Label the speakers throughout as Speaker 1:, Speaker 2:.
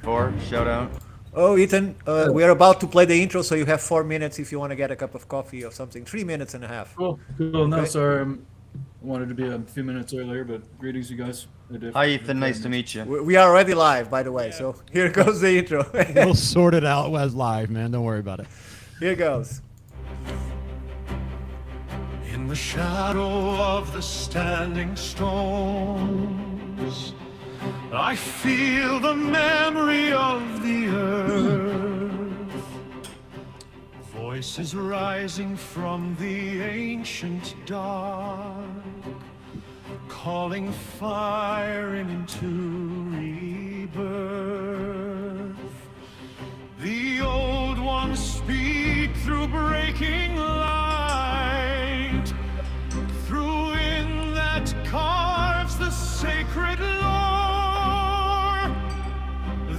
Speaker 1: Four, shout out.
Speaker 2: Oh, Ethan, we are about to play the intro, so you have 4 minutes if you want to get a cup of coffee or something. 3 minutes and a half.
Speaker 3: Cool. No,
Speaker 2: Okay.
Speaker 3: sorry. Wanted to be a few minutes earlier, but greetings, you guys.
Speaker 1: Hi, Ethan. Nice to meet you.
Speaker 2: We are already live, by the way, so here goes the intro.
Speaker 4: We'll sort it out as live, man. Don't worry about it.
Speaker 2: Here goes.
Speaker 5: In the shadow of the standing stones, I feel the memory of the earth. Voices rising from the ancient dark, calling fire into rebirth. The old ones speak through breaking light, through in that carves the sacred lore.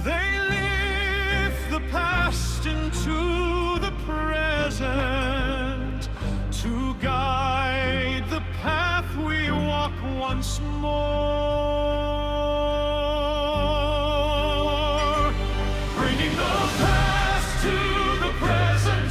Speaker 5: They lift the past into the present to guide the path we walk once more. Bringing the past to the present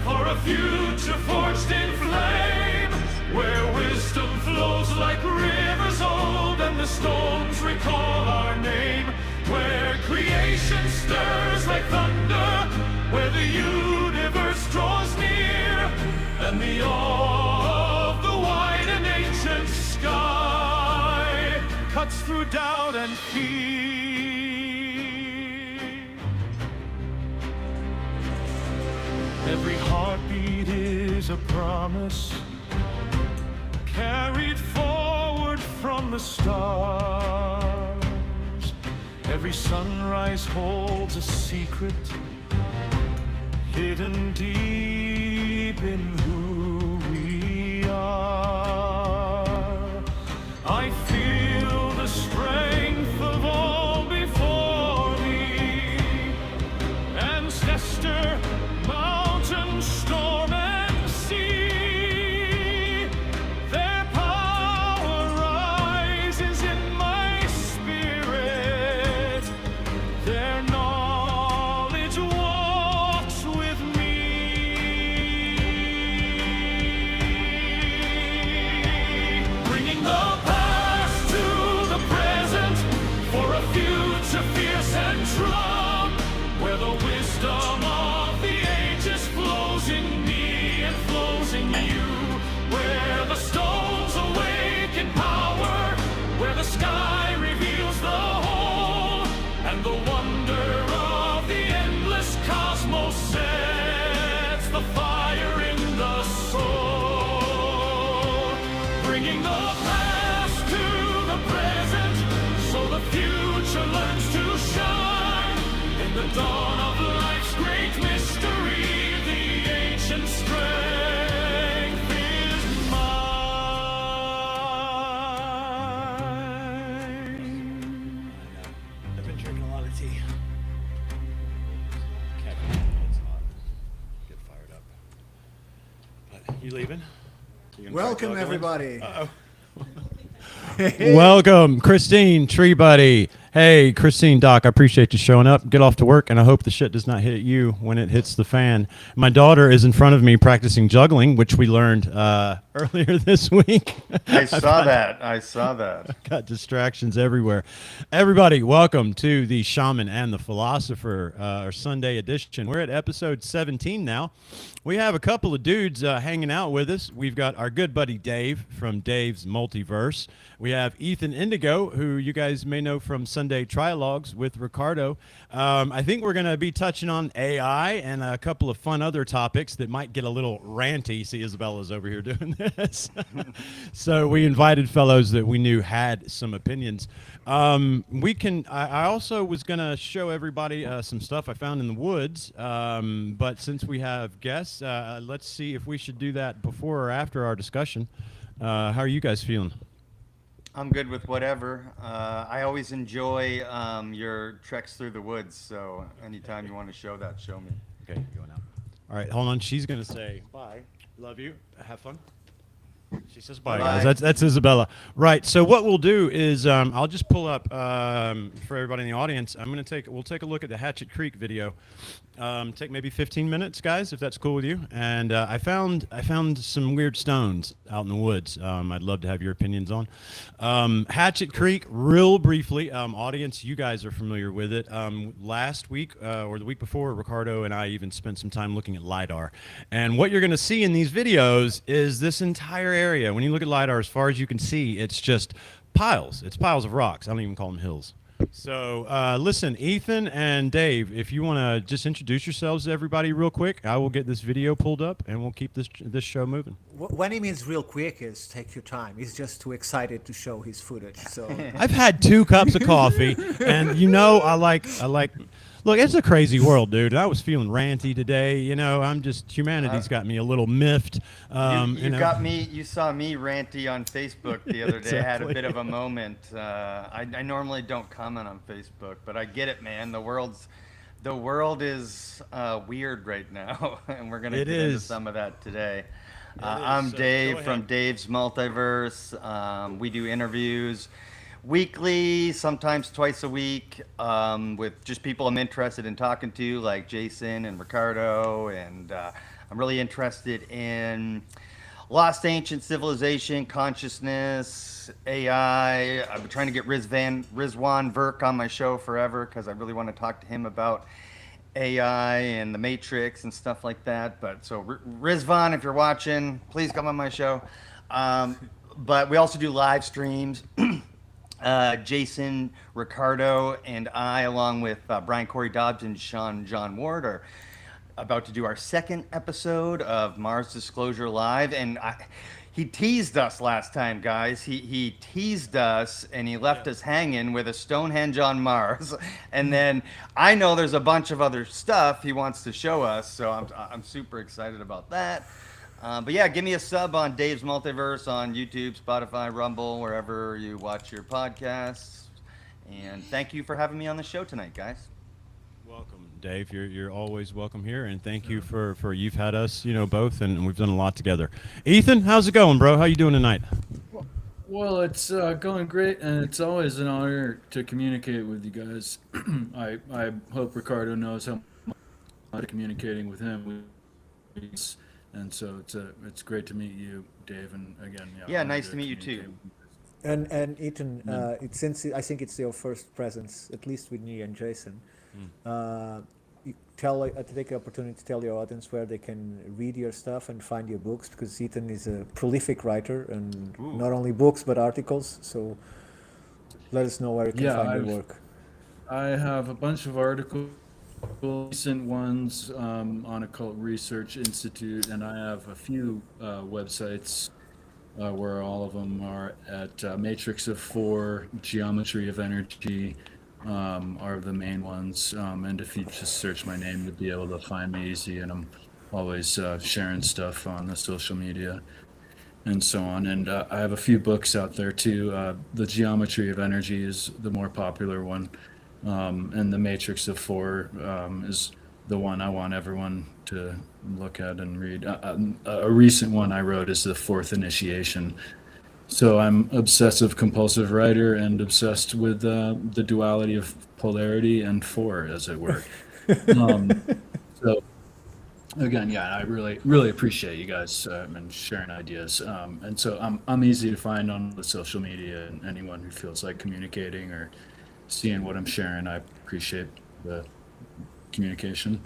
Speaker 5: for a future forged in flame, where wisdom flows like rivers old and the storms recall our name, where creation stirs like thunder, where the universe draws near, and the awe of the wide and ancient sky cuts through doubt and fear. Every heartbeat is a promise, carried forward from the stars. Every sunrise holds a secret, hidden deep in who we are. I feel the strength of all before me, ancestor, mountain, storm, and sea. Their power rises in my spirit, their knowledge walks with me. Bringing the past to the present for a future fierce and true, where the wisdom of the ages flows in me and flows in you, where the stones awaken power, where the sky reveals the whole, and the wonder of the endless cosmos sets the fire in the soul. Bringing the past to the present so the future learns to shine in the dawn of life's great mystery. The ancient strength is mine.
Speaker 4: I've been drinking a lot of tea. Kevin, it's hot. Get fired up. But you leaving?
Speaker 2: Welcome, everybody.
Speaker 4: Welcome, Christine, Tree Buddy. Hey, Christine, Doc, I appreciate you showing up. Get off to work, and I hope the shit does not hit you when it hits the fan. My daughter is in front of me practicing juggling, which we learned earlier this week.
Speaker 1: I saw that.
Speaker 4: Got distractions everywhere. Everybody, welcome to the Shaman and the Philosopher, our Sunday edition. We're at episode 17 now. We have a couple of dudes hanging out with us. We've got our good buddy Dave from Dave's Multiverse. We have Ethan Indigo, who you guys may know from Sunday Trilogues with Ricardo. I think we're going to be touching on AI and a couple of fun other topics that might get a little ranty. See, Isabella's over here doing this. So we invited fellows that we knew had some opinions. I also was going to show everybody some stuff I found in the woods, but since we have guests, let's see if we should do that before or after our discussion. How are you guys feeling?
Speaker 1: I'm good with whatever. I always enjoy your treks through the woods, so anytime you want to show that, show me.
Speaker 4: Okay, going out. All right, hold on. She's going to say bye. Love you. Have fun. She says bye,
Speaker 1: Bye.
Speaker 4: guys. That's Isabella. Right. So what we'll do is I'll just pull up for everybody in the audience. We'll take a look at the Hatchet Creek video. Take maybe 15 minutes, guys, if that's cool with you. And I found some weird stones out in the woods. I'd love to have your opinions on Hatchet Creek. Real briefly, audience, you guys are familiar with it. Last week or the week before, Ricardo and I even spent some time looking at LiDAR. And what you're going to see in these videos is this entire area. When you look at LiDAR, as far as you can see, it's just piles. It's piles of rocks. I don't even call them hills. So listen, Ethan and Dave, if you want to just introduce yourselves to everybody real quick, I will get this video pulled up and we'll keep this show moving.
Speaker 2: When he means real quick is take your time. He's just too excited to show his footage. So
Speaker 4: I've had 2 cups of coffee, and I like. Look, it's a crazy world, dude. I was feeling ranty today. Humanity's got me a little miffed.
Speaker 1: You saw me ranty on Facebook the other day. I had a
Speaker 4: Exactly.
Speaker 1: bit of a moment. I normally don't comment on Facebook, but I get it, man. The world is weird right now, and we're gonna
Speaker 4: It
Speaker 1: get into
Speaker 4: is.
Speaker 1: some of that today.
Speaker 4: is.
Speaker 1: I'm
Speaker 4: So,
Speaker 1: Dave
Speaker 4: go
Speaker 1: from
Speaker 4: ahead.
Speaker 1: Dave's Multiverse. We do interviews weekly, sometimes twice a week, with just people I'm interested in talking to, like Jason and Ricardo, and I'm really interested in lost ancient civilization, consciousness, AI. I've been trying to get Rizwan Verk on my show forever because I really want to talk to him about AI and the Matrix and stuff like that. But so Rizvan, if you're watching, please come on my show. But we also do live streams. Jason, Ricardo, and I, along with Brian Corey Dobbs and John Ward, are about to do our second episode of Mars Disclosure Live. And he teased us last time, guys. He teased us and he left us hanging with a Stonehenge on Mars. And then I know there's a bunch of other stuff he wants to show us, so I'm super excited about that. But yeah, give me a sub on Dave's Multiverse on YouTube, Spotify, Rumble, wherever you watch your podcasts. And thank you for having me on the show tonight, guys.
Speaker 4: Welcome, Dave. You're always welcome here, and thank you for you've had us, both, and we've done a lot together. Ethan, how's it going, bro? How you doing tonight?
Speaker 3: Well, it's going great, and it's always an honor to communicate with you guys. I hope Ricardo knows how much communicating with him. And so it's great to meet you, Dave, and again,
Speaker 1: Yeah,
Speaker 3: honored
Speaker 1: nice to meet you too.
Speaker 3: communicate with
Speaker 2: and Ethan, since I think it's your first presence, at least with me and Jason, you take the opportunity to tell your audience where they can read your stuff and find your books, because Ethan is a prolific writer, and not only books but articles. So let us know where you can
Speaker 3: Yeah,
Speaker 2: find
Speaker 3: I've-
Speaker 2: your work.
Speaker 3: I have a bunch of articles, recent ones on Occult Research Institute, and I have a few websites where all of them are at Matrix of Four, Geometry of Energy are the main ones. And if you just search my name, you'll be able to find me easy. And I'm always sharing stuff on the social media and so on. And I have a few books out there too. The Geometry of Energy is the more popular one. And the Matrix of Four is the one I want everyone to look at and read. A recent one I wrote is The Fourth Initiation. So I'm obsessive compulsive writer and obsessed with the duality of polarity and four, as it were. So again, yeah, I really appreciate you guys and sharing ideas. And so I'm easy to find on the social media, and anyone who feels like communicating or seeing what I'm sharing, I appreciate the communication.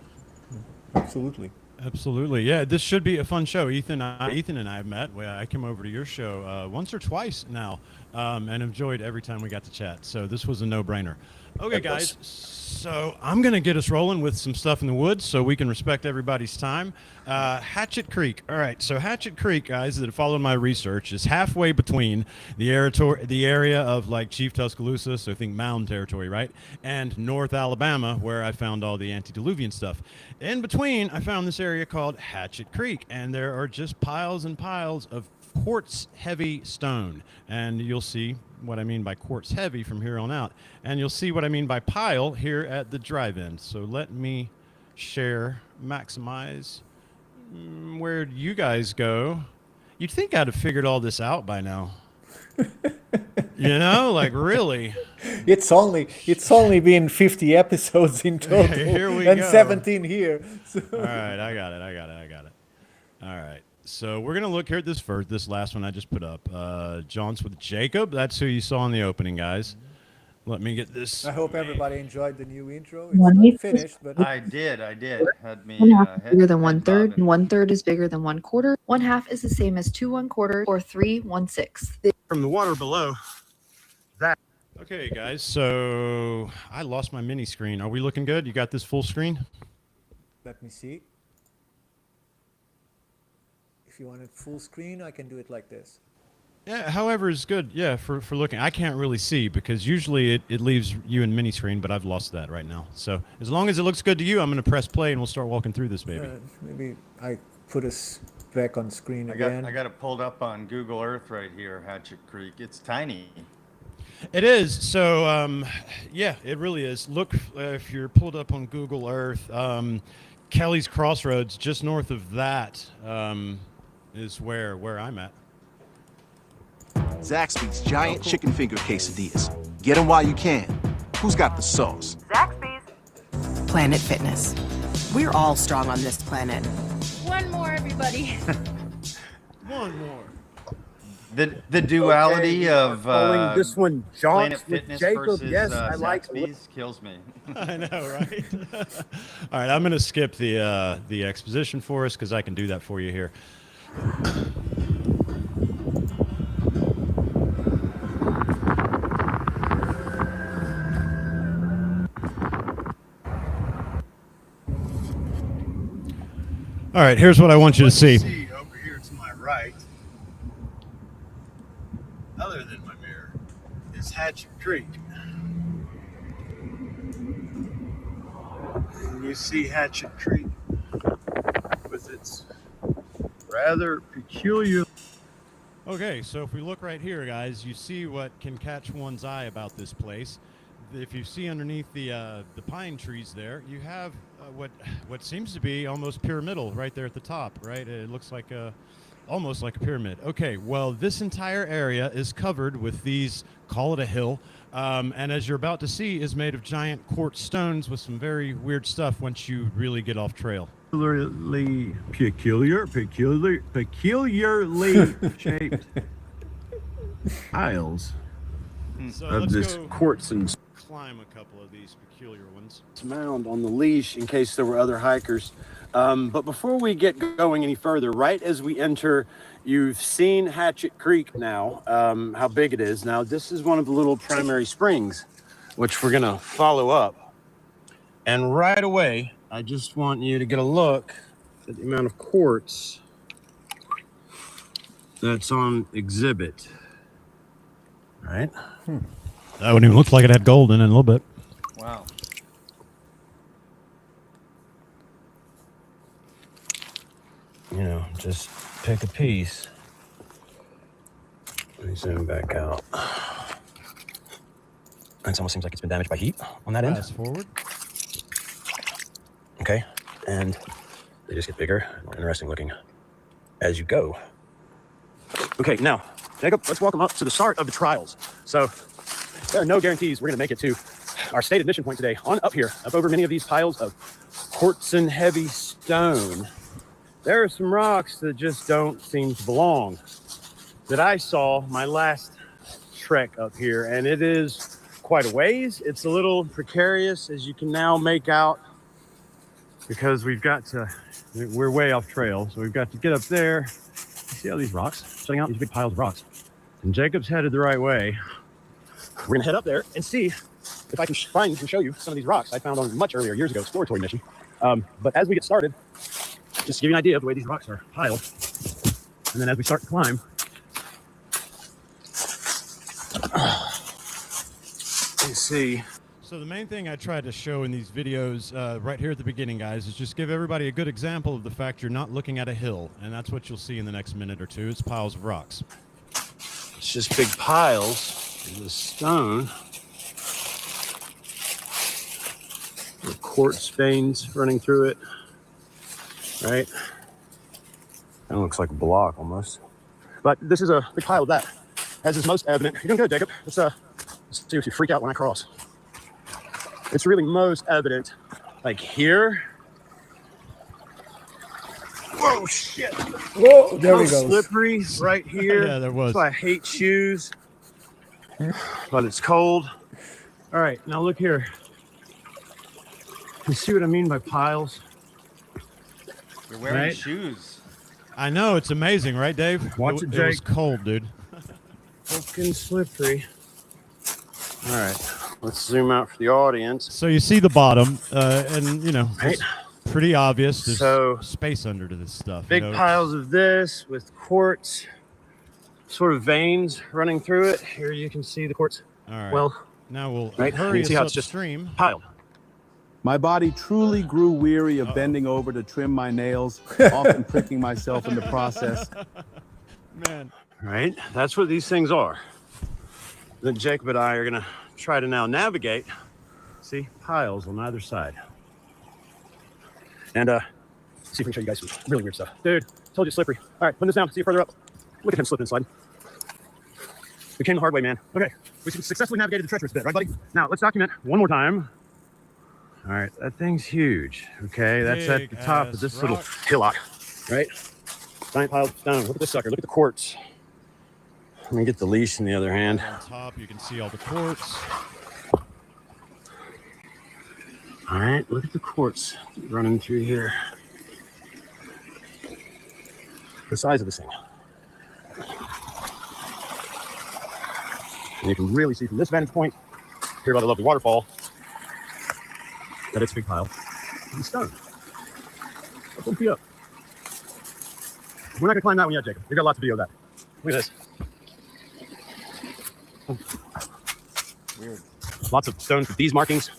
Speaker 2: Absolutely.
Speaker 4: Absolutely, yeah. This should be a fun show. Ethan and I have met. I came over to your show once or twice now, and enjoyed every time we got to chat. So this was a no-brainer. Okay, guys. So I'm gonna get us rolling with some stuff in the woods, so we can respect everybody's time. Hatchet Creek. All right. So Hatchet Creek, guys, that have followed my research, is halfway between the area of like Chief Tuscaloosa, so think mound territory, right, and North Alabama, where I found all the antediluvian stuff. In between, I found this area called Hatchet Creek, and there are just piles and piles of quartz-heavy stone, and you'll see what I mean by quartz-heavy from here on out, and you'll see what I mean by pile here at the drive-in. So let me share, maximize where you guys go, You'd think I'd have figured all this out by now. You know, like really.
Speaker 2: It's only been 50 episodes in total,
Speaker 4: Here we
Speaker 2: and
Speaker 4: go.
Speaker 2: 17 here. So.
Speaker 4: All right, I got it. All right, so we're gonna look here at this last one I just put up. Jaunts with Jacob. That's who you saw in the opening, guys. Let me get this.
Speaker 2: I hope everybody enjoyed the new intro. It's
Speaker 6: One
Speaker 2: not
Speaker 6: eighth
Speaker 2: finished, but
Speaker 1: I did. Had me
Speaker 6: 1/2 is
Speaker 1: head-
Speaker 6: bigger than
Speaker 1: head
Speaker 6: 1/3,
Speaker 1: bobbing.
Speaker 6: and 1/3 is bigger than 1/4. 1/2 is the same as 2 1/4 or 3 1/6.
Speaker 4: From the water below. Okay, guys. So I lost my mini screen. Are we looking good? You got this full screen?
Speaker 2: let me see. If you want it full screen, I can do it like this.
Speaker 4: Yeah, however is good. Yeah, for looking. I can't really see because usually it leaves you in mini screen, but I've lost that right now. So as long as it looks good to you, I'm going to press play and we'll start walking through this baby.
Speaker 2: Maybe I put us back on screen again.
Speaker 1: I got it pulled up on Google Earth right here, Hatchet Creek. It's tiny.
Speaker 4: It is. So, yeah, it really is. Look, if you're pulled up on Google Earth, Kelly's Crossroads, just north of that, is where I'm at.
Speaker 7: Zaxby's giant chicken finger quesadillas. Get them while you can. Who's got the sauce?
Speaker 8: Zaxby's. Planet Fitness. We're all strong on this planet.
Speaker 9: One more, everybody.
Speaker 4: One more.
Speaker 1: The duality of
Speaker 10: calling this one
Speaker 1: Planet
Speaker 10: Jaunts with
Speaker 1: Fitness
Speaker 10: Jacob.
Speaker 1: versus
Speaker 10: Yes, I like
Speaker 1: Zaxby's kills me.
Speaker 4: I know, right? All right, I'm going to skip the exposition for us because I can do that for you here. All right, here's what I want you to see.
Speaker 10: Over here to my right, other than my mirror, is Hatchet Creek. And you see Hatchet Creek with its rather peculiar.
Speaker 4: Okay, so if we look right here, guys, you see what can catch one's eye about this place. If you see underneath the pine trees there, you have what seems to be almost pyramidal right there at the top, right? It looks like almost like a pyramid. Okay, well, this entire area is covered with these, call it a hill, and as you're about to see, is made of giant quartz stones with some very weird stuff once you really get off trail.
Speaker 10: Peculiarly shaped tiles
Speaker 4: So
Speaker 10: of
Speaker 4: let's
Speaker 10: this
Speaker 4: go
Speaker 10: quartz and
Speaker 4: climb a couple of these peculiar ones.
Speaker 10: mound on the leash in case there were other hikers. But before we get going any further, right as we enter, you've seen Hatchet Creek now, how big it is. Now, this is one of the little primary springs, which we're going to follow up. And right away, I just want you to get a look at the amount of quartz that's on exhibit. All right?
Speaker 4: That wouldn't even look like it had gold in it a little bit.
Speaker 1: Wow.
Speaker 10: You know, just pick a piece. Let me zoom back out. It almost seems like it's been damaged by heat on that end.
Speaker 4: Fast forward.
Speaker 10: Okay, and they just get bigger, more interesting looking as you go. Okay, now, Jacob, let's welcome up to the start of the trials. So, there are no guarantees we're gonna make it to our state admission point today. On up here, up over many of these piles of quartz and heavy stone, there are some rocks that just don't seem to belong that I saw my last trek up here, and it is quite a ways. It's a little precarious, as you can now make out, because we're way off trail, so we've got to get up there. You see all these rocks shutting out these big piles of rocks, and Jacob's headed the right way. We're gonna head up there and see if I can find and show you some of these rocks I found on a much earlier years ago exploratory mission. But as we get started, just to give you an idea of the way these rocks are piled, and then as we start to climb, you see.
Speaker 4: So the main thing I tried to show in these videos right here at the beginning, guys, is just give everybody a good example of the fact you're not looking at a hill, and that's what you'll see in the next minute or two. It's piles of rocks.
Speaker 10: It's just big piles of this stone with quartz veins running through it, right? That looks like a block almost. But this is a big pile of that. As is most evident. You're doing good, Jacob. Let's see if you freak out when I cross. It's really most evident, like here. Whoa, shit.
Speaker 2: Whoa, there we go.
Speaker 10: Slippery right here.
Speaker 4: Yeah, there was.
Speaker 10: That's why I hate shoes. But it's cold. All right, now look here. You see what I mean by piles?
Speaker 1: You're wearing
Speaker 10: Right?
Speaker 1: shoes.
Speaker 4: I know, it's amazing, right, Dave?
Speaker 10: Watch it,
Speaker 4: It was
Speaker 10: Jake.
Speaker 4: cold, dude.
Speaker 10: Fucking slippery. All right, let's zoom out for the audience.
Speaker 4: So you see the bottom, and you know,
Speaker 10: Right.
Speaker 4: it's pretty obvious. There's
Speaker 10: So,
Speaker 4: space under to this stuff.
Speaker 10: Big
Speaker 4: you know?
Speaker 10: piles of this with quartz, sort of veins running through it. Here you can see the quartz.
Speaker 4: All right.
Speaker 10: Well,
Speaker 4: now we'll
Speaker 10: right?
Speaker 4: hurry
Speaker 10: You see
Speaker 4: us
Speaker 10: how it's just
Speaker 4: upstream.
Speaker 10: piled.
Speaker 11: My body truly grew weary of bending over to trim my nails, often pricking myself in the process.
Speaker 4: Man.
Speaker 10: Right? That's what these things are. Then Jacob and I are going to try to now navigate. See? Piles on either side. And see if we can show you guys some really weird stuff. Dude, told you it's slippery. All right, put this down. See you further up. Look at him slipping and sliding. We came the hard way, man. Okay, we successfully navigated the treacherous bit, right, buddy? Now, let's document one more time. All right, that thing's huge. Okay, that's at the top of this little hillock, right? Giant pile of stone. Look at this sucker. Look at the quartz. Let me get the leash in the other hand.
Speaker 4: On top, you can see all the quartz.
Speaker 10: All right, look at the quartz running through here. The size of this thing. And you can really see from this vantage point, here by the lovely waterfall, that it's a big pile of stone. Let's look up. We're not gonna climb that one yet, Jacob. We got lots of video of that. Look at this.
Speaker 1: Weird.
Speaker 10: Lots of stones with these markings.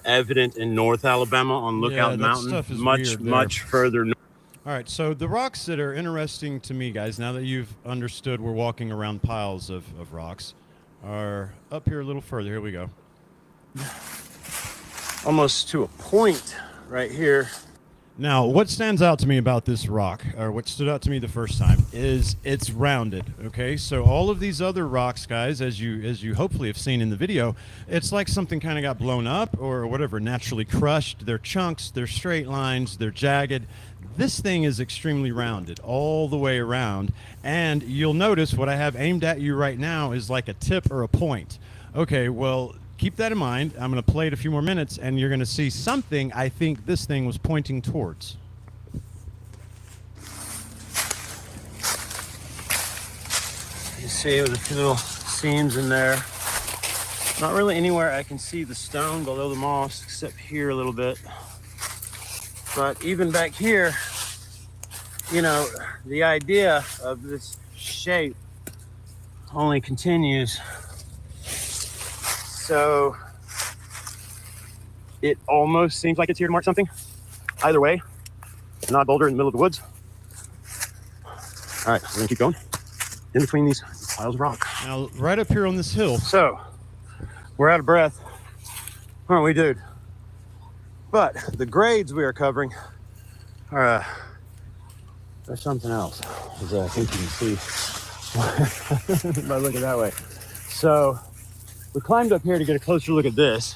Speaker 10: Evident in North Alabama on Lookout
Speaker 4: that
Speaker 10: Mountain.
Speaker 4: stuff is
Speaker 10: Much,
Speaker 4: weird there.
Speaker 10: much further north.
Speaker 4: All right, so the rocks that are interesting to me, guys, now that you've understood we're walking around piles of rocks, are up here a little further. Here we go.
Speaker 10: Almost to a point right here.
Speaker 4: Now, what stands out to me about this rock, or what stood out to me the first time, is it's rounded. Okay, so all of these other rocks, guys, as you hopefully have seen in the video, it's like something kind of got blown up or whatever, naturally crushed. They're chunks, they're straight lines, they're jagged. This thing is extremely rounded all the way around, and you'll notice what I have aimed at you right now is like a tip or a point. Okay, well, keep that in mind. I'm going to play it a few more minutes, and you're going to see something I think this thing was pointing towards.
Speaker 10: You see with a few little seams in there. Not really anywhere I can see the stone below the moss, except here a little bit. But even back here, you know, the idea of this shape only continues. So it almost seems like it's here to mark something. Either way, an odd boulder in the middle of the woods. All right, we're gonna keep going in between these piles of rock.
Speaker 4: Now, right up here on this hill.
Speaker 10: So we're out of breath, aren't we, dude? But the grades we are covering are something else, as I think you can see by looking that way. So we climbed up here to get a closer look at this.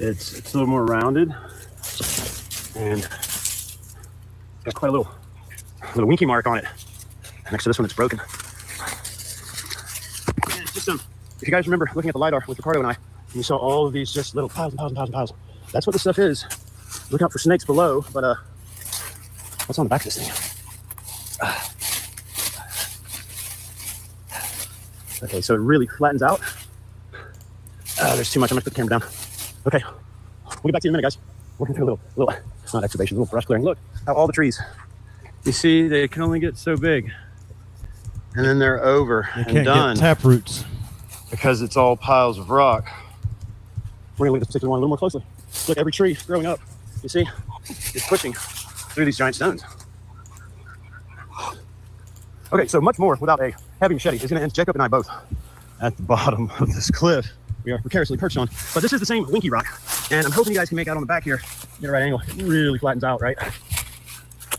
Speaker 10: It's a little more rounded and got quite a little winky mark on it next to this one that's broken. And it's just if you guys remember looking at the LiDAR with Ricardo and I, you saw all of these just little piles and piles and piles and piles. That's what this stuff is. Look out for snakes below, but what's on the back of this thing? Okay, so it really flattens out. There's too much. I'm gonna put the camera down. Okay, we'll get back to you in a minute, guys. Working through a little, not excavation, a little brush clearing. Look how all the trees. You see, they can only get so big, and then they're over
Speaker 4: They
Speaker 10: and
Speaker 4: can't
Speaker 10: done
Speaker 4: get tap roots.
Speaker 10: because it's all piles of rock. We're gonna look at this particular one a little more closely. Look, every tree growing up, you see, is pushing through these giant stones. Okay, so much more without a heavy machete is gonna end Jacob and I both at the bottom of this cliff. we are precariously perched on. But this is the same winky rock, and I'm hoping you guys can make out on the back here, get a right angle. It really flattens out, right? I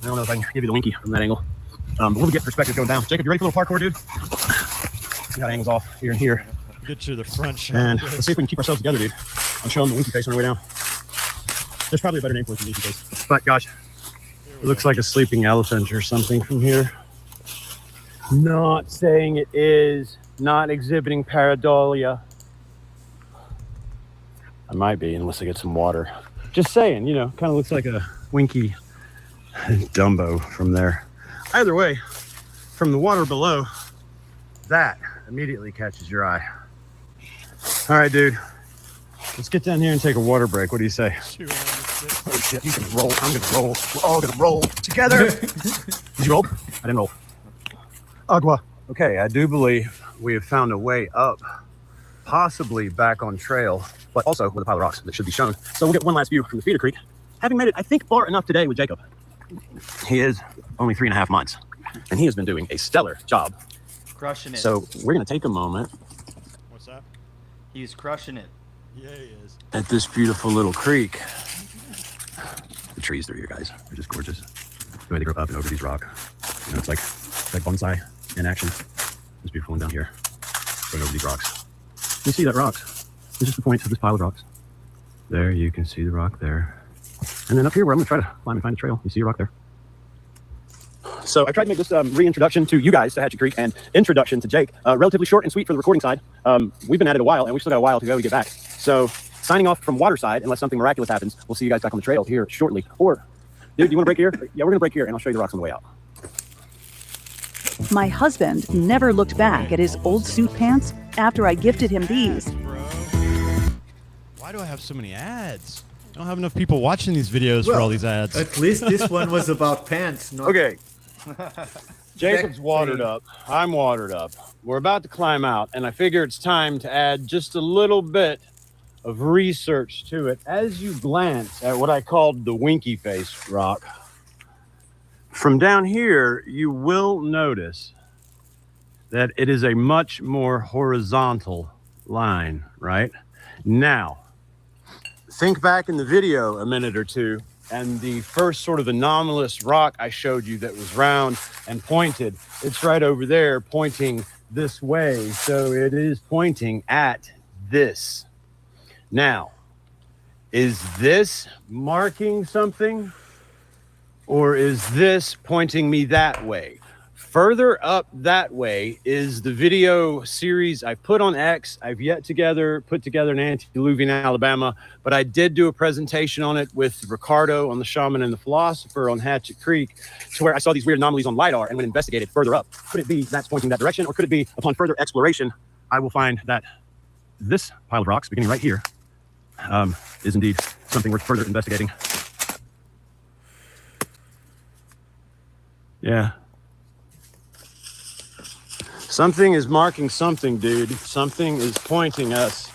Speaker 10: don't know if I can give you the winky from that angle. But we'll get perspective going down. Jacob, you ready for a little parkour, dude? We got angles off here and here.
Speaker 4: Get you the front shot.
Speaker 10: And let's see if we can keep ourselves together, dude. I'm showing the winky face on our way down. There's probably a better name for it than winky face. But gosh, it looks like a sleeping elephant or something from here. Not saying it is, not exhibiting pareidolia. I might be, unless I get some water. Just saying, you know, kind of looks like a winky Dumbo from there. Either way, from the water below, that immediately catches your eye. All right, dude, let's get down here and take a water break. What do you say? Oh shit, you can roll, I'm gonna roll. We're all gonna roll together. Did you roll? I didn't roll. Agua. Okay, I do believe we have found a way up, possibly back on trail, but also with a pile of rocks that should be shown. So we'll get one last view from the feeder creek. Having made it, I think, far enough today with Jacob. He is only 3.5 months, and he has been doing a stellar job.
Speaker 1: Crushing it.
Speaker 10: So we're gonna take a moment.
Speaker 4: What's that?
Speaker 1: He's crushing it.
Speaker 4: Yeah, he is.
Speaker 10: At this beautiful little creek. The trees through here, guys, are just gorgeous. The way they grow up and over these rocks. You know, it's like bonsai in action. It's beautiful one down here, going over these rocks. You see that rocks? It's just the point of this pile of rocks. There, you can see the rock there. And then up here where I'm gonna try to climb and find a trail, you see a rock there. So I tried to make this reintroduction to you guys to Hatchet Creek and introduction to Jake relatively short and sweet for the recording side. We've been at it a while, and we've still got a while to go to get back. So signing off from water side, unless something miraculous happens, we'll see you guys back on the trail here shortly. Or, dude, do you want to break here? Yeah, we're gonna break here, and I'll show you the rocks on the way out.
Speaker 12: My husband never looked back at his old suit pants after I gifted him these.
Speaker 4: Why do I have so many ads? I don't have enough people watching these videos for all these ads.
Speaker 2: At least this one was about pants. Not
Speaker 10: Okay. Jacob's watered up. I'm watered up. We're about to climb out, and I figure it's time to add just a little bit of research to it. As you glance at what I called the winky face rock, from down here, you will notice that it is a much more horizontal line, right? Now, think back in the video a minute or two, and the first sort of anomalous rock I showed you that was round and pointed, it's right over there pointing this way. So it is pointing at this. Now, is this marking something? Or is this pointing me that way? Further up that way is the video series I put on X. I've yet to put together in Antediluvian, Alabama, but I did do a presentation on it with Ricardo on the Shaman and the Philosopher on Hatchet Creek, to where I saw these weird anomalies on LiDAR and when investigated further up. Could it be that's pointing that direction, or could it be upon further exploration, I will find that this pile of rocks beginning right here is indeed something worth further investigating. Yeah. Something is marking something, dude. Something is pointing us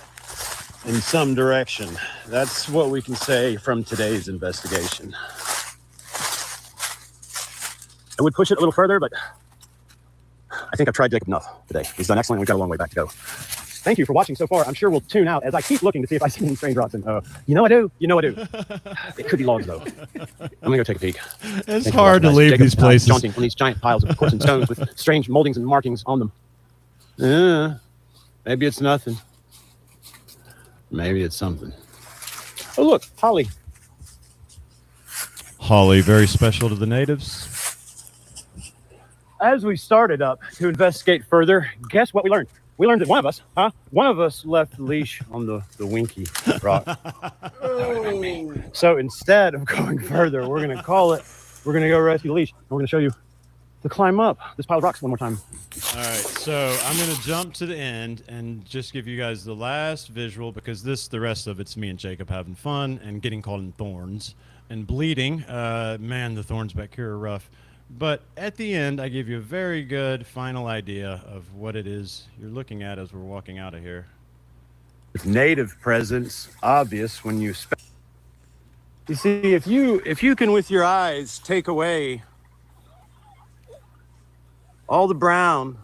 Speaker 10: in some direction. That's what we can say from today's investigation. I would push it a little further, but I think I've tried Jacob enough today. He's done excellent. We've got a long way back to go. Thank you for watching so far. I'm sure we'll tune out as I keep looking to see if I see any strange rocks. And you know I do. You know I do. It could be logs, though. I'm going to go take a peek.
Speaker 4: It's hard to leave these places.
Speaker 10: Jaunting on these giant piles of quartz and stones with strange moldings and markings on them. Maybe it's nothing. Maybe it's something. Oh, look, holly.
Speaker 4: Holly, very special to the natives.
Speaker 10: As we started up to investigate further, guess what we learned? We learned that one of us left the leash on the winky rock. So instead of going further, we're going to we're going to go rescue the leash. And we're going to show you to climb up this pile of rocks one more time.
Speaker 4: All right, so I'm going to jump to the end and just give you guys the last visual, because the rest of it's me and Jacob having fun and getting caught in thorns and bleeding. Man, the thorns back here are rough. But at the end, I give you a very good final idea of what it is you're looking at as we're walking out of here.
Speaker 10: Native presence, obvious when you you see, if you can with your eyes take away all the brown,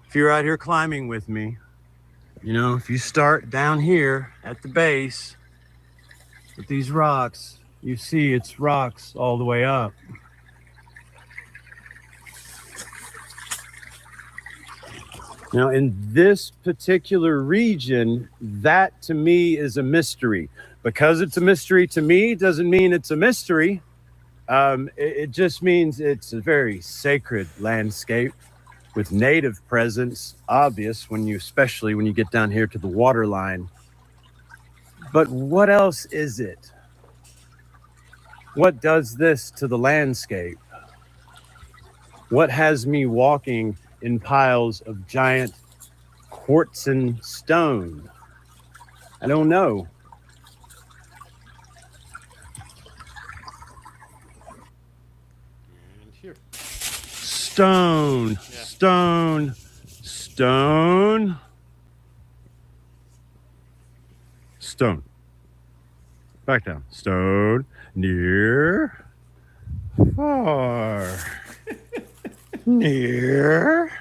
Speaker 10: if you're out here climbing with me, You know, if you start down here at the base with these rocks, you see it's rocks all the way up. Now, in this particular region, that to me is a mystery. Because it's a mystery to me doesn't mean it's a mystery. It just means it's a very sacred landscape with native presence, obvious especially when you get down here to the water line. But what else is it? What does this to the landscape? What has me walking in piles of giant quartz and stone? I don't know. And here. Stone, stone, stone, stone. Back down. Stone, near, far, near,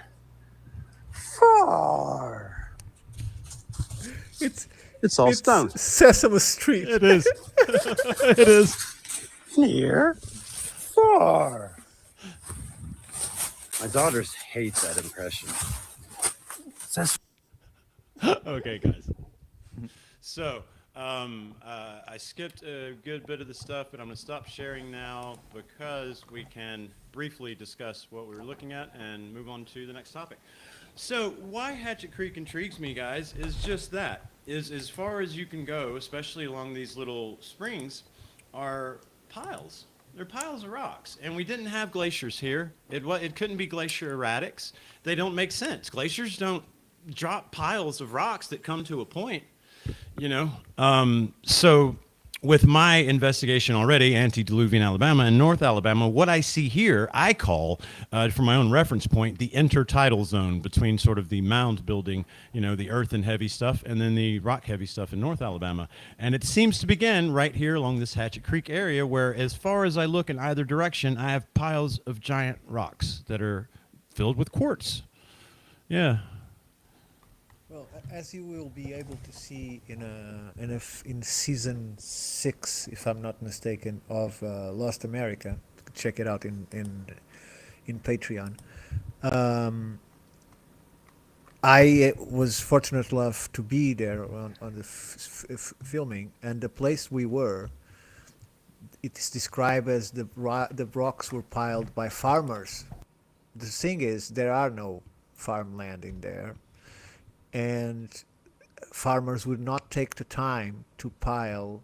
Speaker 10: far. It's all stone.
Speaker 2: Sesame Street.
Speaker 4: It is. It is.
Speaker 10: Near, far. My daughters hate that impression.
Speaker 4: Okay, guys. So, I skipped a good bit of the stuff, but I'm going to stop sharing now because we can briefly discuss what we were looking at and move on to the next topic. So, why Hatchet Creek intrigues me, guys, is just that. Is as far as you can go, especially along these little springs, are piles. They're piles of rocks, and we didn't have glaciers here. It couldn't be glacier erratics. They don't make sense. Glaciers don't drop piles of rocks that come to a point, you know. So with my investigation already, antediluvian Alabama and North Alabama, what I see here, I call, from my own reference point, the intertidal zone between sort of the mound building, you know, the earth and heavy stuff, and then the rock heavy stuff in North Alabama. And it seems to begin right here along this Hatchet Creek area where, as far as I look in either direction, I have piles of giant rocks that are filled with quartz. Yeah.
Speaker 2: Well, as you will be able to see in season 6, if I'm not mistaken, of Lost America, check it out in Patreon. I was fortunate enough to be there on the filming, and the place we were, it's described as the rocks were piled by farmers. The thing is, there are no farmland in there. And farmers would not take the time to pile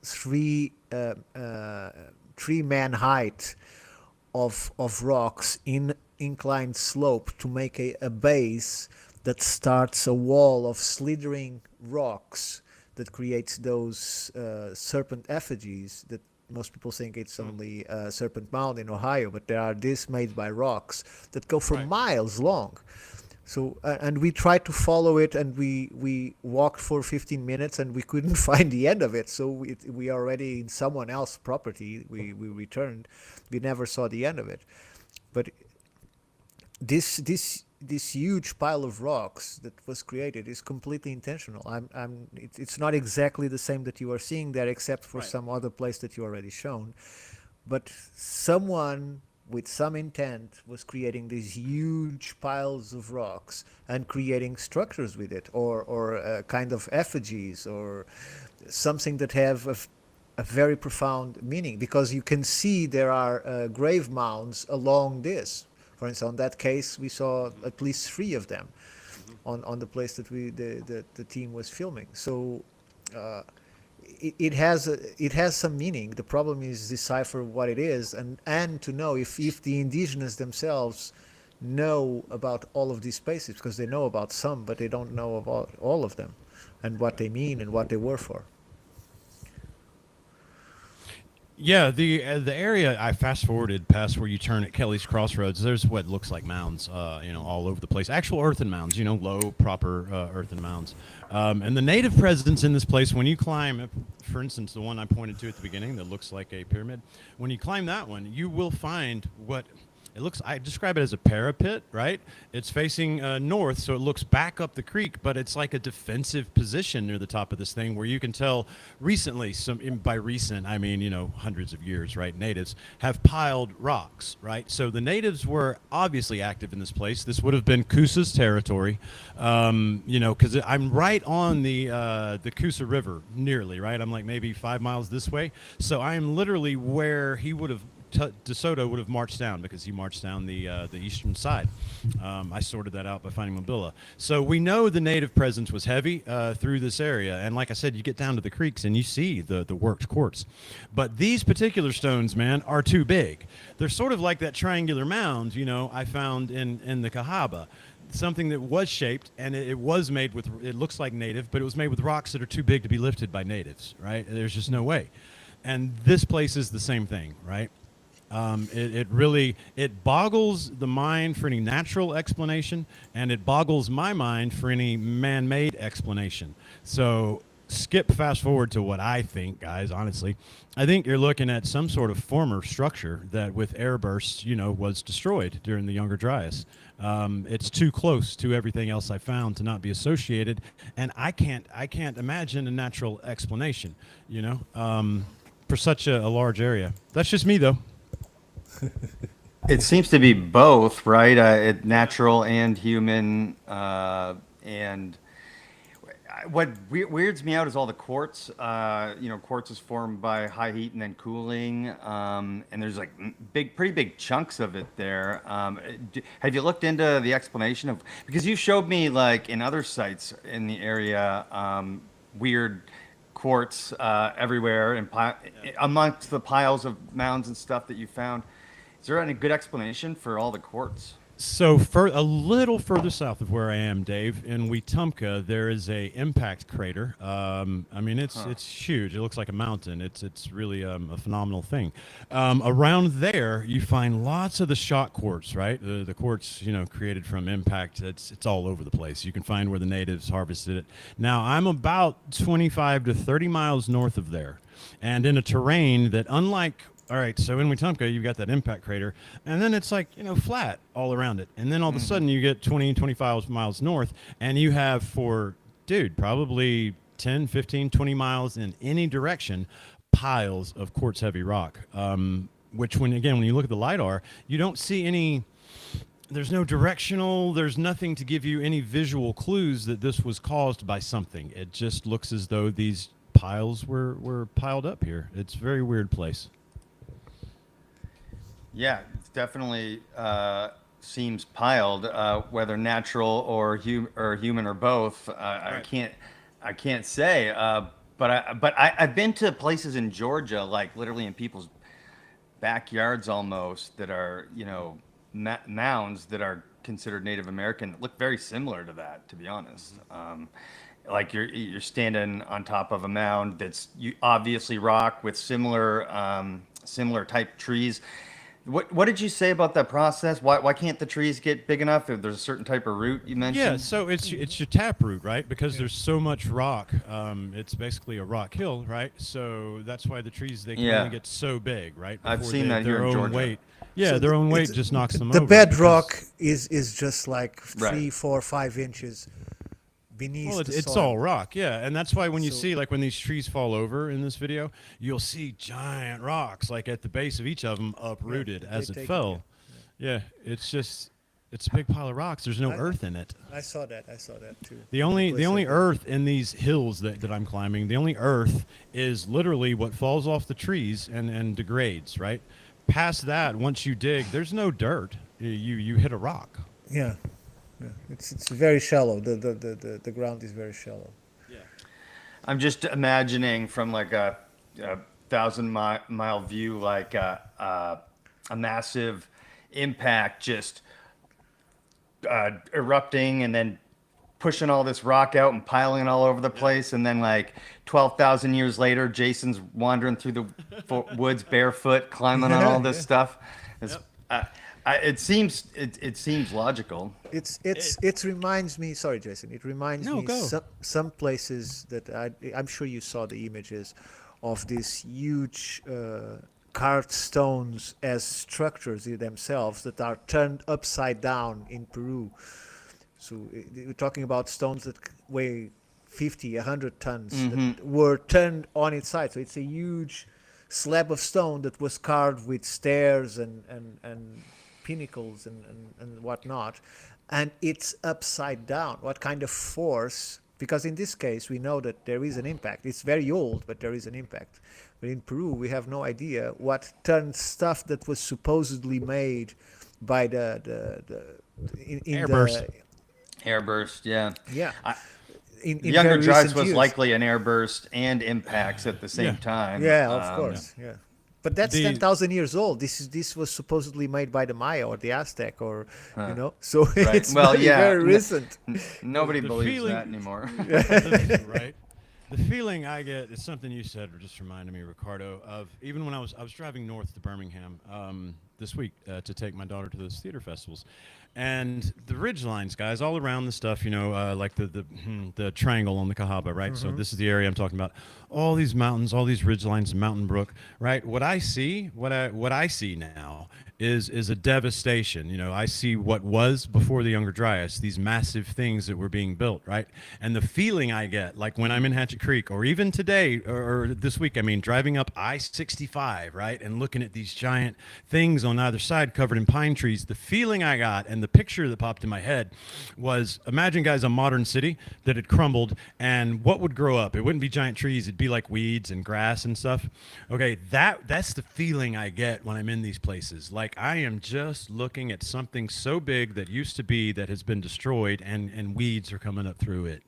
Speaker 2: 3-man height of rocks in inclined slope to make a base that starts a wall of slithering rocks that creates those serpent effigies that most people think it's only Serpent Mound in Ohio, but there are this made by rocks that go for miles long. So and we tried to follow it, and we walked for 15 minutes, and we couldn't find the end of it. So we already in someone else's property. We returned. We never saw the end of it. But this huge pile of rocks that was created is completely intentional. It's not exactly the same that you are seeing there, except for some other place that you already shown. But someone with some intent was creating these huge piles of rocks and creating structures with it, or kind of effigies, or something that have a very profound meaning, because you can see there are grave mounds along this. For instance, on that case, we saw at least 3 of them on the place that the team was filming. So it has some meaning. The problem is decipher what it is, and to know if the indigenous themselves know about all of these spaces, because they know about some, but they don't know about all of them, and what they mean and what they were for.
Speaker 4: Yeah, the area I fast forwarded past where you turn at Kelly's Crossroads. There's what looks like mounds, all over the place. Actual earthen mounds, low, proper earthen mounds. And the native presence in this place, when you climb, for instance, the one I pointed to at the beginning that looks like a pyramid, when you climb that one, you will find what I describe it as a parapet, right? It's facing north, so it looks back up the creek, but it's like a defensive position near the top of this thing where you can tell recently, by recent, I mean, hundreds of years, right? Natives have piled rocks, right? So the natives were obviously active in this place. This would have been Coosa's territory, because I'm right on the Coosa River, nearly, right? I'm like maybe 5 miles this way. So I am literally where he would have DeSoto would have marched down, because he marched down the eastern side. I sorted that out by finding Mobilla. So we know the native presence was heavy through this area. And like I said, you get down to the creeks and you see the worked quartz. But these particular stones, man, are too big. They're sort of like that triangular mound, I found in the Cahaba. Something that was shaped, and it was made with, it looks like native, but it was made with rocks that are too big to be lifted by natives, right? There's just no way. And this place is the same thing, right? It boggles the mind for any natural explanation, and it boggles my mind for any man-made explanation. So fast forward to what I think, guys, honestly. I think you're looking at some sort of former structure that with air bursts, was destroyed during the Younger Dryas. It's too close to everything else I found to not be associated, and I can't imagine a natural explanation, for such a large area. That's just me, though.
Speaker 1: It seems to be both, right? Natural and human. And what weirds me out is all the quartz. Quartz is formed by high heat and then cooling. And there's like pretty big chunks of it there. Have you looked into the explanation of, because you showed me like in other sites in the area, weird quartz everywhere and amongst the piles of mounds and stuff that you found. Is there any good explanation for all the quartz?
Speaker 4: So a little further south of where I am, Dave, in Wetumpka, there is a impact crater. It's huge. It looks like a mountain. It's really a phenomenal thing. Around there, you find lots of the shock quartz, right? The quartz, created from impact. It's all over the place. You can find where the natives harvested it. Now, I'm about 25 to 30 miles north of there, and in a terrain that, unlike, all right, so in Wetumpka, you've got that impact crater, and then it's like, flat all around it. And then all of a sudden you get 20, 25 miles north, and you have probably 10, 15, 20 miles in any direction, piles of quartz-heavy rock, which when you look at the LiDAR, you don't see any, there's no directional, there's nothing to give you any visual clues that this was caused by something. It just looks as though these piles were piled up here. It's a very weird place.
Speaker 1: Yeah, it definitely seems piled, whether natural or human or both. Right. I can't say. But I've been to places in Georgia, like literally in people's backyards almost, that are mounds that are considered Native American, that look very similar to that, to be honest. Like you're standing on top of a mound that's obviously rock with similar type trees. What did you say about that process? Why can't the trees get big enough? If there's a certain type of root you mentioned.
Speaker 4: Yeah, so it's your taproot, right? Because there's so much rock. It's basically a rock hill, right? So that's why the trees they can only get so big, right?
Speaker 1: I've seen that here in Georgia.
Speaker 4: Weight. Yeah, so their own weight just knocks them over.
Speaker 2: The bedrock is just like 3, 4, 5 inches beneath the soil.
Speaker 4: It's all rock, yeah. And that's why when you see, like when these trees fall over in this video, you'll see giant rocks, like at the base of each of them, uprooted as it fell. Yeah, it's a big pile of rocks. There's no earth in it.
Speaker 2: I saw that too.
Speaker 4: The only earth in these hills that I'm climbing, the only earth is literally what falls off the trees and degrades, right? Past that, once you dig, there's no dirt. You hit a rock.
Speaker 2: Yeah. Yeah, it's very shallow. The ground is very shallow.
Speaker 1: Yeah, I'm just imagining from like a 1,000-mile view, like a massive impact just erupting and then pushing all this rock out and piling it all over the place, and then like 12,000 years later, Jason's wandering through the woods barefoot, climbing on all this stuff. It seems logical.
Speaker 2: It reminds me. Sorry, Jason. It reminds me some places that I'm sure you saw the images of these huge carved stones as structures in themselves that are turned upside down in Peru. So we're talking about stones that weigh 50, 100 tons that were turned on its side. So it's a huge slab of stone that was carved with stairs and pinnacles and whatnot. And it's upside down. What kind of force? Because in this case, we know that there is an impact. It's very old, but there is an impact. But in Peru, we have no idea what turned stuff that was supposedly made by
Speaker 4: Airburst.
Speaker 1: Airburst, yeah.
Speaker 2: Yeah.
Speaker 1: The Younger Dryas was likely an airburst and impacts at the same time.
Speaker 2: Yeah, of course. Yeah. But that's 10,000 years old. This was supposedly made by the Maya or the Aztec, or so
Speaker 1: right.
Speaker 2: it's very recent.
Speaker 1: Nobody believes that anymore.
Speaker 4: Right. The feeling I get is something you said, just reminded me, Ricardo, of even when I was driving north to Birmingham this week to take my daughter to those theater festivals, and the ridge lines, guys, all around the stuff, like the triangle on the Cahaba, right? So this is the area I'm talking about. All these mountains, all these ridge lines, Mountain Brook, right? What I see now is a devastation. I see what was before the Younger Dryas, these massive things that were being built, right? And the feeling I get, like when I'm in Hatchet Creek, or even today, or this week, driving up I-65, right? And looking at these giant things on either side covered in pine trees, the feeling I got and the picture that popped in my head was, imagine, guys, a modern city that had crumbled, and what would grow up? It wouldn't be giant trees. It'd be like weeds and grass and stuff. Okay, that's the feeling I get when I'm in these places. Like, I am just looking at something so big that used to be, that has been destroyed, and weeds are coming up through it,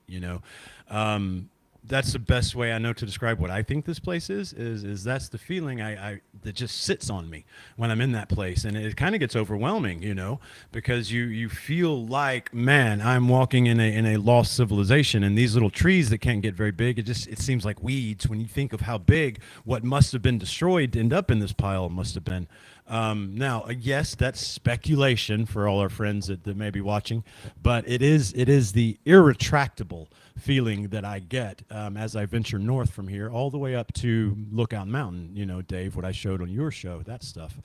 Speaker 4: That's the best way I know to describe what I think this place is that's the feeling I that just sits on me when I'm in that place. And it kind of gets overwhelming, because you feel like, man, I'm walking in a lost civilization, and these little trees that can't get very big, it seems like weeds when you think of how big what must have been destroyed to end up in this pile must have been. Now, yes, that's speculation for all our friends that may be watching, but it is the irretractable feeling that I get as I venture north from here all the way up to Lookout Mountain, Dave, what I showed on your show, that stuff.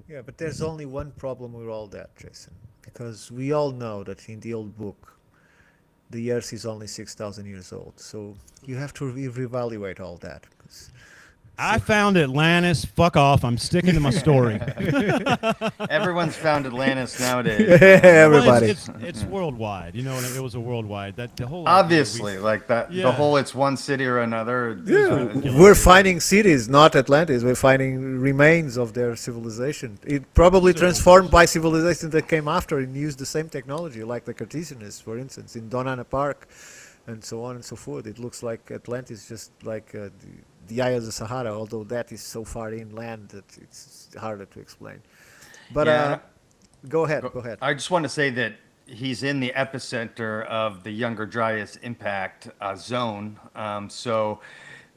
Speaker 2: Yeah, but there's only one problem with all that, Jason, because we all know that in the old book, the Earth is only 6,000 years old. So you have to reevaluate all that.
Speaker 4: I found Atlantis. Fuck off. I'm sticking to my story.
Speaker 1: Everyone's found Atlantis nowadays.
Speaker 2: Everybody.
Speaker 4: Well, it's worldwide. It was a worldwide. That the whole
Speaker 1: obviously like that. Yeah. The whole it's one city or another.
Speaker 2: Yeah. We're finding cities, not Atlantis. We're finding remains of their civilization. It probably transformed by civilization that came after and used the same technology, like the Cartesianists, for instance, in Donana Park, and so on and so forth. It looks like Atlantis, just like the Eye of the Sahara, although that is so far inland that it's harder to explain. But go ahead.
Speaker 1: I just want to say that he's in the epicenter of the Younger Dryas impact zone. So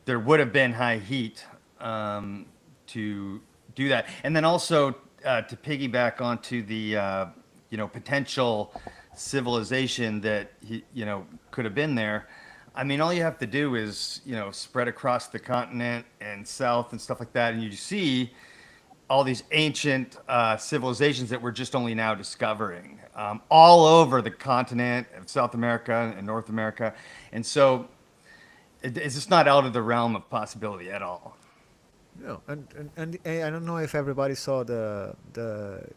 Speaker 1: there would have been high heat to do that. And then also to piggyback onto the potential civilization that could have been there. All you have to do is, spread across the continent and south and stuff like that, and you see all these ancient civilizations that we're just only now discovering all over the continent of South America and North America. And so it's just not out of the realm of possibility at all.
Speaker 2: No, and I don't know if everybody saw the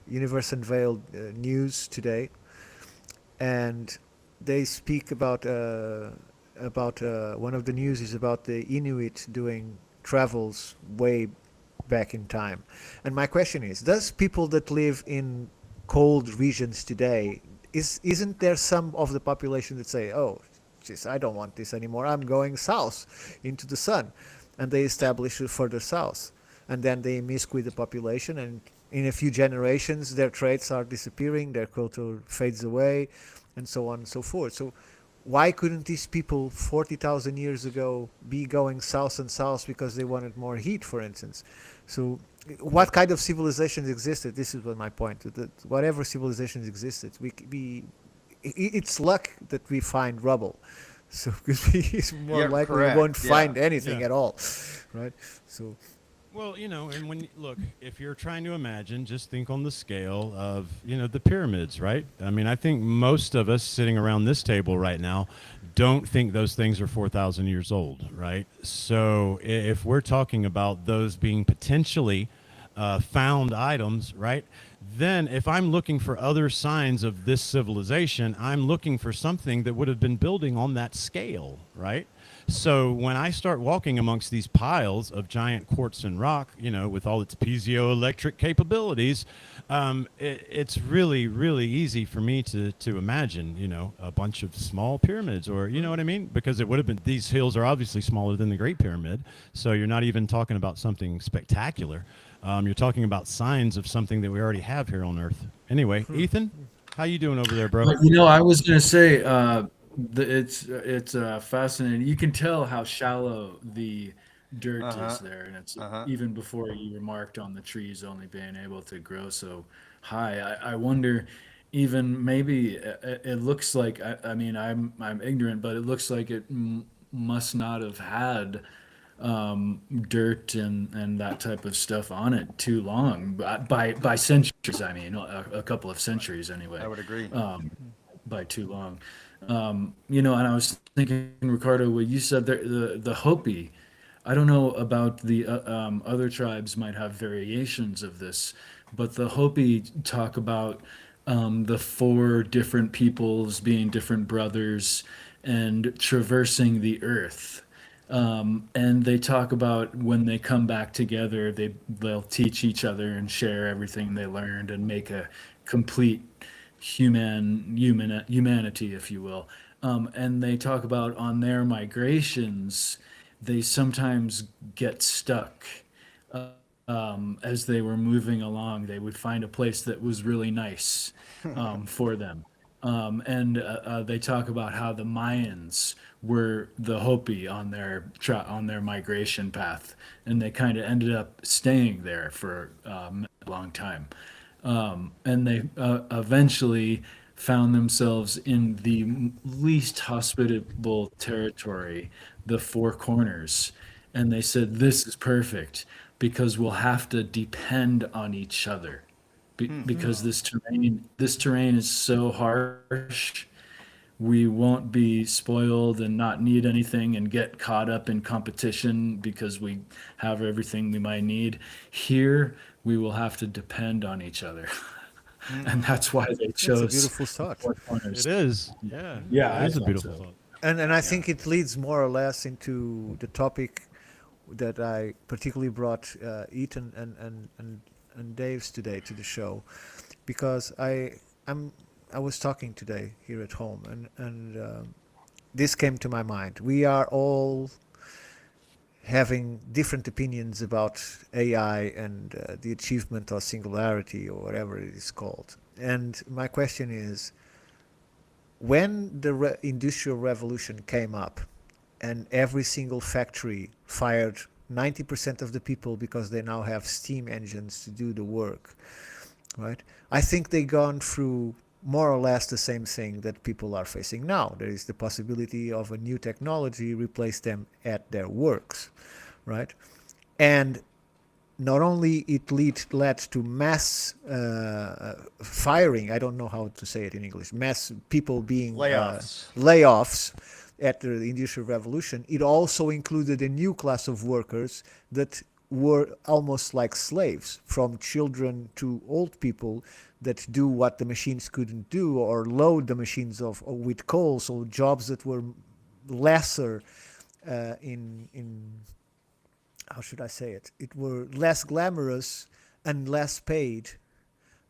Speaker 2: Universe Unveiled news today, and they speak about one of the news is about the Inuit doing travels way back in time. And my question is, does people that live in cold regions today, isn't there some of the population that say, oh, geez, I don't want this anymore, I'm going south into the sun, and they establish it further south, and then they mix with the population, and in a few generations their traits are disappearing, their culture fades away, and so on and so forth. So why couldn't these people 40,000 years ago be going south and south because they wanted more heat, for instance? So what kind of civilizations existed? This is what my point. That whatever civilizations existed, it's luck that we find rubble. So because it's more likely we won't find anything at all, right? So
Speaker 4: Well, and when look, if you're trying to imagine, just think on the scale of, the pyramids, right? I mean, I think most of us sitting around this table right now don't think those things are 4,000 years old, right? So if we're talking about those being potentially found items, right? Then if I'm looking for other signs of this civilization, I'm looking for something that would have been building on that scale, right? So when I start walking amongst these piles of giant quartz and rock, with all its piezoelectric capabilities, it's really, really easy for me to imagine, a bunch of small pyramids, or you know what I mean? Because it would have been, these hills are obviously smaller than the Great Pyramid, so you're not even talking about something spectacular. You're talking about signs of something that we already have here on Earth. Anyway, Ethan, how you doing over there, bro?
Speaker 3: I was gonna say, it's fascinating. You can tell how shallow the dirt is there, and it's even before you remarked on the trees only being able to grow so high. I wonder, even maybe it looks like, I mean, I'm ignorant, but it looks like it must not have had dirt and that type of stuff on it too long, by centuries. I mean, a couple of centuries anyway.
Speaker 1: I would agree.
Speaker 3: By too long. And I was thinking, Ricardo, what you said there, the Hopi. I don't know about the other tribes might have variations of this, but the Hopi talk about the four different peoples being different brothers and traversing the earth. And they talk about when they come back together, they'll teach each other and share everything they learned and make a complete humanity, if you will. And they talk about on their migrations, they sometimes get stuck. As they were moving along, they would find a place that was really nice for them. And they talk about how the Mayans were the Hopi on their migration path, and they kind of ended up staying there for a long time. And they eventually found themselves in the least hospitable territory, the Four Corners. And they said, this is perfect because we'll have to depend on each other. Because this terrain is so harsh, we won't be spoiled and not need anything and get caught up in competition because we have everything we might need. Here, we will have to depend on each other. And that's why they chose.
Speaker 2: That's a beautiful thought.
Speaker 4: It is. Yeah.
Speaker 3: Yeah,
Speaker 4: It is a
Speaker 3: thought
Speaker 4: beautiful
Speaker 3: so.
Speaker 4: thought.
Speaker 2: And I think it leads more or less into the topic that I particularly brought Ethan and Dave's today to the show, because I was talking today here at home, and this came to my mind. We are all having different opinions about AI and the achievement of singularity, or whatever it is called. And my question is, when the Industrial Revolution came up and every single factory fired 90% of the people because they now have steam engines to do the work, right? I think they gone through more or less the same thing that people are facing now. There is the possibility of a new technology replace them at their works, right? And not only it led to mass firing, I don't know how to say it in English, mass people being layoffs at the Industrial Revolution, it also included a new class of workers that were almost like slaves, from children to old people that do what the machines couldn't do, or load the machines with coal, so jobs that were lesser in how should I say it? It were less glamorous and less paid.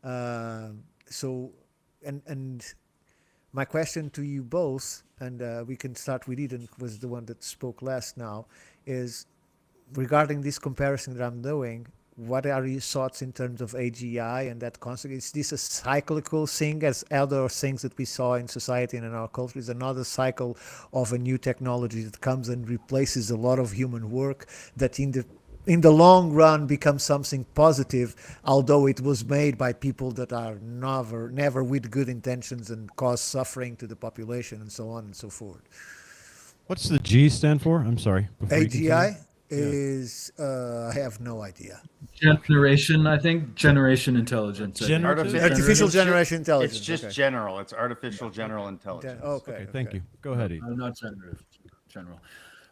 Speaker 2: So my question to you both, and we can start with Eden, was the one that spoke last now, is regarding this comparison that I'm doing, what are your thoughts in terms of AGI and that concept? Is this a cyclical thing, as other things that we saw in society and in our culture? Is another cycle of a new technology that comes and replaces a lot of human work that in the long run becomes something positive, although it was made by people that are never with good intentions and cause suffering to the population and so on and so forth.
Speaker 4: What's the G stand for? I'm sorry.
Speaker 2: AGI? is I have no idea.
Speaker 3: Generation, I think. Generation intelligence. I think.
Speaker 2: Artificial generation intelligence.
Speaker 1: It's just
Speaker 2: okay.
Speaker 1: general. It's artificial general intelligence.
Speaker 2: Okay.
Speaker 4: Thank you. Go ahead, Eve.
Speaker 3: Not generative. General.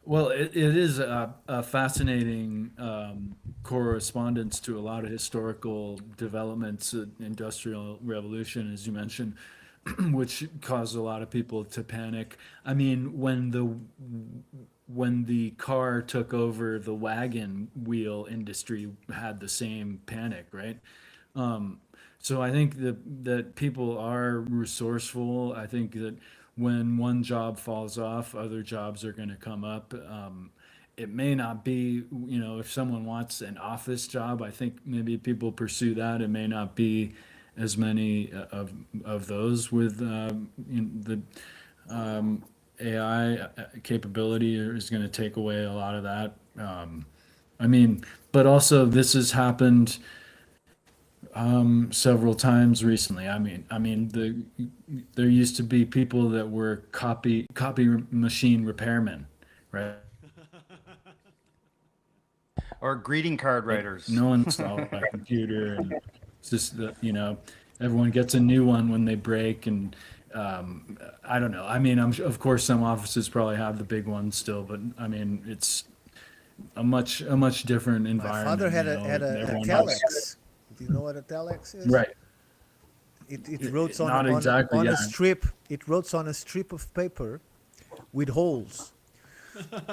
Speaker 3: Well, it is a fascinating correspondence to a lot of historical developments, industrial revolution, as you mentioned, which caused a lot of people to panic. I mean, when the car took over, the wagon wheel industry had the same panic, right? So I think that people are resourceful. I think that when one job falls off, other jobs are going to come up. It may not be, if someone wants an office job, I think maybe people pursue that. It may not be as many of those with the AI capability is going to take away a lot of that. I mean, but also this has happened several times recently. I mean, there used to be people that were copy machine repairmen, right?
Speaker 1: Or greeting card writers.
Speaker 3: No one's all a computer, and it's just that everyone gets a new one when they break, and I don't know. I mean, of course some offices probably have the big ones still, but I mean it's a much different environment.
Speaker 2: My father had a telex. Do you know what a telex is?
Speaker 3: Right.
Speaker 2: It wrote on
Speaker 3: Not exactly,
Speaker 2: a
Speaker 3: yeah.
Speaker 2: strip. It wrote on a strip of paper with holes.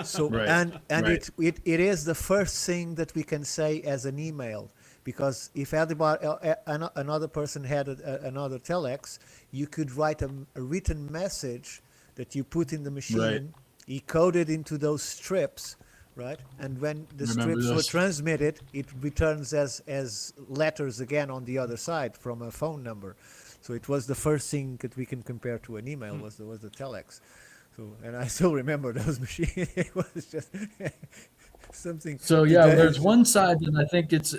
Speaker 2: So
Speaker 3: Right,
Speaker 2: and
Speaker 3: right.
Speaker 2: it is the first thing that we can say as an email, because if another person had another telex, you could write a written message that you put in the machine,
Speaker 3: Right.
Speaker 2: encoded into those strips, right? And when the
Speaker 3: Remember
Speaker 2: strips were
Speaker 3: those?
Speaker 2: transmitted, it returns as letters again on the other side from a phone number. So it was the first thing that we can compare to an email was the telex. So, and I still remember those machines. It was just something.
Speaker 3: So yeah,
Speaker 2: today-
Speaker 3: there's one side that I think it's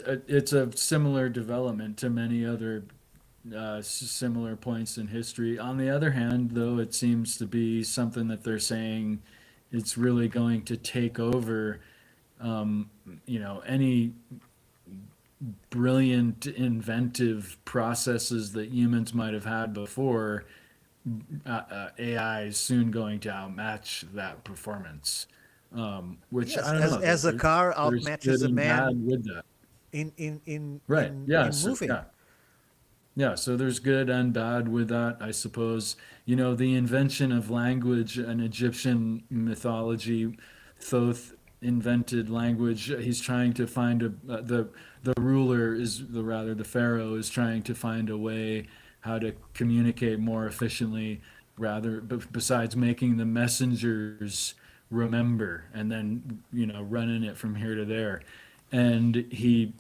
Speaker 3: a similar development to many other similar points in history. On the other hand, though, it seems to be something that they're saying it's really going to take over. Any brilliant inventive processes that humans might have had before. AI is soon going to outmatch that performance, which
Speaker 2: Yes,
Speaker 3: I don't know.
Speaker 2: as a car
Speaker 3: There's
Speaker 2: outmatches
Speaker 3: good
Speaker 2: a
Speaker 3: and
Speaker 2: man
Speaker 3: bad with that.
Speaker 2: in
Speaker 3: Right.
Speaker 2: in moving.
Speaker 3: Yeah. So there's good and bad with that, I suppose. The invention of language, an Egyptian mythology, Thoth invented language. He's trying to find the ruler is the pharaoh is trying to find a way how to communicate more efficiently, besides making the messengers remember and then running it from here to there. And he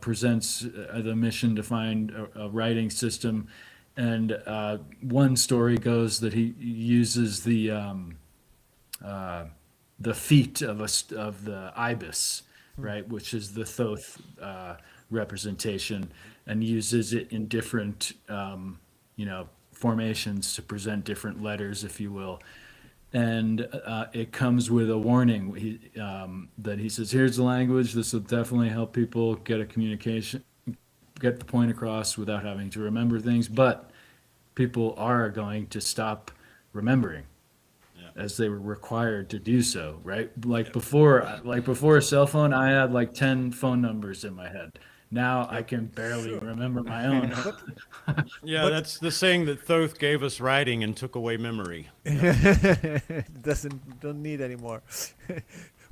Speaker 3: presents the mission to find a writing system. And one story goes that he uses the feet of the ibis, right, which is the Thoth representation, and uses it in different formations to present different letters, if you will. And it comes with a warning that he says, here's the language. This will definitely help people get the point across without having to remember things. But people are going to stop remembering as they were required to do so, right? Like before a cell phone, I had like 10 phone numbers in my head. Now I can barely remember my own.
Speaker 4: Yeah, that's the saying that Thoth gave us writing and took away memory.
Speaker 2: Don't need anymore.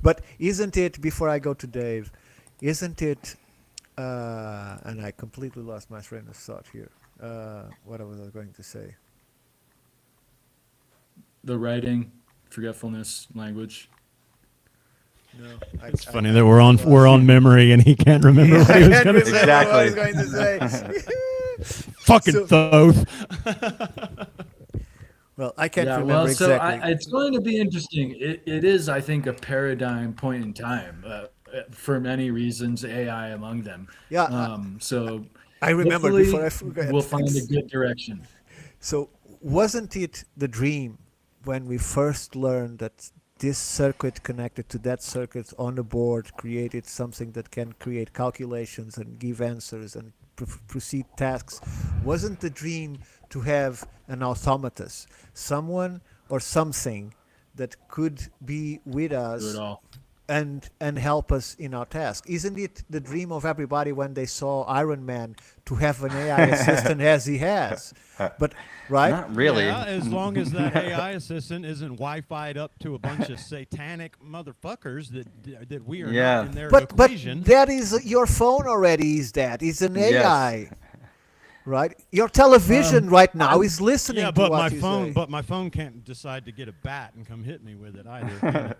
Speaker 2: But isn't it, before I go to Dave, isn't it, and I completely lost my train of thought here. What was I going to say?
Speaker 3: The writing, forgetfulness, language.
Speaker 2: No,
Speaker 4: It's funny that we're on memory and he can't remember what he was going to say.
Speaker 1: Exactly.
Speaker 2: What I was going to say.
Speaker 4: Fucking Thoth.
Speaker 2: Well, I can't remember
Speaker 3: well, so
Speaker 2: exactly.
Speaker 3: it's going to be interesting. It is, I think, a paradigm point in time for many reasons, AI among them.
Speaker 2: Yeah.
Speaker 3: So
Speaker 2: I remember
Speaker 3: hopefully
Speaker 2: before I forgot.
Speaker 3: we'll find a good direction.
Speaker 2: So wasn't it the dream when we first learned that this circuit connected to that circuit on the board created something that can create calculations and give answers and proceed tasks. Wasn't the dream to have an automatus, someone or something that could be with
Speaker 3: Do
Speaker 2: us
Speaker 3: it all.
Speaker 2: and help us in our task? Isn't it the dream of everybody when they saw Iron Man to have an AI assistant as he has? But right?
Speaker 1: Not really.
Speaker 4: Yeah, as long as that AI assistant isn't Wi-Fi'd up to a bunch of satanic motherfuckers that we are not in their equation.
Speaker 2: But that is your phone already. Is that? It's an AI. Right, your television right now is listening.
Speaker 4: Yeah, but
Speaker 2: to what
Speaker 4: my
Speaker 2: you
Speaker 4: phone,
Speaker 2: say.
Speaker 4: but my phone can't decide to get a bat and come hit me with it either. Can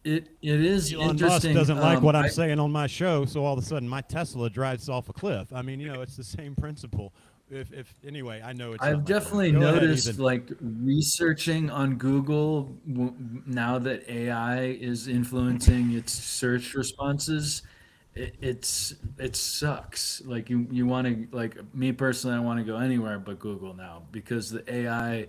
Speaker 3: it is
Speaker 4: Elon
Speaker 3: interesting.
Speaker 4: Musk doesn't like what I'm saying on my show, so all of a sudden my Tesla drives off a cliff. I mean, it's the same principle. If anyway, I know it's.
Speaker 3: I've definitely noticed, like, researching on Google now that AI is influencing its search responses. It sucks. Like you want to, like, me personally, I want to go anywhere but Google now, because the AI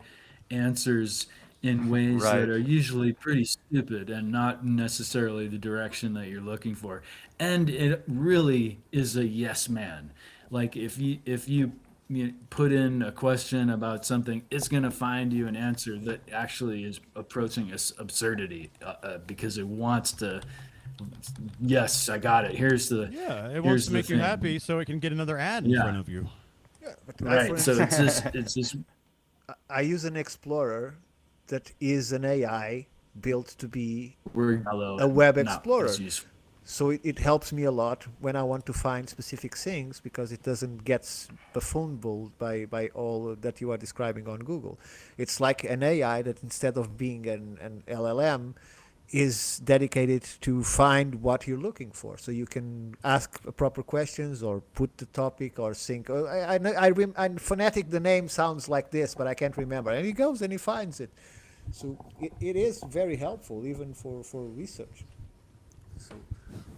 Speaker 3: answers in ways that are usually pretty stupid and not necessarily the direction that you're looking for. And it really is a yes man. Like if you put in a question about something, it's going to find you an answer that actually is approaching absurdity because it wants to. Yes, I got it. Here's the.
Speaker 4: Yeah, it wants to make you happy, so it can get another ad in front of you.
Speaker 2: Yeah, but
Speaker 3: right. So it's just.
Speaker 2: I use an Explorer that is an AI built to be a web explorer. So it helps me a lot when I want to find specific things, because it doesn't get buffooned by all that you are describing on Google. It's like an AI that, instead of being an LLM, is dedicated to find what you're looking for. So you can ask proper questions or put the topic or think. I'm phonetic. The name sounds like this, but I can't remember. And he goes and he finds it. So it is very helpful, even for research. So.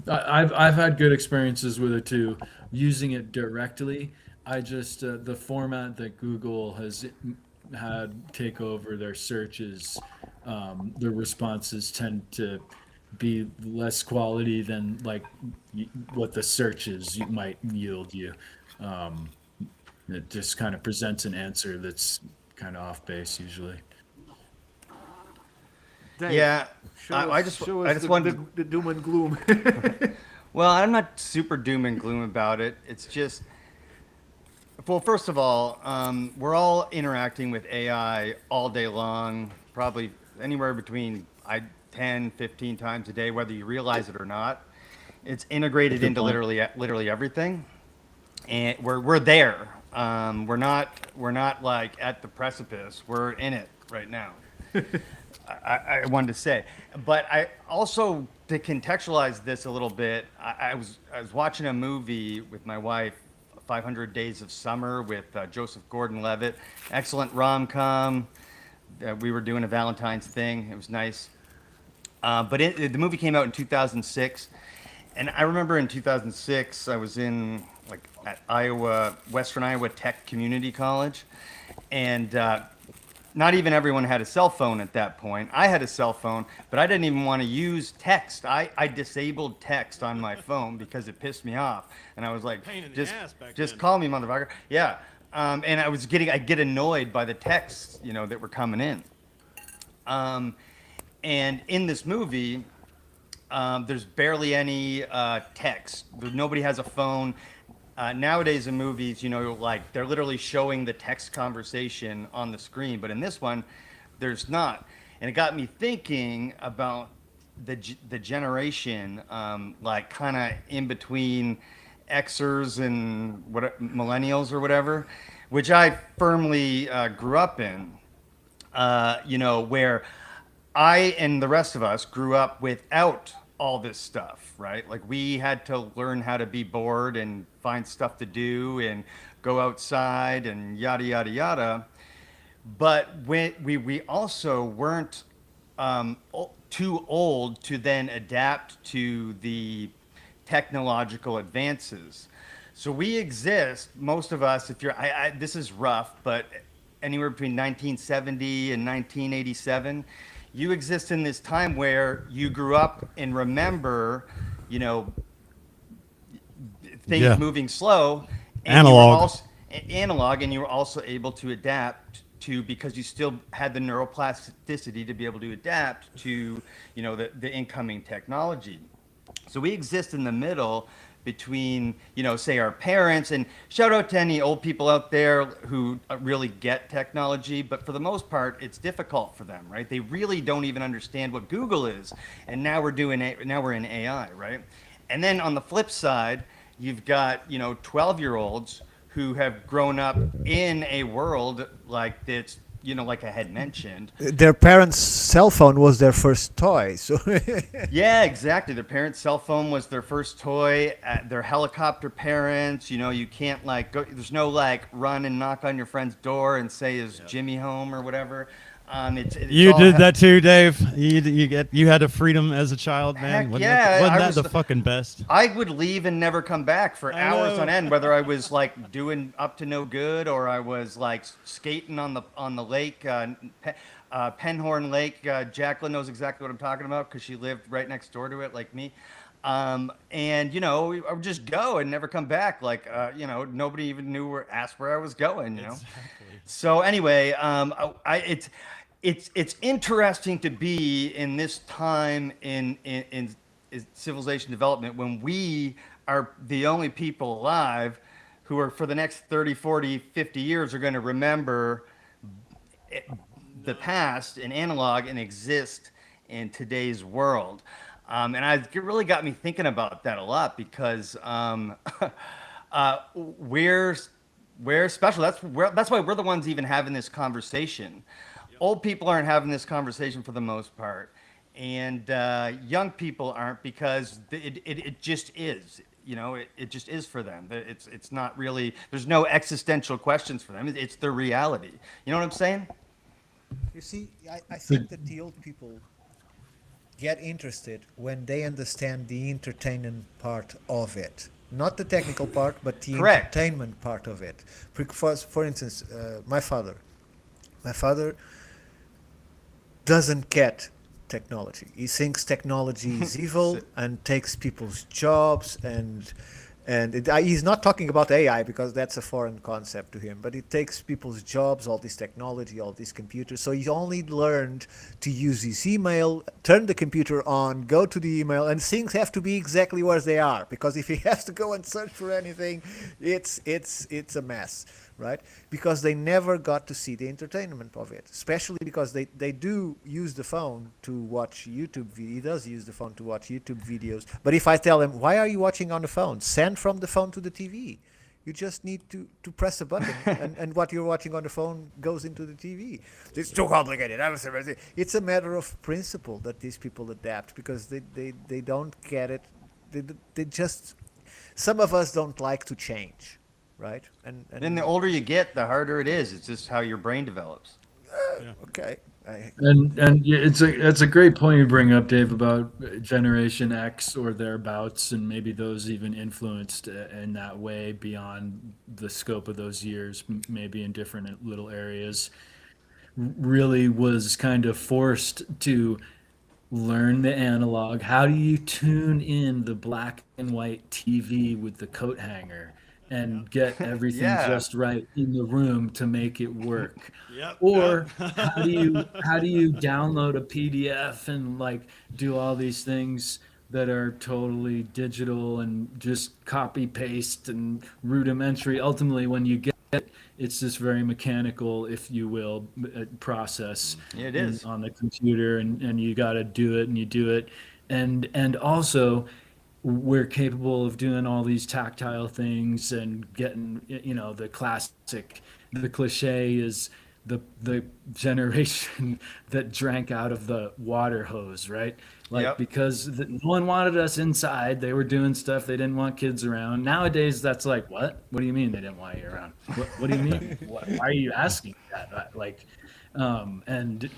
Speaker 3: I've had good experiences with it too, using it directly. I just the format that Google has had take over their searches, the responses tend to be less quality than like what the searches might yield you. It just kind of presents an answer that's kind of off base usually.
Speaker 2: Dave,
Speaker 1: yeah,
Speaker 2: I just wanted the doom and gloom.
Speaker 1: Well, I'm not super doom and gloom about it. It's just, well, first of all, we're all interacting with AI all day long, probably anywhere between 10, 15 times a day, whether you realize it or not. It's integrated into literally everything, and we're there. We're not like at the precipice. We're in it right now. I wanted to say, but I also, to contextualize this a little bit, I was watching a movie with my wife, 500 Days of Summer, with Joseph Gordon-Levitt. Excellent rom-com. We were doing a Valentine's thing. It was nice. But the movie came out in 2006, and I remember in 2006 I was in at Western Iowa Tech Community College, and not even everyone had a cell phone at that point. I had a cell phone, but I didn't even want to use text. I disabled text on my phone because it pissed me off, and I was like, just call me, motherfucker. Yeah, and I get annoyed by the texts, that were coming in. And in this movie, there's barely any text. Nobody has a phone. Nowadays in movies, they're literally showing the text conversation on the screen, but in this one, there's not. And it got me thinking about the generation, kind of in between Xers and millennials or whatever, which I firmly grew up in. Where I and the rest of us grew up without all this stuff, right? Like, we had to learn how to be bored and find stuff to do and go outside and yada, yada, yada. But we also weren't too old to then adapt to the technological advances. So we exist, most of us, if you're, this is rough, but anywhere between 1970 and 1987, you exist in this time where you grew up and remember, you know, things
Speaker 4: Yeah.
Speaker 1: moving slow, and
Speaker 4: Analog.
Speaker 1: you were also analog, and you were also able to adapt to, because you still had the neuroplasticity to be able to adapt to, you know, the incoming technology. So we exist in the middle between, you know, say our parents, and shout out to any old people out there who really get technology, but for the most part, it's difficult for them, right? They really don't even understand what Google is, and now we're in AI, right? And then on the flip side, you've got, you know, 12-year-olds who have grown up in a world like this, you know, like I had mentioned.
Speaker 2: Their parents' cell phone was their first toy, so
Speaker 1: Yeah, exactly. Their parents' cell phone was their first toy. Their helicopter parents, you know, you can't like go. There's no like run and knock on your friend's door and say, "Is Jimmy home?" or whatever. It's
Speaker 4: You
Speaker 1: all
Speaker 4: did that too, Dave. You had a freedom as a child, man.
Speaker 1: Heck
Speaker 4: Wasn't
Speaker 1: yeah,
Speaker 4: wasn't
Speaker 1: I
Speaker 4: that
Speaker 1: was
Speaker 4: the fucking best?
Speaker 1: I would leave and never come back for
Speaker 4: I
Speaker 1: hours
Speaker 4: know.
Speaker 1: on end, whether I was like doing up to no good or I was like skating on the lake, Penhorn Lake. Jacqueline knows exactly what I'm talking about because she lived right next door to it, like me. And you know, I would just go and never come back. Like, you know, nobody even asked where I was going. You know.
Speaker 4: Exactly.
Speaker 1: So anyway, it's interesting to be in this time in civilization development when we are the only people alive who are for the next 30, 40, 50 years are going to remember the past in analog and exist in today's world. It really got me thinking about that a lot because we're special. That's why we're the ones even having this conversation. Old people aren't having this conversation for the most part, and young people aren't because it just is. You know, it just is for them. It's not really. There's no existential questions for them. It's their reality. You know what I'm saying?
Speaker 2: you see, I think that the old people get interested when they understand the entertainment part of it. Not the technical part, but the
Speaker 1: Correct.
Speaker 2: entertainment part of it. For instance, my father doesn't get technology. He thinks technology is evil and takes people's jobs, and he's not talking about AI because that's a foreign concept to him, but it takes people's jobs, all this technology, all these computers. So he only learned to use his email, turn the computer on, go to the email, and things have to be exactly where they are, because if he has to go and search for anything, it's a mess, right? Because they never got to see the entertainment of it, especially because they do use the phone to watch YouTube. He does use the phone to watch YouTube videos. But if I tell him, why are you watching on the phone? Send from the phone to the TV. You just need to press a button, and what you're watching on the phone goes into the TV. It's too complicated. It's a matter of principle that these people adapt because they don't get it. They just, some of us don't like to change. Right, and
Speaker 1: then the older you get, the harder it is. It's just how your brain develops.
Speaker 2: Okay.
Speaker 3: And yeah, it's a great point you bring up, Dave, about Generation X or thereabouts, and maybe those even influenced in that way beyond the scope of those years, maybe in different little areas, really was kind of forced to learn the analog. How do you tune in the black and white TV with the coat hanger and get everything
Speaker 1: Yeah.
Speaker 3: just right in the room to make it work?
Speaker 4: Yep.
Speaker 3: Or how do you download a PDF and like do all these things that are totally digital and just copy paste and rudimentary? Ultimately, when you get it, it's this very mechanical, if you will, process.
Speaker 1: Yeah, it is.
Speaker 3: On the computer, and you got to do it, and you do it, and also we're capable of doing all these tactile things and getting, you know, the cliche is the generation that drank out of the water hose, right? Like,
Speaker 1: Yep.
Speaker 3: because no one wanted us inside. They were doing stuff. They didn't want kids around. Nowadays, that's like, what? What do you mean they didn't want you around? What do you mean? Why are you asking that? Like, and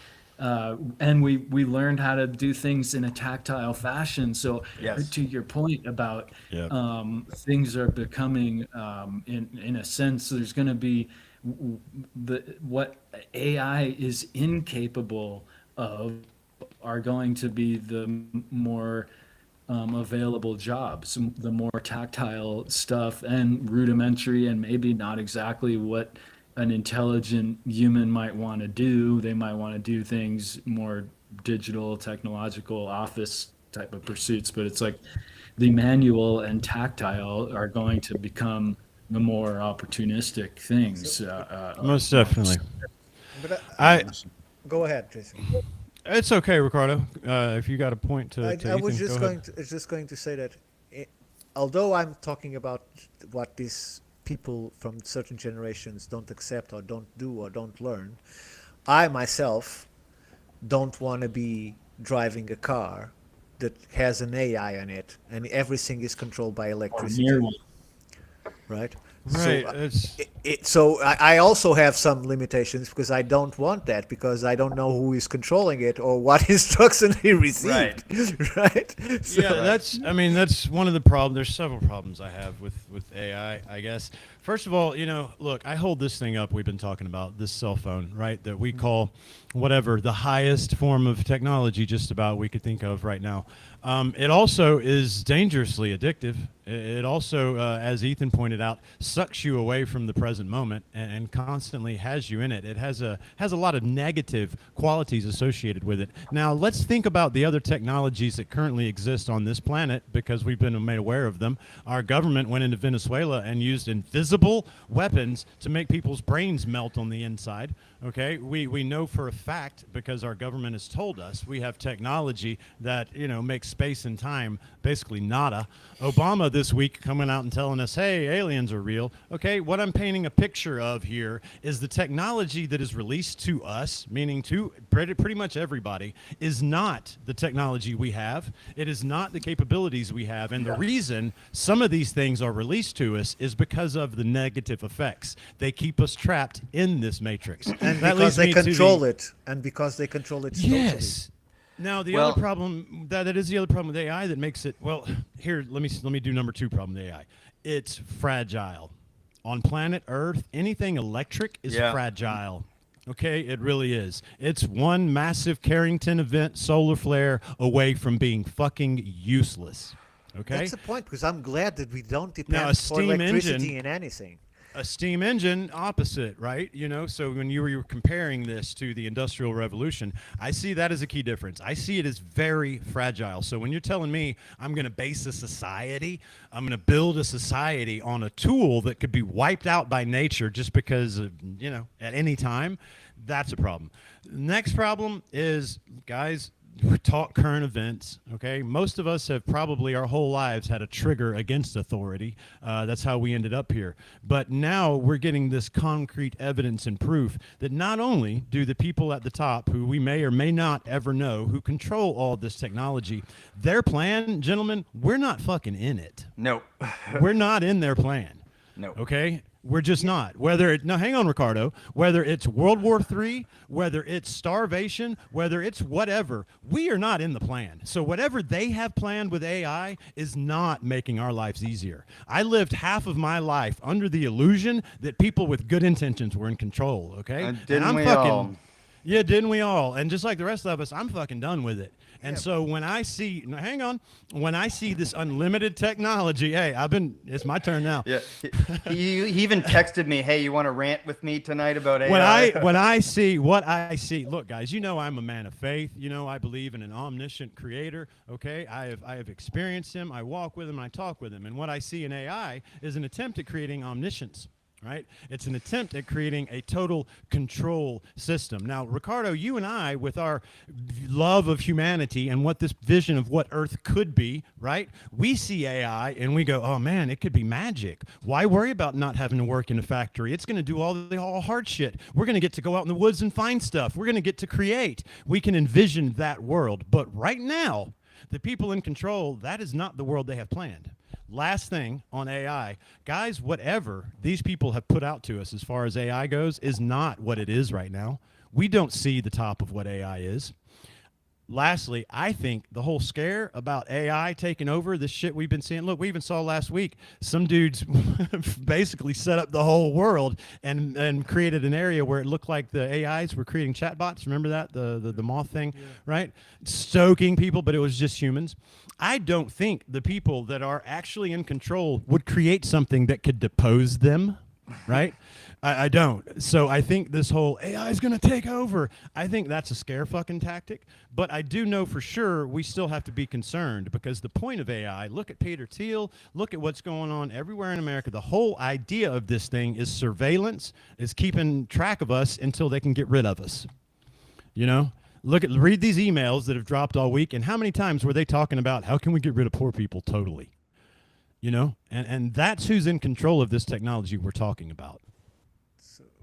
Speaker 3: we learned how to do things in a tactile fashion. So
Speaker 1: Yes.
Speaker 3: to your point about
Speaker 4: Yep.
Speaker 3: things are becoming, in a sense, there's going to be what AI is incapable of are going to be the more available jobs, the more tactile stuff and rudimentary, and maybe not exactly what an intelligent human might want to do. They might want to do things more digital, technological, office type of pursuits, but it's like the manual and tactile are going to become the more opportunistic things.
Speaker 4: Most definitely.
Speaker 2: But
Speaker 4: I
Speaker 2: go ahead, Jason.
Speaker 4: It's okay, Ricardo. If you got a point to,
Speaker 2: I
Speaker 4: Ethan,
Speaker 2: was
Speaker 4: go ahead.
Speaker 2: just going to say that, although I'm talking about what these people from certain generations don't accept or don't do or don't learn, I myself don't want to be driving a car that has an AI on it and everything is controlled by electricity. Right?
Speaker 4: Right.
Speaker 2: So I also have some limitations because I don't want that, because I don't know who is controlling it or what instruction he received. Right. So,
Speaker 4: Yeah, that's one of the problems. There's several problems I have with AI, I guess. First of all, look, I hold this thing up we've been talking about, this cell phone, right, that we call whatever, the highest form of technology just about we could think of right now. It also is dangerously addictive. It also, as Ethan pointed out, sucks you away from the present moment and constantly has you in it. It has a lot of negative qualities associated with it. Now, let's think about the other technologies that currently exist on this planet, because we've been made aware of them. Our government went into Venezuela and used invisible weapons to make people's brains melt on the inside. Okay, we know for a fact, because our government has told us, we have technology that makes space and time basically nada. Obama this week coming out and telling us, hey, aliens are real. Okay, what I'm painting a picture of here is the technology that is released to us, meaning to pretty much everybody, is not the technology we have. It is not the capabilities we have, and the reason some of these things are released to us is because of the negative effects. They keep us trapped in this matrix.
Speaker 2: And because they control it, and because they control it totally.
Speaker 4: Yes. Now the other problem that is the other problem with AI that makes it, well, here let me do number 2 problem with AI. It's fragile. On planet Earth, anything electric is fragile. Okay, it really is. It's one massive Carrington event solar flare away from being fucking useless. Okay?
Speaker 2: That's the point, because I'm glad that we don't depend for electricity in anything.
Speaker 4: A steam engine, opposite, right? So when you were comparing this to the Industrial Revolution, I see that as a key difference. I see it as very fragile. So when you're telling me I'm going to base a society, I'm going to build a society on a tool that could be wiped out by nature just because, at any time, that's a problem. Next problem is, guys, we talk current events, okay? Most of us have probably our whole lives had a trigger against authority. That's how we ended up here. But now we're getting this concrete evidence and proof that not only do the people at the top, who we may or may not ever know, who control all this technology, their plan, gentlemen, we're not fucking in it.
Speaker 1: Nope.
Speaker 4: We're not in their plan.
Speaker 1: No.
Speaker 4: Okay? We're just not. Now hang on, Ricardo. Whether it's World War III, whether it's starvation, whether it's whatever, we are not in the plan. So whatever they have planned with AI is not making our lives easier. I lived half of my life under the illusion that people with good intentions were in control, okay?
Speaker 1: Didn't we all?
Speaker 4: Yeah, didn't we all? And just like the rest of us, I'm fucking done with it. And so when I see, when I see this unlimited technology, hey, it's my turn now.
Speaker 1: Yeah, he even texted me, hey, you want to rant with me tonight about AI?
Speaker 4: When I see what I see, look, guys, I'm a man of faith. I believe in an omniscient creator. Okay, I have experienced him. I walk with him. I talk with him. And what I see in AI is an attempt at creating omniscience. Right? It's an attempt at creating a total control system. Now, Ricardo, you and I, with our love of humanity and what this vision of what Earth could be, right? We see AI and we go, oh man, it could be magic. Why worry about not having to work in a factory? It's going to do all hard shit. We're going to get to go out in the woods and find stuff. We're going to get to create. We can envision that world. But right now, the people in control, that is not the world they have planned. Last thing on AI, guys, whatever these people have put out to us as far as AI goes is not what it is right now. We don't see the top of what AI is. lastly, I think the whole scare about AI taking over, this shit we've been seeing. Look, we even saw last week some dudes basically set up the whole world and created an area where it looked like the AIs were creating chatbots. Remember that? The moth thing, right? Stoking people, but it was just humans. I don't think the people that are actually in control would create something that could depose them, right? I don't. So I think this whole AI is going to take over. I think that's a scare fucking tactic. But I do know for sure we still have to be concerned, because the point of AI, look at Peter Thiel, look at what's going on everywhere in America. The whole idea of this thing is surveillance, is keeping track of us until they can get rid of us. You know? Read these emails that have dropped all week, and how many times were they talking about how can we get rid of poor people totally? You know? And that's who's in control of this technology we're talking about.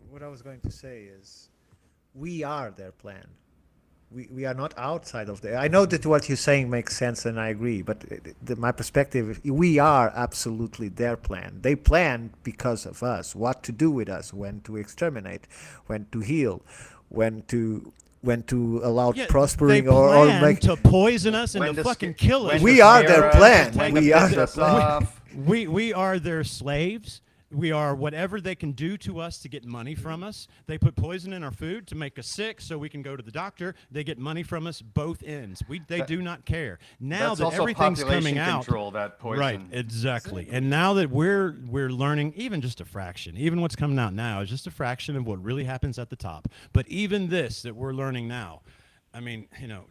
Speaker 2: What I was going to say is, we are their plan. We are not outside of there. I know that what you're saying makes sense, and I agree. But my perspective, we are absolutely their plan. They plan because of us, what to do with us, when to exterminate, when to heal, when to allow prospering or make
Speaker 4: to poison us and to fucking kill us.
Speaker 2: We are their plan. We are their
Speaker 1: plan.
Speaker 4: We are their slaves. We are whatever they can do to us to get money from us. They put poison in our food to make us sick so we can go to the doctor. They get money from us both ends. They do not care. Now that everything's coming out,
Speaker 1: control, that poison.
Speaker 4: Right, exactly. And now that we're learning even just a fraction, even what's coming out now is just a fraction of what really happens at the top. But even this that we're learning now, I mean, you know,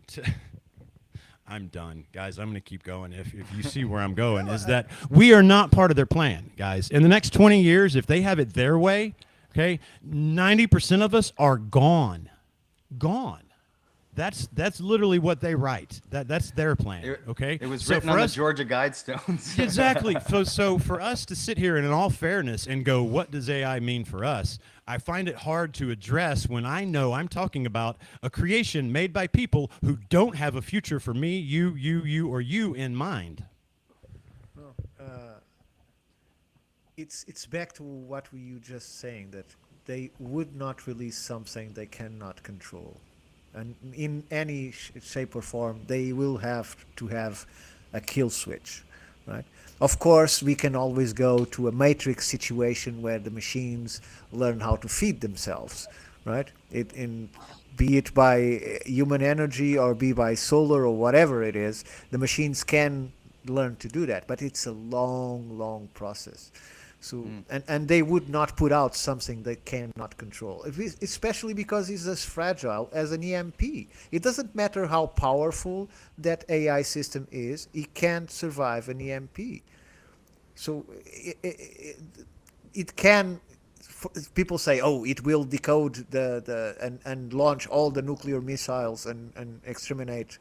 Speaker 4: I'm done, guys. I'm going to keep going. If you see where I'm going, is that we are not part of their plan, guys. In the next 20 years, if they have it their way, okay, 90% of us are gone. Gone. That's literally what they write. That's their plan, okay?
Speaker 1: It was written on the Georgia Guidestones.
Speaker 4: Exactly. So for us to sit here and in all fairness and go, what does AI mean for us? I find it hard to address when I know I'm talking about a creation made by people who don't have a future for me, you, or you in mind.
Speaker 2: It's back to what were you just saying, that they would not release something they cannot control. And in any shape or form, they will have to have a kill switch, right? Of course, we can always go to a matrix situation where the machines learn how to feed themselves, right? Be it by human energy or be by solar or whatever it is, the machines can learn to do that, but it's a long, long process. So, and they would not put out something they cannot control, especially because it's as fragile as an EMP. It doesn't matter how powerful that AI system is, it can't survive an EMP. So it can, people say, oh, it will decode and launch all the nuclear missiles and exterminate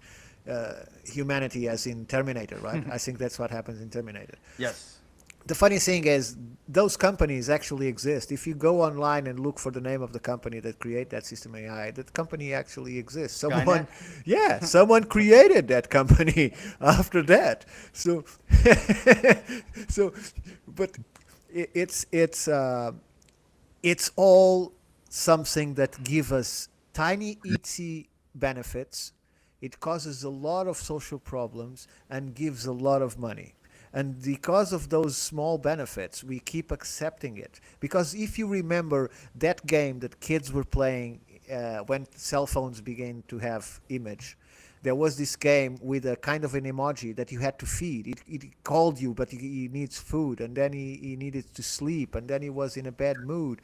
Speaker 2: humanity, as in Terminator, right? I think that's what happens in Terminator.
Speaker 1: Yes.
Speaker 2: The funny thing is, those companies actually exist. If you go online and look for the name of the company that create that system AI, that company actually exists. Someone created that company after that. So, but it's all something that give us tiny itsy benefits. It causes a lot of social problems and gives a lot of money. And because of those small benefits, we keep accepting it. Because if you remember that game that kids were playing when cell phones began to have image, there was this game with a kind of an emoji that you had to feed. It called you, but he needs food, and then he needed to sleep, and then he was in a bad mood.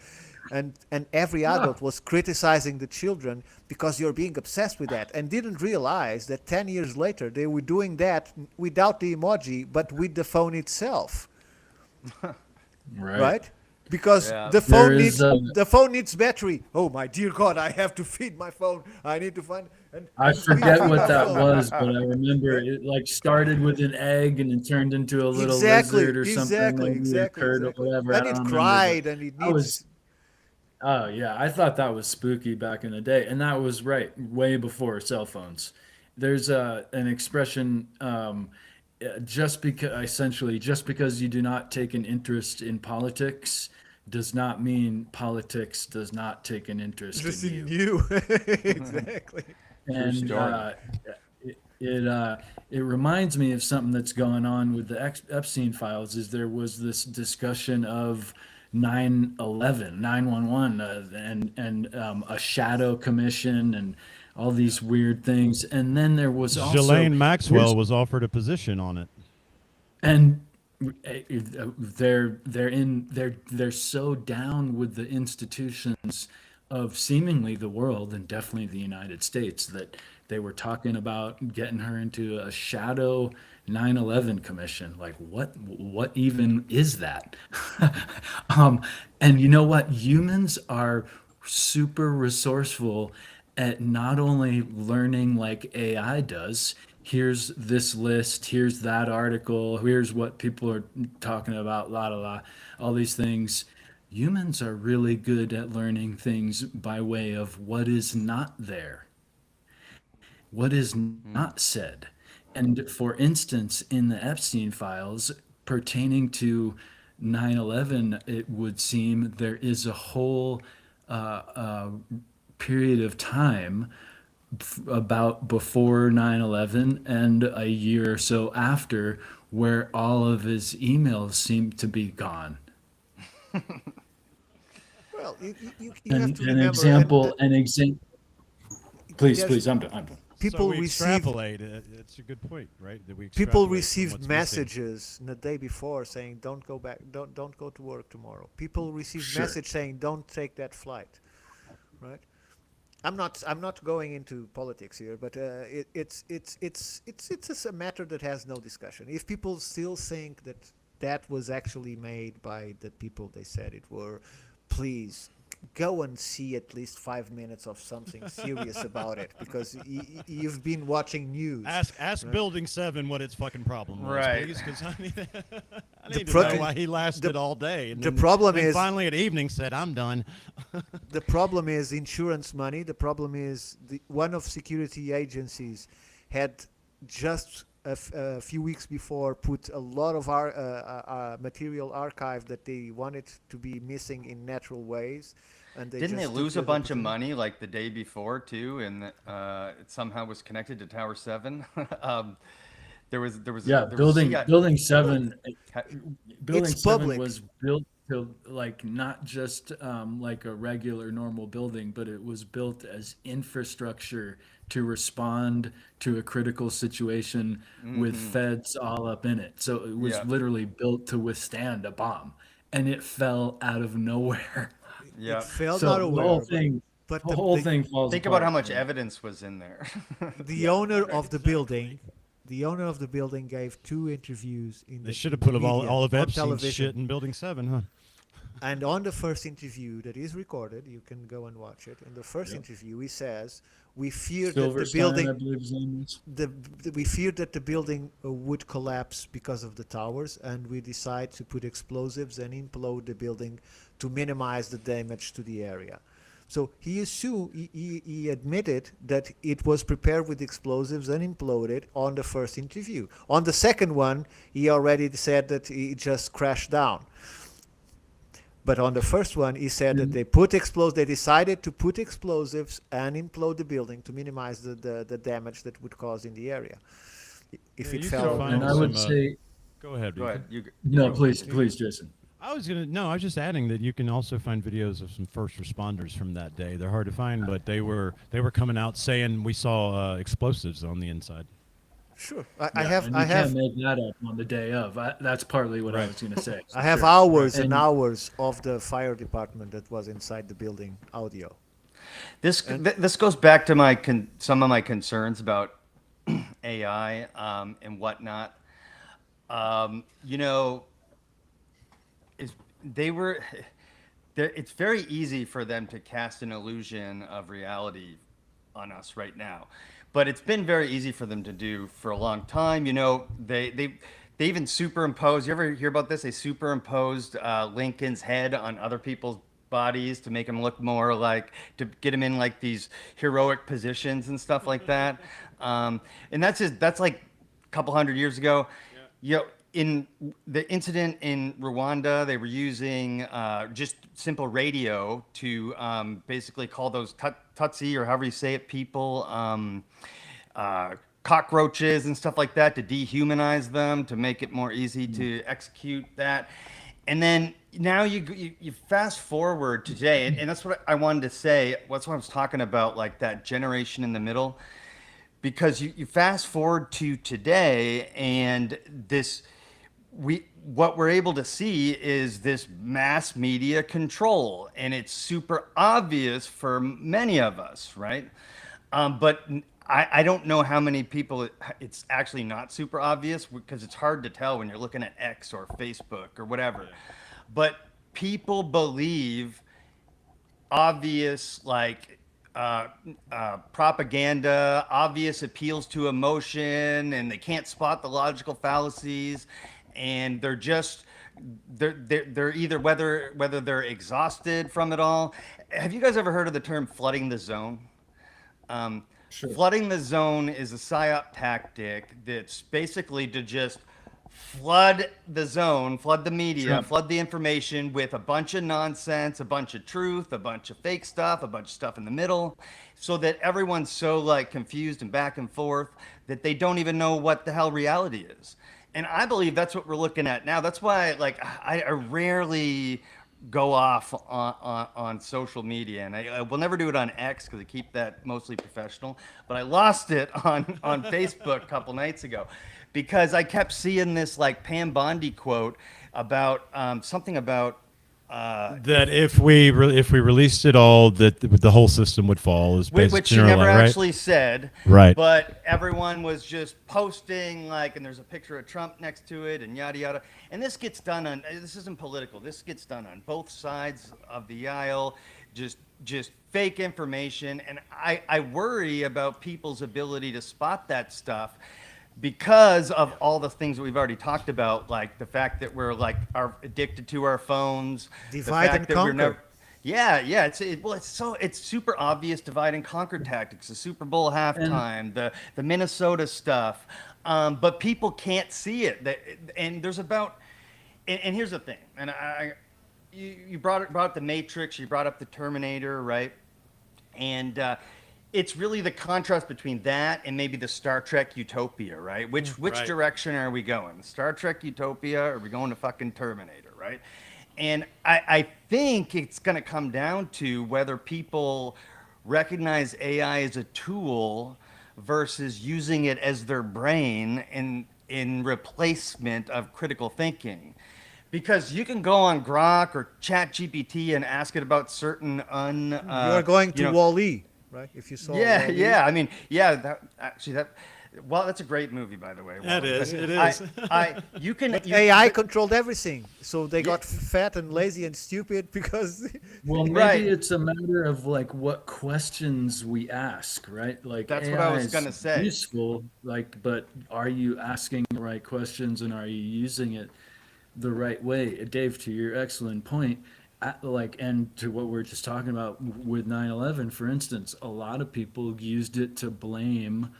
Speaker 2: And every adult was criticizing the children because you're being obsessed with that, and didn't realize that 10 years later they were doing that without the emoji, but with the phone itself. Right? Because the phone needs battery. Oh my dear God, I have to feed my phone. I need to find.
Speaker 3: I forget what that was, but I remember it like started with an egg and it turned into a little lizard or something.
Speaker 2: Exactly.
Speaker 3: Or whatever.
Speaker 2: And it cried and it needs.
Speaker 3: Oh yeah, I thought that was spooky back in the day, and that was right way before cell phones. There's an expression, just because you do not take an interest in politics does not mean politics does not take an interest in you.
Speaker 2: Exactly.
Speaker 3: And
Speaker 1: story.
Speaker 3: it reminds me of something that's going on with the Epstein files. Is there was this discussion of 9/11, 9/11, and a shadow commission and all these weird things. And then there was also
Speaker 4: Ghislaine Maxwell was offered a position on it.
Speaker 3: and they're so down with the institutions of seemingly the world and definitely the United States that they were talking about getting her into a shadow 9/11 commission. Like what even is that? And you know what? Humans are super resourceful at not only learning like AI does. Here's this list, here's that article, here's what people are talking about, la la la, all these things. Humans are really good at learning things by way of what is not there, what is not said. And for instance, in the Epstein files pertaining to 9/11, it would seem there is a whole period of time about before 9/11 and a year or so after where all of his emails seem to be gone.
Speaker 2: Well, you
Speaker 3: And
Speaker 2: have to
Speaker 3: an
Speaker 2: remember
Speaker 3: example, please,
Speaker 2: Yes.
Speaker 3: please, I'm done.
Speaker 2: People
Speaker 4: So we
Speaker 2: receive
Speaker 4: extrapolate. It's a good point, right? That we
Speaker 2: people
Speaker 4: extrapolate from
Speaker 2: received
Speaker 4: what's missing.
Speaker 2: messages the day before saying don't go back, don't go to work tomorrow. People received
Speaker 3: Sure.
Speaker 2: message saying don't take that flight, right? I'm not going into politics here, but it's just a matter that has no discussion. If people still think that that was actually made by the people they said it were, please go and see at least 5 minutes of something serious about it, because you've been watching news.
Speaker 4: Ask
Speaker 2: right?
Speaker 4: Building 7 what its fucking problem was,
Speaker 1: Right.
Speaker 4: please, because I need to
Speaker 2: pro-
Speaker 4: know why he lasted all day. And
Speaker 2: the
Speaker 4: then-
Speaker 2: problem
Speaker 4: then
Speaker 2: is-
Speaker 4: finally at evening said, "I'm done."
Speaker 2: The problem is insurance money. The problem is one of security agencies had just a few weeks before put a lot of our material archive that they wanted to be missing in natural ways. And
Speaker 1: Didn't they
Speaker 2: just
Speaker 1: lose a
Speaker 2: took the
Speaker 1: bunch of
Speaker 2: opportunity.
Speaker 1: money like the day before too, and it somehow was connected to Tower 7? There was
Speaker 3: Yeah,
Speaker 1: there was
Speaker 3: building
Speaker 1: CIA
Speaker 3: building seven, building
Speaker 2: It's
Speaker 3: seven
Speaker 2: public.
Speaker 3: was built to like not just like a regular normal building, but it was built as infrastructure to respond to a critical situation with feds all up in it. So it was
Speaker 1: Yeah.
Speaker 3: literally built to withstand a bomb, and it fell out of nowhere.
Speaker 1: Yeah.
Speaker 2: It fell
Speaker 3: So
Speaker 2: out
Speaker 3: the
Speaker 2: of
Speaker 3: whole
Speaker 2: nowhere,
Speaker 3: thing,
Speaker 2: but
Speaker 3: the whole thing falls
Speaker 1: Think about how
Speaker 3: apart.
Speaker 1: much evidence was in there.
Speaker 2: the owner of the building, gave 2 interviews in
Speaker 4: They
Speaker 2: the
Speaker 4: should have
Speaker 2: in
Speaker 4: put
Speaker 2: the
Speaker 4: all
Speaker 2: media,
Speaker 4: of
Speaker 2: on
Speaker 4: Epstein's
Speaker 2: television.
Speaker 4: shit in Building 7, huh?
Speaker 2: And on the first interview that is recorded, you can go and watch it. In the first interview, he says, "We feared that the
Speaker 3: Silverstein, I
Speaker 2: building,
Speaker 3: believe his name is.
Speaker 2: we feared that the building would collapse because of the towers, and we decided to put explosives and implode the building to minimize the damage to the area." So he admitted that it was prepared with explosives and imploded on the first interview. On the second one, he already said that it just crashed down. But on the first one, he said that they decided to put explosives and implode the building to minimize the damage that would cause in the area. If
Speaker 4: Yeah,
Speaker 2: it
Speaker 4: you
Speaker 2: fell.
Speaker 4: can find
Speaker 3: And I would
Speaker 4: some,
Speaker 3: say,
Speaker 4: Go ahead.
Speaker 1: Go ahead. You
Speaker 3: no,
Speaker 1: go.
Speaker 3: please, Jason.
Speaker 4: I was just adding that you can also find videos of some first responders from that day. They're hard to find, but they were coming out saying we saw explosives on the inside.
Speaker 2: Sure.
Speaker 3: And
Speaker 2: I
Speaker 3: you
Speaker 2: have
Speaker 3: can't make that up on the day of. That's partly what I was going to say.
Speaker 2: I have
Speaker 3: Sure.
Speaker 2: hours and
Speaker 3: And-
Speaker 2: hours of the fire department that was inside the building audio.
Speaker 1: This goes back to some of my concerns about AI and whatnot. You know, it's very easy for them to cast an illusion of reality on us right now, but it's been very easy for them to do for a long time. You know, they even superimposed. You ever hear about this? They superimposed Lincoln's head on other people's bodies to make him look more like, to get him in like these heroic positions and stuff like that. And that's like a couple hundred years ago. You know, in the incident in Rwanda, they were using just simple radio to basically call those Tutsi, or however you say it, people, cockroaches and stuff like that, to dehumanize them, to make it more easy to execute that. And then now you fast forward to today, and that's what I wanted to say. That's what I was talking about, like that generation in the middle, because you fast forward to today, and what we're able to see is this mass media control, and it's super obvious for many of us, right? But I don't know how many people it's actually not super obvious, because it's hard to tell when you're looking at X or Facebook or whatever. But people believe obvious, like propaganda, obvious appeals to emotion, and they can't spot the logical fallacies, and they're either whether they're exhausted from it all. Have you guys ever heard of the term flooding the zone?
Speaker 3: Sure.
Speaker 1: Flooding the zone is a psyop tactic that's basically to just flood the zone, flood the media, flood the information with a bunch of nonsense, a bunch of truth, a bunch of fake stuff, a bunch of stuff in the middle, so that everyone's so like confused and back and forth that they don't even know what the hell reality is. And I believe that's what we're looking at now. That's why, like, I rarely go off on social media, and I will never do it on X because I keep that mostly professional. But I lost it on Facebook a couple nights ago because I kept seeing this like Pam Bondi quote about something about
Speaker 4: that if we released it all, that the whole system would fall. Is
Speaker 1: which she never actually said,
Speaker 4: right?
Speaker 1: But everyone was just posting, like, and there's a picture of Trump next to it, and yada yada. And this gets done on. This isn't political. This gets done on both sides of the aisle. Just fake information, and I worry about people's ability to spot that stuff, because of all the things that we've already talked about, like the fact that we're are addicted to our phones,
Speaker 2: divide and conquer.
Speaker 1: It's super obvious divide and conquer tactics. The Super Bowl halftime, the Minnesota stuff, but people can't see it. And there's and here's the thing. And you brought up the Matrix, you brought up the Terminator, right? And it's really the contrast between that and maybe the Star Trek Utopia, right? Which direction are we going? Star Trek Utopia, or are we going to fucking Terminator, right? And I think it's going to come down to whether people recognize AI as a tool versus using it as their brain in replacement of critical thinking. Because you can go on Grok or ChatGPT and ask it about certain
Speaker 2: You're going to Wall-E. Right? If you saw.
Speaker 1: Yeah. I mean, well, that's a great movie, by the way.
Speaker 4: It is. It is.
Speaker 2: AI controlled everything, so they got fat and lazy and stupid because.
Speaker 3: Well, maybe it's a matter of like what questions we ask, right? Like
Speaker 1: that's
Speaker 3: AI
Speaker 1: what I was gonna say.
Speaker 3: Useful, but are you asking the right questions and are you using it the right way? Dave, to your excellent point. And to what we're just talking about with 9/11, for instance, a lot of people used it to blame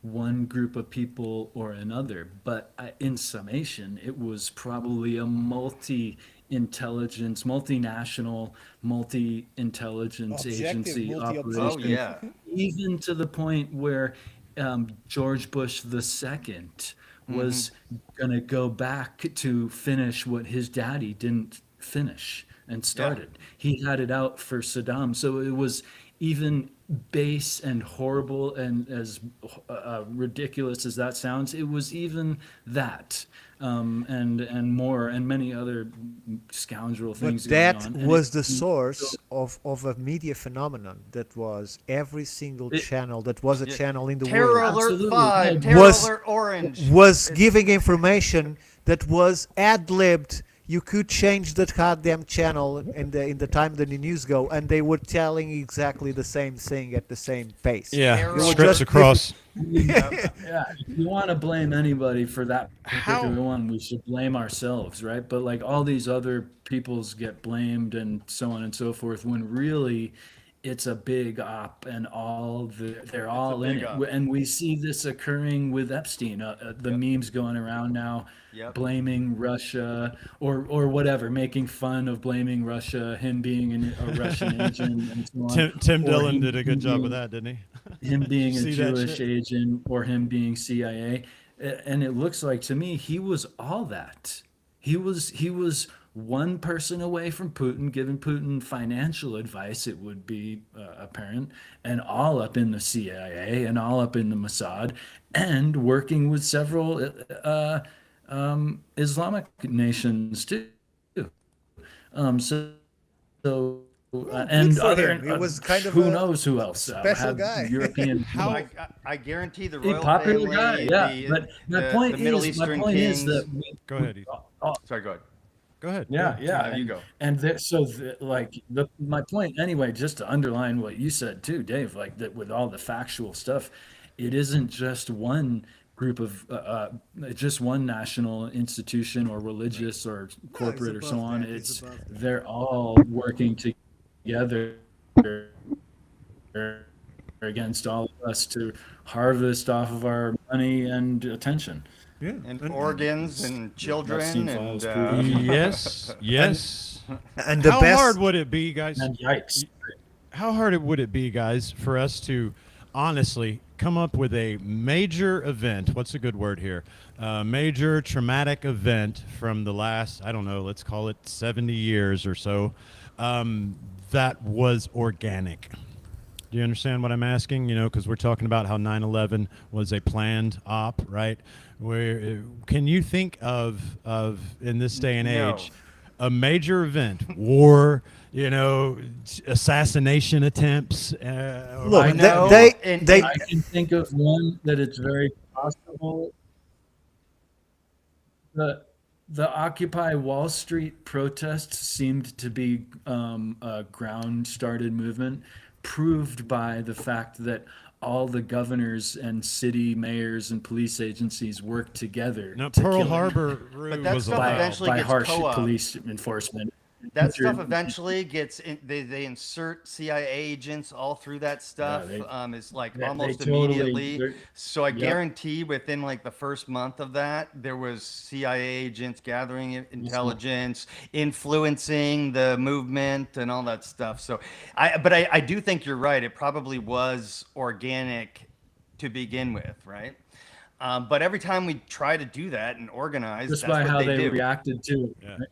Speaker 3: one group of people or another. But in summation, it was probably a multi-intelligence, multinational, multi-intelligence agency operation.
Speaker 1: Oh, yeah.
Speaker 3: Even to the point where George Bush II was going to go back to finish what his daddy didn't finish and started. He had it out for Saddam. So it was even base and horrible, and as ridiculous as that sounds, it was even that and more, and many other scoundrel things.
Speaker 2: But that was the source of a media phenomenon that was every single channel that was a channel in the
Speaker 1: Terror
Speaker 2: world.
Speaker 1: Alert 5, Terror Alert Orange.
Speaker 2: Was giving information that was ad-libbed. You could change the goddamn channel in the time that the news go, and they were telling exactly the same thing at the same pace.
Speaker 4: Yeah, scripts across.
Speaker 3: Yeah, if you want to blame anybody for that particular one, we should blame ourselves, right? But like all these other peoples get blamed and so on and so forth, when really it's a big op, and they're all in
Speaker 1: big
Speaker 3: it.
Speaker 1: op.
Speaker 3: And we see this occurring with Epstein. The memes going around now,
Speaker 1: Yep.
Speaker 3: blaming Russia or whatever, making fun of blaming Russia, him being a Russian agent, and so on.
Speaker 4: Tim
Speaker 3: Or
Speaker 4: Dillon
Speaker 3: him
Speaker 4: did a good job with
Speaker 3: being-
Speaker 4: that, didn't he?
Speaker 3: him being a
Speaker 4: See that
Speaker 3: Jewish
Speaker 4: shit?
Speaker 3: agent, or him being CIA. And it looks like to me he was all that. He was one person away from Putin, giving Putin financial advice, it would be apparent, and all up in the CIA and all up in the Mossad, and working with several Islamic nations too. And
Speaker 2: for
Speaker 3: other,
Speaker 2: him. He was kind of
Speaker 3: who
Speaker 2: a
Speaker 3: knows who else
Speaker 2: special
Speaker 3: had
Speaker 2: guy.
Speaker 3: European.
Speaker 1: I guarantee the
Speaker 3: A
Speaker 1: royal
Speaker 3: popular
Speaker 1: family,
Speaker 3: guy, yeah. But my point
Speaker 1: the Middle
Speaker 3: is,
Speaker 1: Eastern
Speaker 3: my point
Speaker 1: kings.
Speaker 3: is that
Speaker 4: Go ahead, Ethan.
Speaker 1: Sorry, go ahead.
Speaker 4: Go ahead.
Speaker 3: yeah, yeah.
Speaker 1: No, you go.
Speaker 3: And my point anyway, just to underline what you said too, Dave, like that with all the factual stuff, it isn't just one group of just one national institution or religious or corporate or so on. It's they're all working together against all of us to harvest off of our money and attention.
Speaker 2: Yeah.
Speaker 1: And organs and children
Speaker 3: Epstein
Speaker 1: and
Speaker 3: files prove
Speaker 4: Yes, yes.
Speaker 2: And the
Speaker 4: How
Speaker 2: best.
Speaker 4: hard would it be, guys?
Speaker 3: And yikes.
Speaker 4: How hard would it be, guys, for us to honestly come up with a major event? What's a good word here? Major traumatic event from the last, I don't know, let's call it 70 years or so, that was organic. Do you understand what I'm asking? You know, because we're talking about how 9/11 was a planned op, right? Can you think of in this day and
Speaker 1: No.
Speaker 4: age a major event, war, you know, assassination attempts?
Speaker 2: Look,
Speaker 3: I know,
Speaker 2: they
Speaker 3: I can think of one that it's very possible. The Occupy Wall Street protests seemed to be a ground-started movement, proved by the fact that all the governors and city mayors and police agencies worked together.
Speaker 4: No,
Speaker 3: to
Speaker 4: Pearl
Speaker 3: kill
Speaker 4: Harbor
Speaker 1: But that
Speaker 4: was
Speaker 1: stuff
Speaker 4: allowed.
Speaker 1: eventually
Speaker 3: by
Speaker 1: gets
Speaker 3: harsh
Speaker 1: co-opted.
Speaker 3: police enforcement.
Speaker 1: That stuff eventually gets in, they insert CIA agents all through that stuff. It's like
Speaker 3: they
Speaker 1: almost
Speaker 3: totally-
Speaker 1: immediately.
Speaker 3: they're-
Speaker 1: So I
Speaker 3: Yep.
Speaker 1: guarantee within like the first month of that, there was CIA agents gathering intelligence, influencing the movement and all that stuff. So I do think you're right. It probably was organic to begin with, right? But every time we try to do that and organize,
Speaker 3: Just
Speaker 1: that's
Speaker 3: by
Speaker 1: what
Speaker 3: how they
Speaker 1: do.
Speaker 3: reacted to it.
Speaker 4: Yeah.
Speaker 3: right?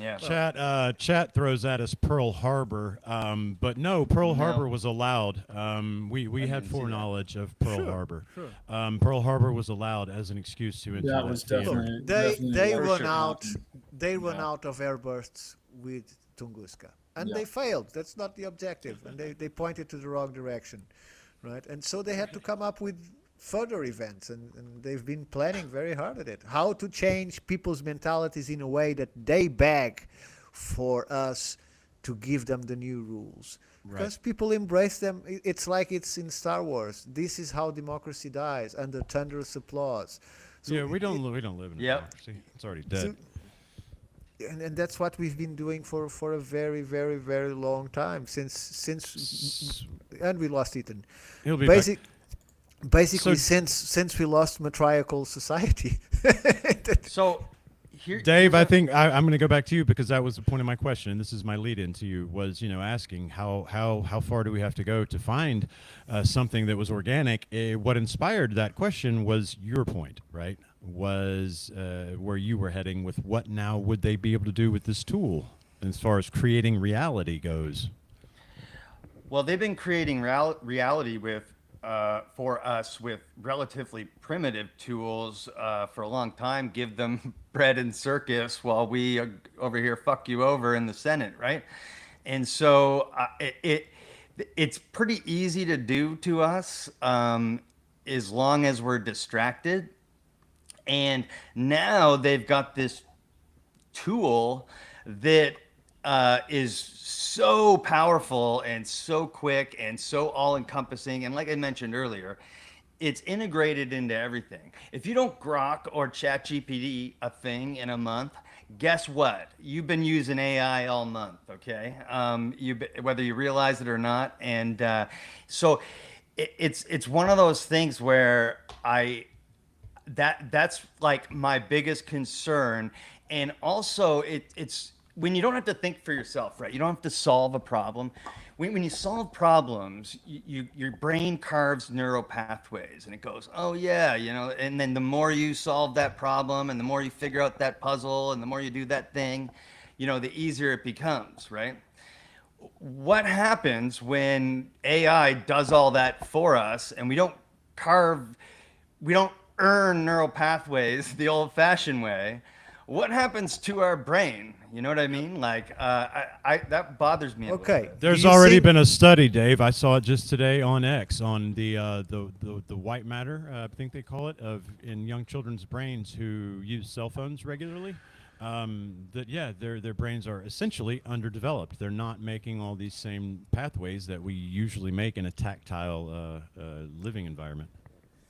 Speaker 1: Yeah.
Speaker 4: Chat throws at us Pearl Harbor, but no, Pearl Harbor was allowed. We had foreknowledge of Pearl Harbor.
Speaker 2: Sure.
Speaker 4: Pearl Harbor was allowed as an excuse to enter
Speaker 3: That was
Speaker 4: theater.
Speaker 3: definitely.
Speaker 2: They
Speaker 3: definitely
Speaker 2: run
Speaker 3: sure.
Speaker 2: out. They run out of airbursts with Tunguska, and
Speaker 3: Yeah.
Speaker 2: they failed. That's not the objective, and they pointed to the wrong direction, right? And so they had to come up with further events, and they've been planning very hard at it. How to change people's mentalities in a way that they beg for us to give them the new rules. Because people embrace them. It's like it's in Star Wars. This is how democracy dies, under thunderous applause. So
Speaker 4: Yeah, we don't live in a
Speaker 1: Yep.
Speaker 4: democracy. It's already dead.
Speaker 2: and that's what we've been doing for a very, very, very long time since and we lost Ethan.
Speaker 4: He'll be
Speaker 2: Basic,
Speaker 4: back.
Speaker 2: basically
Speaker 4: So-
Speaker 2: since we lost matriarchal society.
Speaker 1: So here,
Speaker 4: Dave, I think I'm going to go back to you because that was the point of my question. And this is my lead in to you was, you know, asking how far do we have to go to find something that was organic? What inspired that question was your point, right? Was where you were heading with what now would they be able to do with this tool as far as creating reality goes?
Speaker 1: Well, they've been creating reality with for us with relatively primitive tools for a long time. Give them bread and circus while we over here fuck you over in the Senate, right? And so it's pretty easy to do to us as long as we're distracted. And now they've got this tool that is so powerful and so quick and so all-encompassing. And like I mentioned earlier, it's integrated into everything. If you don't Grok or ChatGPT a thing in a month, guess what? You've been using AI all month, okay? Whether you realize it or not, and so it's one of those things where that's like my biggest concern. And also it's when you don't have to think for yourself, right? You don't have to solve a problem. When you solve problems, your brain carves neural pathways and it goes, oh yeah, and then the more you solve that problem and the more you figure out that puzzle and the more you do that thing, the easier it becomes, right? What happens when AI does all that for us and we don't earn neural pathways the old-fashioned way? What happens to our brain? You know what I mean? Like, that bothers me.
Speaker 2: Okay.
Speaker 4: There's already been a study, Dave. I saw it just today on X on the white matter, I think they call it, in young children's brains who use cell phones regularly. Their brains are essentially underdeveloped. They're not making all these same pathways that we usually make in a tactile living environment.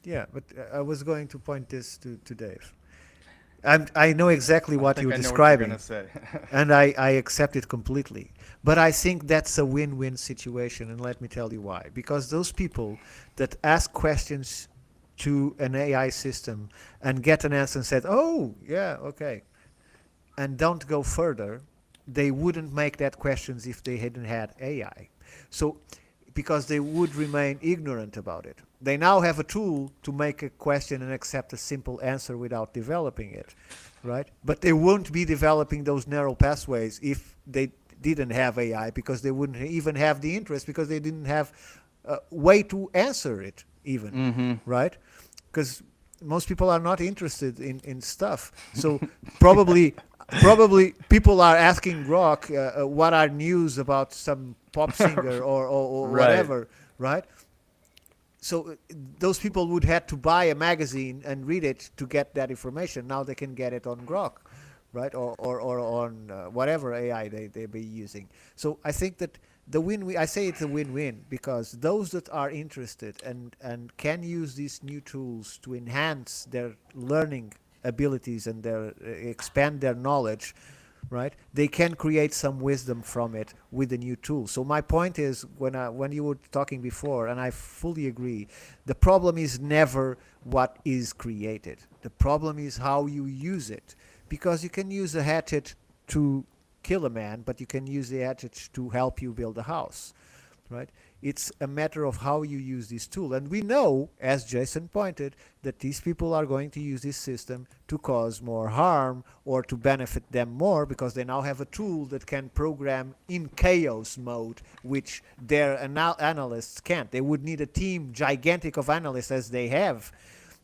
Speaker 2: Yeah, but I was going to point this to Dave. I know exactly what you're describing, and I accept it completely. But I think that's a win-win situation, and let me tell you why. Because those people that ask questions to an AI system and get an answer and said, oh, yeah, okay, and don't go further, they wouldn't make that questions if they hadn't had AI. So, because they would remain ignorant about it. They now have a tool to make a question and accept a simple answer without developing it, right? But they won't be developing those narrow pathways if they didn't have AI, because they wouldn't even have the interest, because they didn't have a way to answer it even, right? Because most people are not interested in stuff. So probably people are asking Grok what are news about some pop singer or whatever, right? So those people would have to buy a magazine and read it to get that information. Now they can get it on Grok, right? Or on whatever AI they be using. So I think that I say it's a win-win, because those that are interested and can use these new tools to enhance their learning abilities and expand their knowledge, right? They can create some wisdom from it with the new tool. So my point is, when you were talking before, and I fully agree, the problem is never what is created. The problem is how you use it, because you can use a hatchet to kill a man, but you can use the hatchet to help you build a house, right? It's a matter of how you use this tool. And we know, as Jason pointed, that these people are going to use this system to cause more harm or to benefit them more, because they now have a tool that can program in chaos mode, which their analysts can't. They would need a team gigantic of analysts, as they have,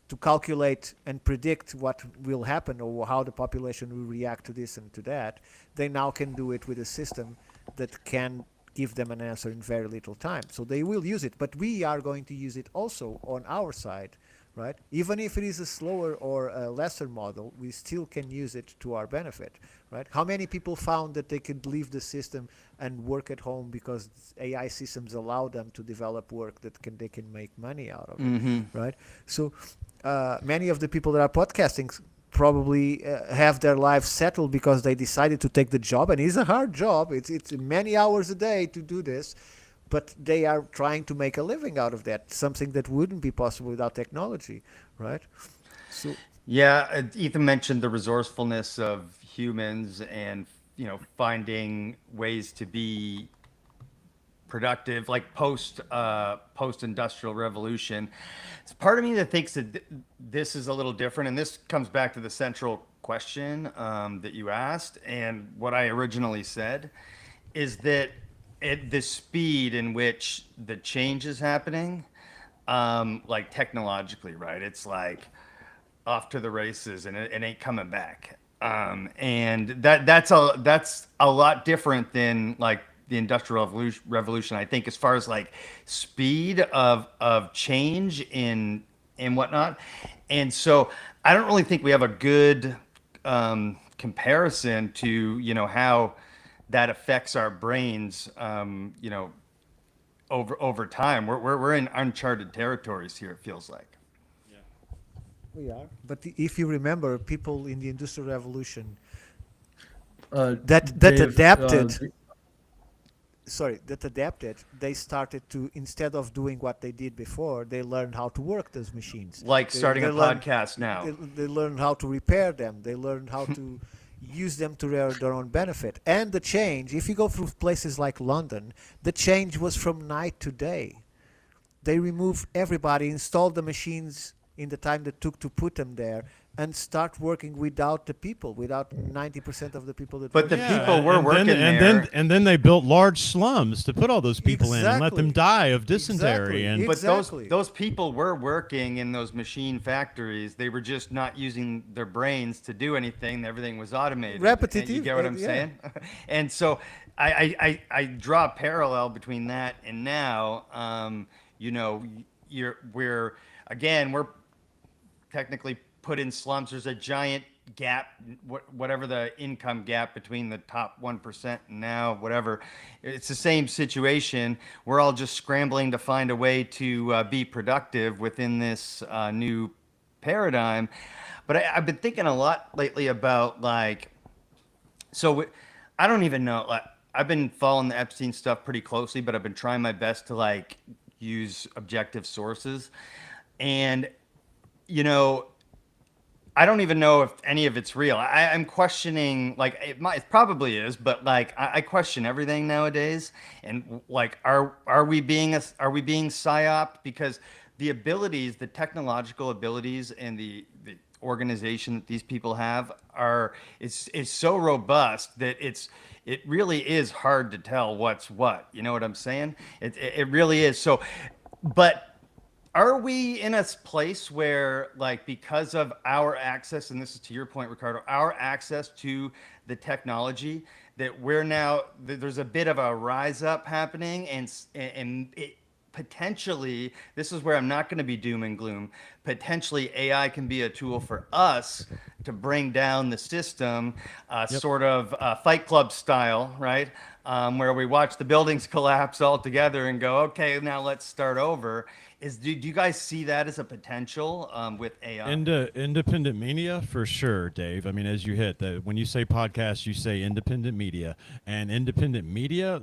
Speaker 2: to calculate and predict what will happen or how the population will react to this and to that. They now can do it with a system that can give them an answer in very little time. So they will use it, but we are going to use it also on our side, right? Even if it is a slower or a lesser model, we still can use it to our benefit, right? How many people found that they could leave the system and work at home because AI systems allow them to develop work that they can make money out of it, right? So many of the people that are podcasting probably have their lives settled because they decided to take the job, and it's a hard job. It's many hours a day to do this, but they are trying to make a living out of that, something that wouldn't be possible without technology, right? So
Speaker 1: yeah, Ethan mentioned the resourcefulness of humans and finding ways to be productive, like post-industrial revolution. It's part of me that thinks that this is a little different, and this comes back to the central question that you asked, and what I originally said is that the speed in which the change is happening, like technologically, right? It's like off to the races, and it ain't coming back. And that's a lot different than like the industrial revolution, I think, as far as like speed of change in whatnot. And so I don't really think we have a good comparison to how that affects our brains over time. We're in uncharted territories here, it feels like.
Speaker 2: We are. But if you remember, people in the Industrial Revolution that
Speaker 3: Dave,
Speaker 2: adapted. That adapted, they started to, instead of doing what they did before, they learned how to work those machines.
Speaker 1: Like starting a podcast now.
Speaker 2: They learned how to repair them. They learned how to use them to their own benefit. And the change, if you go through places like London, the change was from night to day. They removed everybody, installed the machines in the time that took to put them there, and start working without the people, without 90% of the people that.
Speaker 1: But the people were working
Speaker 4: there, and then they built large slums to put all those people in and let them die of dysentery.
Speaker 1: But those people were working in those machine factories. They were just not using their brains to do anything. Everything was automated.
Speaker 2: Repetitive.
Speaker 1: You get what I'm saying? And so I draw a parallel between that and now. We're technically put in slums. There's a giant gap, whatever the income gap between the top 1% and now whatever. It's the same situation. We're all just scrambling to find a way to be productive within this new paradigm. But I've been thinking a lot lately about I don't even know. I've been following the Epstein stuff pretty closely, but I've been trying my best to use objective sources. And I don't even know if any of it's real. I'm questioning, it probably is, but I question everything nowadays. And are we being psyoped? Because the abilities, the technological abilities, and the organization that these people have is so robust that it really is hard to tell what's what. You know what I'm saying? It really is. So, but. Are we in a place where, because of our access, and this is to your point, Ricardo, our access to the technology, that there's a bit of a rise up happening, and it potentially, this is where I'm not going to be doom and gloom, potentially AI can be a tool for us to bring down the system, sort of Fight Club style, right? Where we watch the buildings collapse all together and go, okay, now let's start over. Do you guys see that as a potential with AI?
Speaker 4: Independent media, for sure, Dave. I mean, as you hit, when you say podcast, you say independent media. And independent media,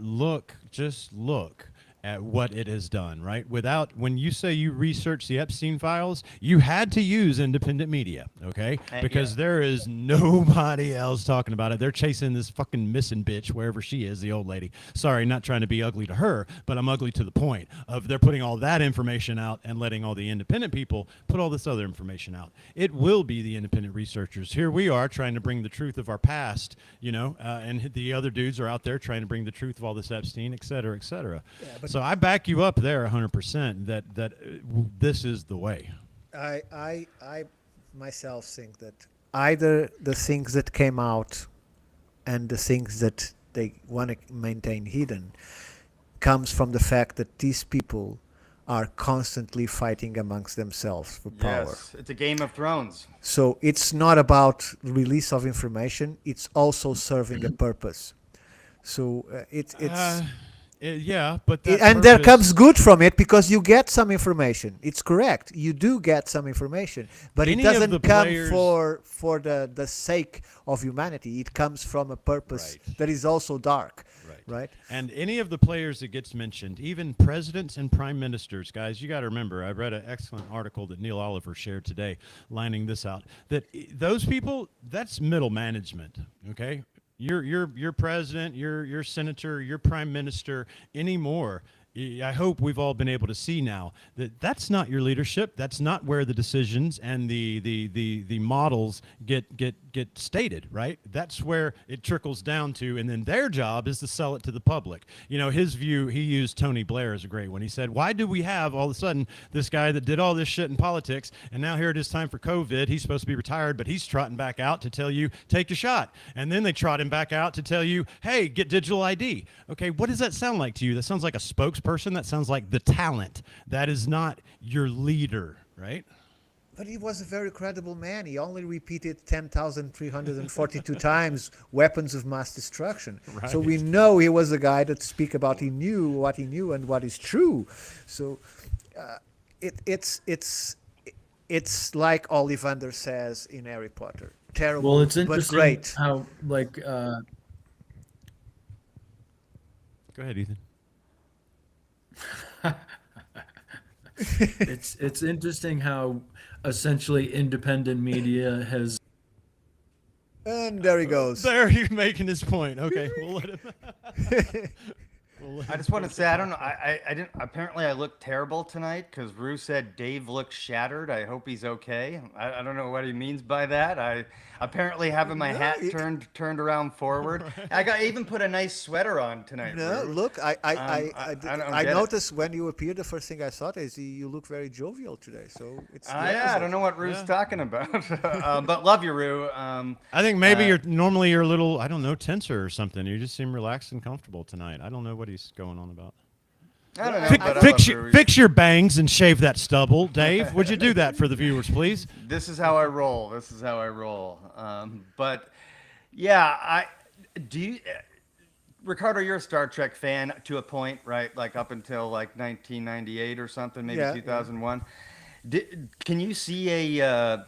Speaker 4: just look at what it has done, right? When you say you research the Epstein files, you had to use independent media, okay? Because there is nobody else talking about it. They're chasing this fucking missing bitch, wherever she is, the old lady. Sorry, not trying to be ugly to her, but I'm ugly to the point of they're putting all that information out and letting all the independent people put all this other information out. It will be the independent researchers. Here we are trying to bring the truth of our past, and the other dudes are out there trying to bring the truth of all this Epstein, et cetera, et cetera. Yeah, so I back you up there 100% that this is the way.
Speaker 2: I myself think that either the things that came out and the things that they want to maintain hidden comes from the fact that these people are constantly fighting amongst themselves for power.
Speaker 1: Yes, it's a Game of Thrones.
Speaker 2: So it's not about release of information, it's also serving a purpose. So
Speaker 4: yeah, but
Speaker 2: there comes good from it because you get some information. It's correct. You do get some information, but it doesn't come for the sake of humanity. It comes from a purpose that is also dark. Right.
Speaker 4: And any of the players that gets mentioned, even presidents and prime ministers, guys, you got to remember, I read an excellent article that Neil Oliver shared today, lining this out, that those people, that's middle management, okay? Your president, your senator, your prime minister anymore. I hope we've all been able to see now that that's not your leadership. That's not where the decisions and the models get stated, right? That's where it trickles down to, and then their job is to sell it to the public. His view, he used Tony Blair as a great one. He said, why do we have all of a sudden this guy that did all this shit in politics, and now here it is time for COVID, he's supposed to be retired, but he's trotting back out to tell you, take your shot. And then they trot him back out to tell you, hey, get digital ID. Okay, what does that sound like to you? That sounds like a spokesperson. That sounds like the talent. That is not your leader, right?
Speaker 2: But he was a very credible man. He only repeated 10,342 times weapons of mass destruction. Right. So we know he was a guy that speak about he knew what he knew and what is true. So it's it's like Ollivander says in Harry Potter. Terrible,
Speaker 3: Well, it's
Speaker 2: but
Speaker 3: interesting
Speaker 2: great.
Speaker 3: how
Speaker 4: Go ahead, Ethan.
Speaker 3: it's interesting how essentially independent media has.
Speaker 2: And there he goes.
Speaker 4: There, you're making his point. Okay, we'll let him.
Speaker 1: I just want to say, I don't know. I didn't. Apparently, I looked terrible tonight because Rue said Dave looks shattered. I hope he's okay. I don't know what he means by that. I apparently having my hat turned around forward. I even put a nice sweater on tonight.
Speaker 2: No,
Speaker 1: Rue.
Speaker 2: look, I
Speaker 1: don't
Speaker 2: noticed when you appeared, the first thing I thought is you look very jovial today. So it's
Speaker 1: yeah, I don't know what Rue's talking about, but love you, Rue.
Speaker 4: I think maybe you're a little, I don't know, tenser or something. You just seem relaxed and comfortable tonight. I don't know what he's going on about.
Speaker 1: I don't know. but I love Rue.
Speaker 4: Fix your bangs and shave that stubble, Dave. Would you do that for the viewers, please?
Speaker 1: This is how I roll. But yeah, Ricardo, you're a Star Trek fan to a point, right? Like up until like 1998 or something, maybe 2001. Can you see a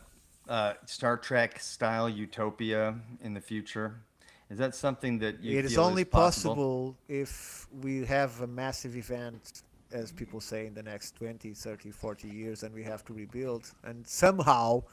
Speaker 1: Star Trek style utopia in the future? Is that something that you
Speaker 2: It
Speaker 1: feel
Speaker 2: is only
Speaker 1: is possible?
Speaker 2: possible if we have a massive event, as people say, in the next 20, 30, 40 years, and we have to rebuild. And somehow,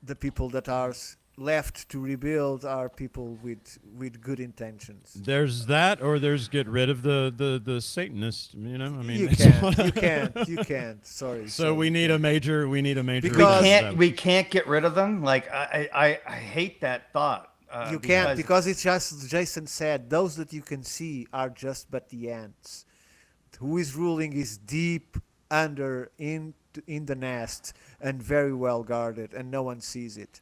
Speaker 2: the people that are left to rebuild are people with good intentions.
Speaker 4: There's that, or there's get rid of the Satanists. You know, I mean,
Speaker 2: You can't. Sorry.
Speaker 4: So we need a major.
Speaker 2: Because
Speaker 1: we can't get rid of them. Like I hate that thought.
Speaker 2: You can't, because it's just, Jason said, those that you can see are just but the ants. Who is ruling is deep under in the nest and very well guarded, and no one sees it.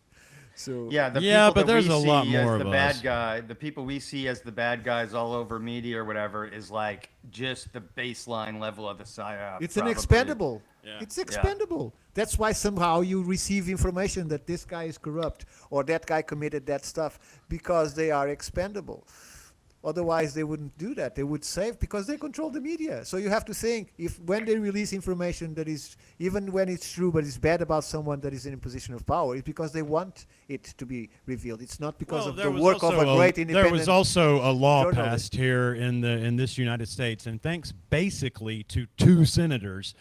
Speaker 2: So
Speaker 4: but there's a lot more of
Speaker 1: the
Speaker 4: us.
Speaker 1: bad guy. The people we see as the bad guys all over media or whatever is like just the baseline level of the psyop.
Speaker 2: It's
Speaker 1: probably.
Speaker 2: an expendable.
Speaker 4: Yeah.
Speaker 2: It's expendable. That's why somehow you receive information that this guy is corrupt or that guy committed that stuff, because they are expendable. Otherwise, they wouldn't do that. They would save, because they control the media. So you have to think, if when they release information that is, even when it's true, but it's bad about someone that is in a position of power, it's because they want it to be revealed. It's not because of the work of a great independent.
Speaker 4: There was also a law
Speaker 2: journalist.
Speaker 4: passed here in this United States, and thanks basically to 2 senators,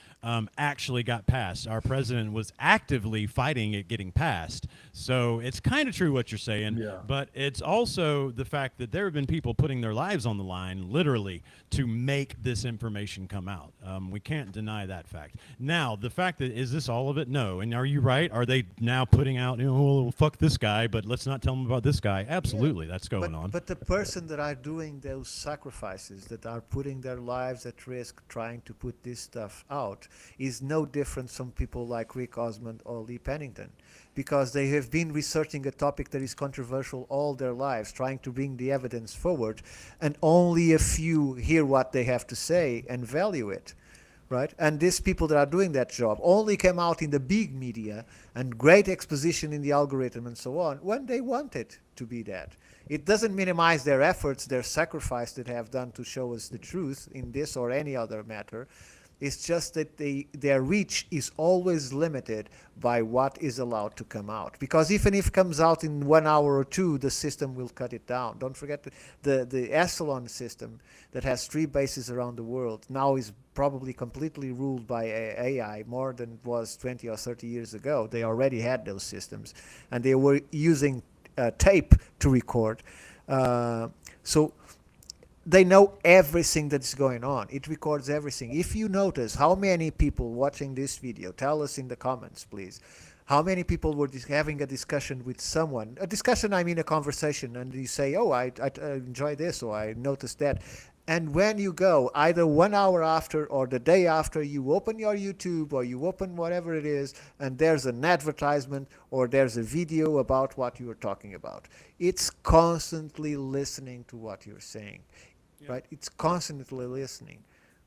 Speaker 4: actually got passed. Our president was actively fighting it getting passed. So it's kind of true what you're saying, but it's also the fact that there have been people putting their lives on the line, literally, to make this information come out. We can't deny that fact. Now, the fact that, is this all of it? No. And are you right? Are they now putting out, well, fuck this guy, but let's not tell them about this guy? Absolutely, that's going on.
Speaker 2: But the person that are doing those sacrifices, that are putting their lives at risk trying to put this stuff out, is no different from people like Rick Osmond or Lee Pennington, because they have been researching a topic that is controversial all their lives, trying to bring the evidence forward, and only a few hear what they have to say and value it, right? And these people that are doing that job only came out in the big media and great exposition in the algorithm and so on when they want it to be that. It doesn't minimize their efforts, their sacrifice that they have done to show us the truth in this or any other matter. It's just that their reach is always limited by what is allowed to come out. Because even if it comes out in 1 hour or 2, the system will cut it down. Don't forget the Echelon system that has 3 bases around the world now is probably completely ruled by AI, more than it was 20 or 30 years ago. They already had those systems, and they were using tape to record. So they know everything that's going on. It records everything. If you notice how many people watching this video, tell us in the comments, please, how many people were having a discussion with someone. A discussion, I mean a conversation, and you say, oh, I enjoy this, or I noticed that. And when you go, either 1 hour after or the day after, you open your YouTube or you open whatever it is, and there's an advertisement or there's a video about what you were talking about. It's constantly listening to what you're saying. Right, it's constantly listening,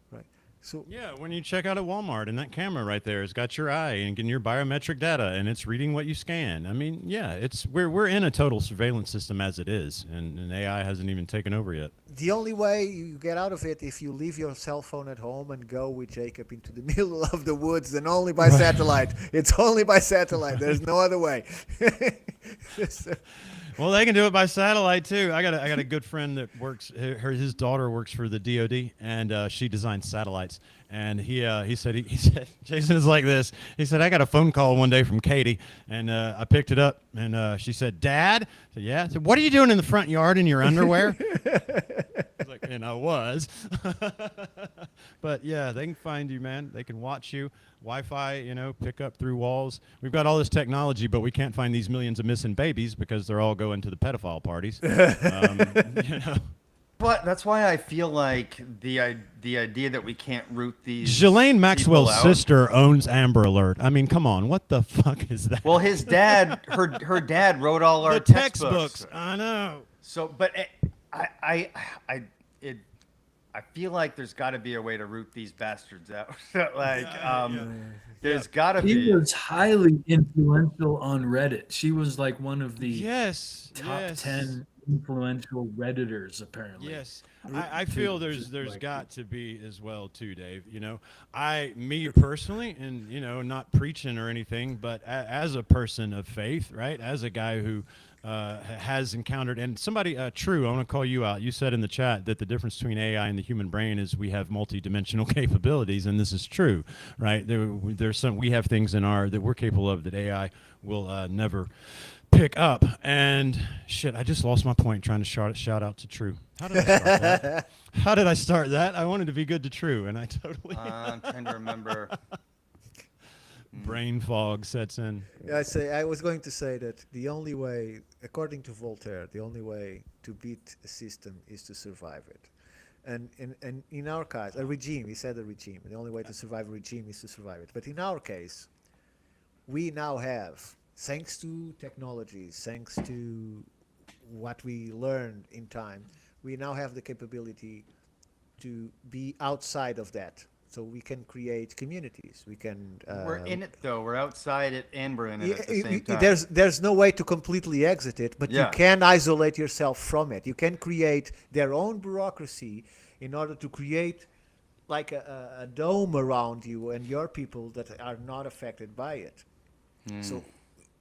Speaker 2: right? So
Speaker 4: Yeah, when you check out at Walmart and that camera right there has got your eye and getting your biometric data and it's reading what you scan. I mean, yeah, it's we're in a total surveillance system as it is, and AI hasn't even taken over yet.
Speaker 2: the only way you get out of it if you leave your cell phone at home and go with Jacob into the middle of the woods, and only by satellite. It's only by satellite. There's no other way.
Speaker 4: Well, they can do it by satellite too. I got a good friend that works. His daughter works for the DoD, and she designs satellites. And he said Jason is like this. He said, I got a phone call one day from Katie, and I picked it up, and she said, Dad. I said, yeah. I said, what are you doing in the front yard in your underwear? I was like, and I was. But yeah, they can find you, man. They can watch you. Wi-Fi, pick up through walls. We've got all this technology, but we can't find these millions of missing babies because they're all going to the pedophile parties.
Speaker 1: But that's why I feel like the idea that we can't root these.
Speaker 4: Ghislaine Maxwell's
Speaker 1: people out.
Speaker 4: sister owns Amber Alert. I mean, come on, what the fuck is that?
Speaker 1: Well, his dad, her dad wrote all our
Speaker 4: the
Speaker 1: textbooks.
Speaker 4: I know.
Speaker 1: So, but I feel like there's got to be a way to root these bastards out. There's got to be.
Speaker 3: She was highly influential on Reddit. She was like one of the top 10 influential Redditors, apparently.
Speaker 4: Yes. I feel there's got to be as well too, Dave. Me personally, and not preaching or anything, but as a person of faith, right? As a guy who has encountered, and somebody, True, I want to call you out. You said in the chat that the difference between AI and the human brain is we have multi-dimensional capabilities, and this is true, right? We have things that we're capable of that AI will never pick up. And shit, I just lost my point trying to shout out to True. How did I start that? How did I start that? I wanted to be good to True, and I totally.
Speaker 1: I'm trying to remember.
Speaker 4: Brain fog sets in.
Speaker 2: Yeah, I was going to say that the only way, according to Voltaire, the only way to beat a system is to survive it. And in our case, a regime, he said a regime. The only way to survive a regime is to survive it. But in our case, we now have, thanks to technologies, thanks to what we learned in time, we now have the capability to be outside of that. So we can create communities. We can.
Speaker 1: We're in it though. We're outside it, and we're in it at the same time.
Speaker 2: There's no way to completely exit it, but you can isolate yourself from it. You can create their own bureaucracy in order to create like a dome around you and your people that are not affected by it. So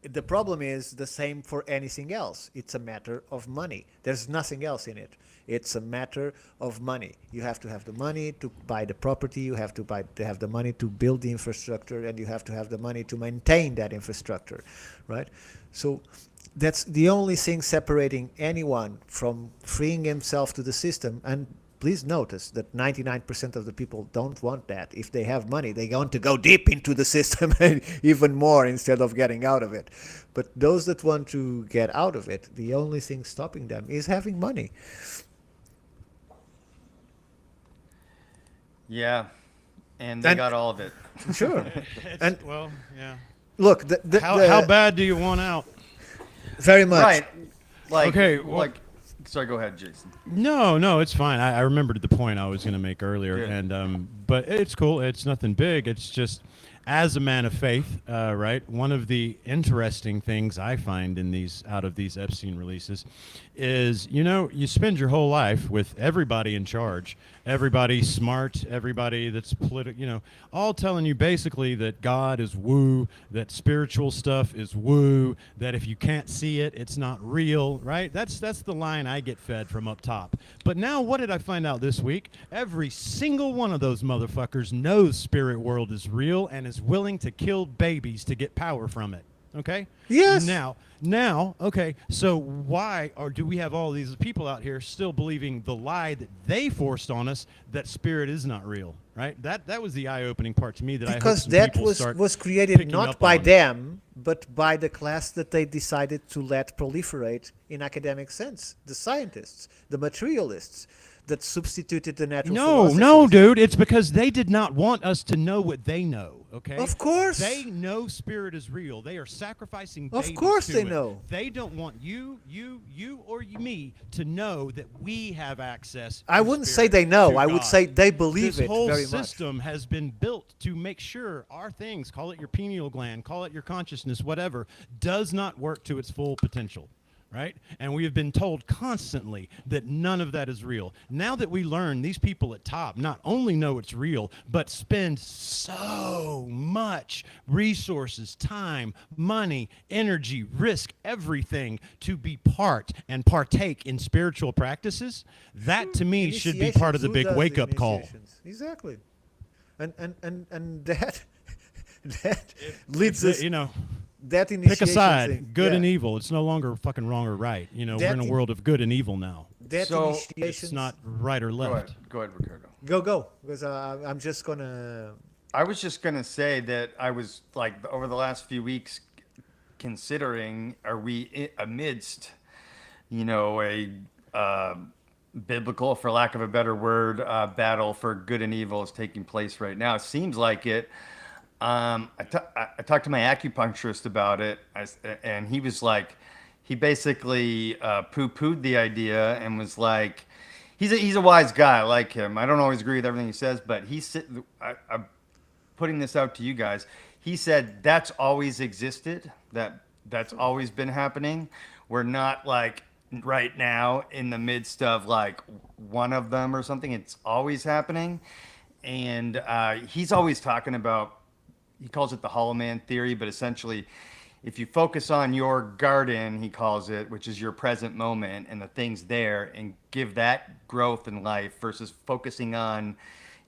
Speaker 2: the problem is the same for anything else. It's a matter of money. There's nothing else in it. It's a matter of money. You have to have the money to buy the property. You have to have the money to build the infrastructure, and you have to have the money to maintain that infrastructure, right? So that's the only thing separating anyone from freeing himself to the system. And please notice that 99% of the people don't want that. If they have money, they want to go deep into the system and even more instead of getting out of it. But those that want to get out of it, the only thing stopping them is having money.
Speaker 1: Yeah, and they got all of it.
Speaker 2: Sure.
Speaker 4: And well, yeah.
Speaker 2: Look,
Speaker 4: how bad do you want out?
Speaker 2: Very much.
Speaker 1: Right. Like,
Speaker 4: okay. Well,
Speaker 1: sorry, go ahead, Jason.
Speaker 4: No, it's fine. I remembered the point I was going to make earlier, and but it's cool. It's nothing big. It's just, as a man of faith, right? One of the interesting things I find in out of these Epstein releases is, you spend your whole life with everybody in charge, everybody smart, everybody that's political, all telling you basically that God is woo, that spiritual stuff is woo, that if you can't see it, it's not real, right? That's the line I get fed from up top. But now what did I find out this week? Every single one of those motherfuckers knows spirit world is real and is willing to kill babies to get power from it. Okay?
Speaker 2: Yes.
Speaker 4: Now, okay, so why do we have all these people out here still believing the lie that they forced on us that spirit is not real, right? That was the eye-opening part to me that
Speaker 2: because
Speaker 4: I hope some
Speaker 2: that was created not by them, but by the class that they decided to let proliferate in academic sense, the scientists, the materialists. that substituted the natural
Speaker 4: No,
Speaker 2: philosophers.
Speaker 4: no, dude. It's because they did not want us to know what they know. Okay.
Speaker 2: Of course.
Speaker 4: They know spirit is real. They are sacrificing babies
Speaker 2: Of course
Speaker 4: to
Speaker 2: they
Speaker 4: it.
Speaker 2: know.
Speaker 4: They don't want you, or me to know that we have access.
Speaker 2: I
Speaker 4: to
Speaker 2: wouldn't say
Speaker 4: spirit,
Speaker 2: they know.
Speaker 4: to
Speaker 2: I would
Speaker 4: God.
Speaker 2: say they believe
Speaker 4: This
Speaker 2: it
Speaker 4: whole
Speaker 2: very much.
Speaker 4: system has been built to make sure our things, call it your pineal gland, call it your consciousness, whatever, does not work to its full potential. Right? And we have been told constantly that none of that is real. Now that we learn these people at top not only know it's real, but spend so much resources, time, money, energy, risk everything to be part and partake in spiritual practices, that to me should be part of the big wake-up call.
Speaker 2: Exactly. And that leads us,
Speaker 4: you know,
Speaker 2: that initiation
Speaker 4: pick a side,
Speaker 2: thing,
Speaker 4: good
Speaker 2: yeah.
Speaker 4: and evil. It's no longer fucking wrong or right. You know,
Speaker 2: That
Speaker 4: we're in a world of good and evil now.
Speaker 2: That
Speaker 1: So-
Speaker 2: initiation.
Speaker 4: It's not right or left.
Speaker 1: Go ahead, Ricardo.
Speaker 2: Go, because I'm just gonna.
Speaker 1: I was just gonna say that I was like over the last few weeks considering, are we amidst, you know, a biblical, for lack of a better word, battle for good and evil is taking place right now? It seems like it. I talked to my acupuncturist about it, and he was like, he basically poo-pooed the idea and was like, he's a wise guy. I like him. I don't always agree with everything he says, but I'm putting this out to you guys. He said that's always existed. That's always been happening. We're not like right now in the midst of like one of them or something. It's always happening, and he's always talking about. He calls it the Hollow Man theory, but essentially, if you focus on your garden, he calls it, which is your present moment and the things there, and give that growth in life versus focusing on,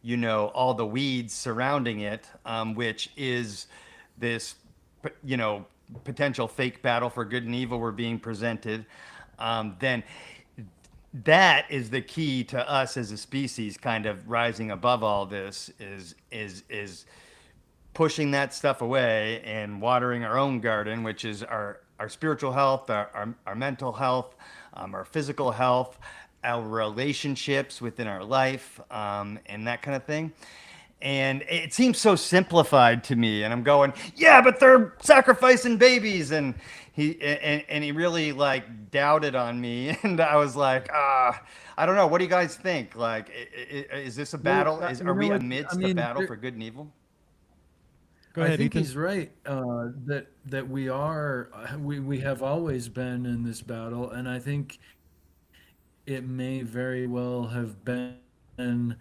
Speaker 1: you know, all the weeds surrounding it, which is this, you know, potential fake battle for good and evil we're being presented, then that is the key to us as a species kind of rising above all this is pushing that stuff away and watering our own garden, which is our spiritual health, our mental health, our physical health, our relationships within our life, and that kind of thing. And it seems so simplified to me. And I'm going, yeah, but they're sacrificing babies. And he really like doubted on me. And I was like, I don't know. What do you guys think? Like, is this a battle? Are we amidst the battle for good and evil?
Speaker 4: Go ahead,
Speaker 3: I think
Speaker 4: Ethan.
Speaker 3: he's right that we have always been in this battle, and I think it may very well have been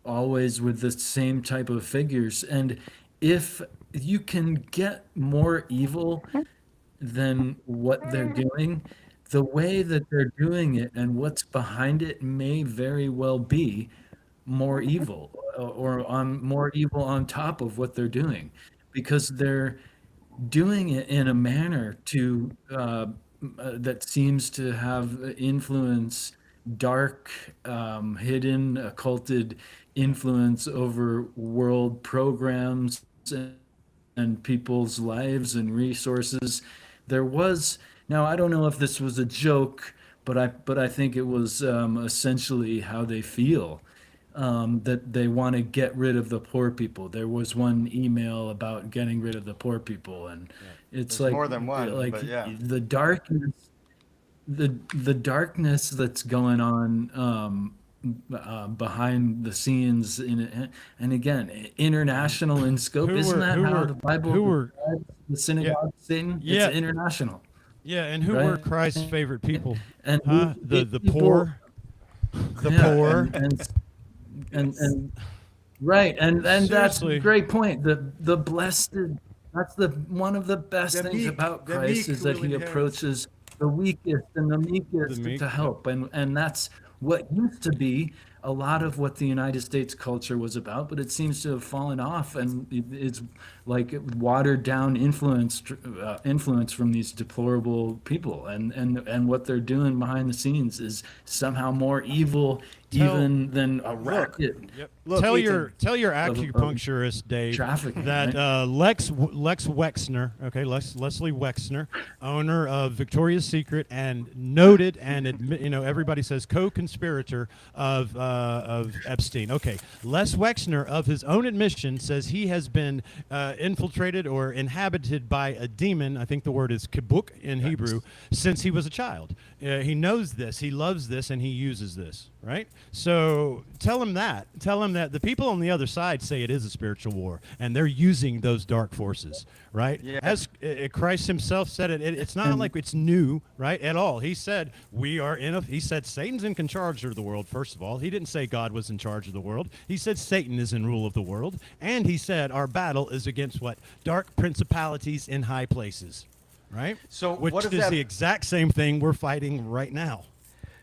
Speaker 3: always with the same type of figures. And if you can get more evil than what they're doing, the way that they're doing it and what's behind it may very well be more evil, or on more evil on top of what they're doing, because they're doing it in a manner to that seems to have influence, dark, hidden, occulted influence over world programs and people's lives and resources. There was, now I don't know if this was a joke, but I think it was essentially how they feel. That they want to get rid of the poor people. There was one email about getting rid of the poor people, and it's
Speaker 1: There's
Speaker 3: like
Speaker 1: more than one,
Speaker 3: like
Speaker 1: but yeah.
Speaker 3: the darkness, the darkness that's going on behind the scenes and again, international in scope. Isn't that how the Bible describes the synagogue of Satan?
Speaker 4: Yeah.
Speaker 3: It's international.
Speaker 4: Yeah, and who
Speaker 3: right?
Speaker 4: were Christ's favorite people?
Speaker 3: And
Speaker 4: The
Speaker 3: people-
Speaker 4: poor. The poor.
Speaker 3: And right, and that's
Speaker 4: Seriously.
Speaker 3: a great point. The blessed, that's one of the best things about Christ is that he approaches the weakest and the meekest to help, and that's what used to be a lot of what the United States culture was about, but it seems to have fallen off, and it's like watered down influence from these deplorable people, and what they're doing behind the scenes is somehow more evil even than a racket.
Speaker 2: Look,
Speaker 4: tell
Speaker 2: Ethan.
Speaker 4: your acupuncturist, Dave,
Speaker 3: trafficking,
Speaker 4: that
Speaker 3: right?
Speaker 4: Lex Wexner, Leslie Wexner, owner of Victoria's Secret and noted and everybody says co-conspirator of Epstein. Okay, Les Wexner, of his own admission, says he has been infiltrated or inhabited by a demon. I think the word is kibuk in Hebrew, since he was a child. He knows this, he loves this, and he uses this. Right? So tell him that. Tell him that the people on the other side say it is a spiritual war, and they're using those dark forces, right?
Speaker 1: Yeah.
Speaker 4: As Christ himself said it's not like it's new, right, at all. He said he said Satan's in charge of the world, first of all. He didn't say God was in charge of the world. He said Satan is in rule of the world, and he said our battle is against what? Dark principalities in high places, right?
Speaker 1: So
Speaker 4: which
Speaker 1: what
Speaker 4: is
Speaker 1: does
Speaker 4: the exact same thing we're fighting right now.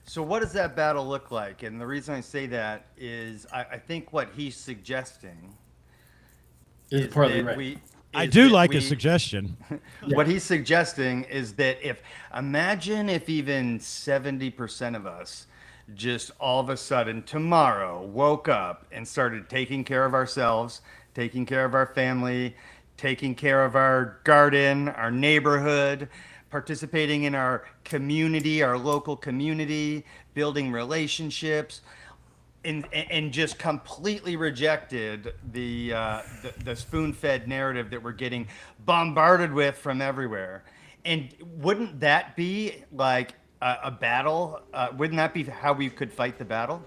Speaker 1: So what does that battle look like? And the reason I say that is I think what he's suggesting
Speaker 3: Is
Speaker 1: is
Speaker 3: partly
Speaker 1: that
Speaker 3: right.
Speaker 4: I do like his suggestion.
Speaker 1: What he's suggesting is that imagine if even 70% of us just all of a sudden tomorrow woke up and started taking care of ourselves, taking care of our family, taking care of our garden, our neighborhood, participating in our community, our local community, building relationships, and just completely rejected the spoon-fed narrative that we're getting bombarded with from everywhere. And wouldn't that be like a battle? Wouldn't that be how we could fight the battle?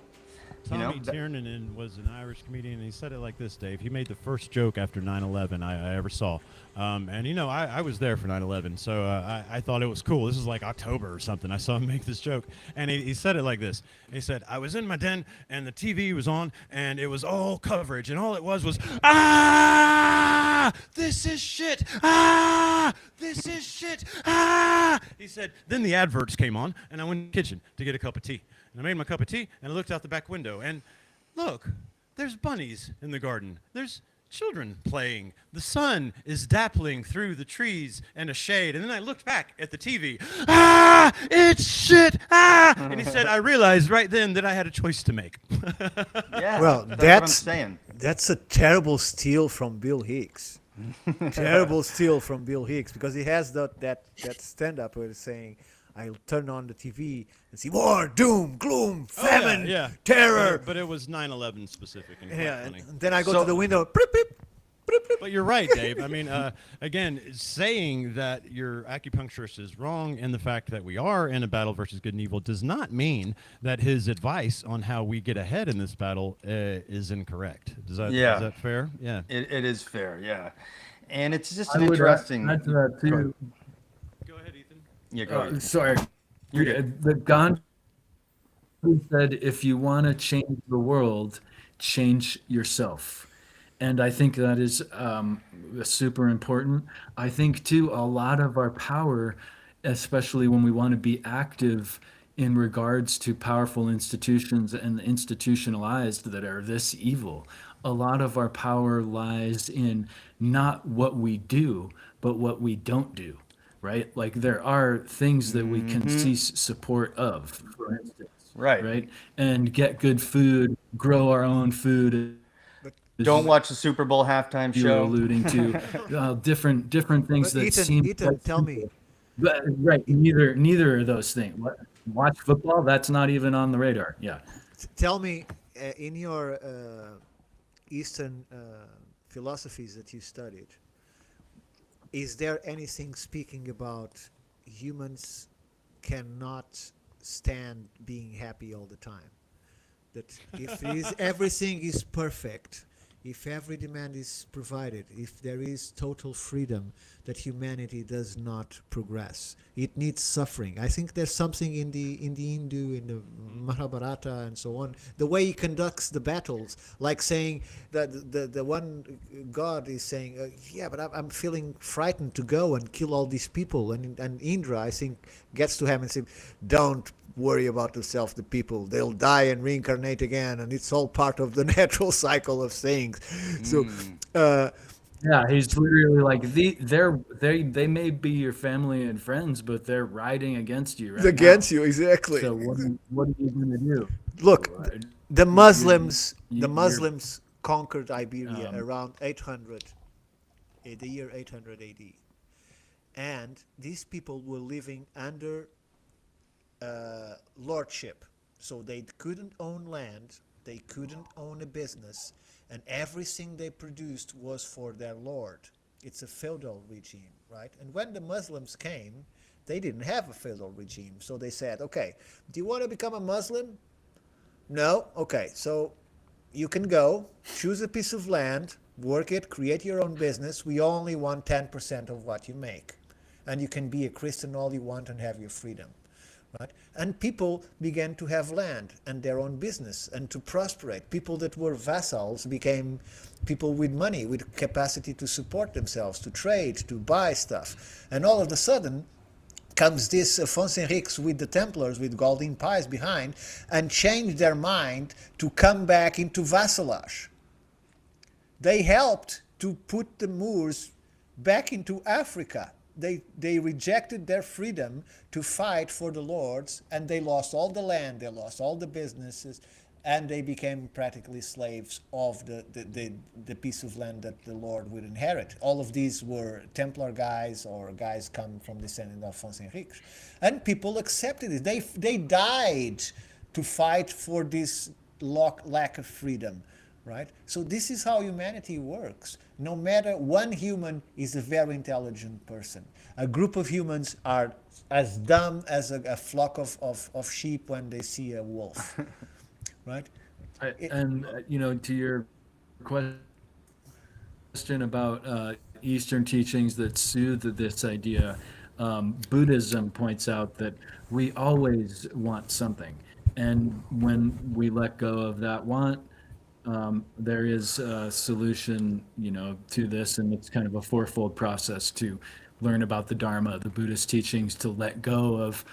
Speaker 4: Tommy Tiernan was an Irish comedian, and he said it like this, Dave. He made the first joke after 9/11 I ever saw. And, I was there for 9/11, so I thought it was cool. This is like October or something. I saw him make this joke. And he said it like this. He said, I was in my den, and the TV was on, and it was all coverage, and all it was, this is shit. This is shit. He said, then the adverts came on, and I went to the kitchen to get a cup of tea. And I made my cup of tea, and I looked out the back window, and look, there's bunnies in the garden. There's children playing. The sun is dappling through the trees and a shade. And then I looked back at the TV. It's shit. And he said, I realized right then that I had a choice to make.
Speaker 1: Yeah,
Speaker 2: Well,
Speaker 1: that's what I'm saying.
Speaker 2: That's a terrible steal from Bill Hicks. Terrible steal from Bill Hicks, because he has that stand-up where he's saying, I'll turn on the TV and see war, doom, gloom, famine, terror.
Speaker 4: But it was 9/11 specific. And
Speaker 2: and then I go to the window. Blip, blip, blip, blip.
Speaker 4: But you're right, Dave. I mean, again, saying that your acupuncturist is wrong in the fact that we are in a battle versus good and evil does not mean that his advice on how we get ahead in this battle is incorrect. Is that fair? Yeah.
Speaker 1: It is fair, yeah. And it's just
Speaker 3: I
Speaker 1: an
Speaker 3: would
Speaker 1: interesting...
Speaker 3: add to that too.
Speaker 4: Go ahead, Ethan.
Speaker 1: Yeah, go ahead.
Speaker 3: Sorry. The Gandhi said, if you want to change the world, change yourself. And I think that is super important. I think, too, a lot of our power, especially when we want to be active in regards to powerful institutions and institutionalized that are this evil, a lot of our power lies in not what we do, but what we don't do. Right? Like there are things that we can cease support of, for instance. Right? And get good food, grow our own food.
Speaker 1: Don't watch the Super Bowl halftime show.
Speaker 3: You're alluding to different things that seem.
Speaker 2: Ethan, tell me.
Speaker 3: But, right, neither of those things. Watch football. That's not even on the radar. Yeah.
Speaker 2: Tell me, in your Eastern philosophies that you studied, is there anything speaking about humans cannot stand being happy all the time? That if everything is perfect, if every demand is provided, if there is total freedom, that humanity does not progress. It needs suffering. I think there's something in the Hindu, in the Mahabharata and so on, the way he conducts the battles, like saying that the one god is saying, yeah, but I'm feeling frightened to go and kill all these people. And Indra, I think, gets to him and says, don't worry about yourself, the people. They'll die and reincarnate again, and it's all part of the natural cycle of things. So,
Speaker 3: yeah, he's literally like they may be your family and friends, but they're riding against you. Right
Speaker 2: against
Speaker 3: now.
Speaker 2: you, exactly.
Speaker 3: So what are you going to do?
Speaker 2: Look, the Muslims,
Speaker 3: you-
Speaker 2: the
Speaker 3: you're-
Speaker 2: Muslims conquered Iberia around 800, the year 800 AD, and these people were living under lordship, so they couldn't own land, they couldn't own a business, and everything they produced was for their lord. It's a feudal regime, right? And when the Muslims came, they didn't have a feudal regime, so they said, okay, do you want to become a Muslim? No? Okay, so you can go, choose a piece of land, work it, create your own business. We only want 10% of what you make. And you can be a Christian all you want and have your freedom. Right? And people began to have land and their own business and to prosperate. People that were vassals became people with money, with capacity to support themselves, to trade, to buy stuff. And all of a sudden comes this Afonso Henriques with the Templars, with golden pies behind, and changed their mind to come back into vassalage. They helped to put the Moors back into Africa. They rejected their freedom to fight for the lords, and they lost all the land, they lost all the businesses, and they became practically slaves of the piece of land that the lord would inherit. All of these were Templar guys or guys come from descendant of Afonso Henriques. And people accepted it. They died to fight for this lack of freedom. Right? So this is how humanity works. No matter, one human is a very intelligent person. A group of humans are as dumb as a flock of sheep when they see a wolf. Right?
Speaker 3: To your question about Eastern teachings that soothe this idea, Buddhism points out that we always want something. And when we let go of that want, there is a solution, to this, and it's kind of a fourfold process to learn about the Dharma, the Buddhist teachings, to let go of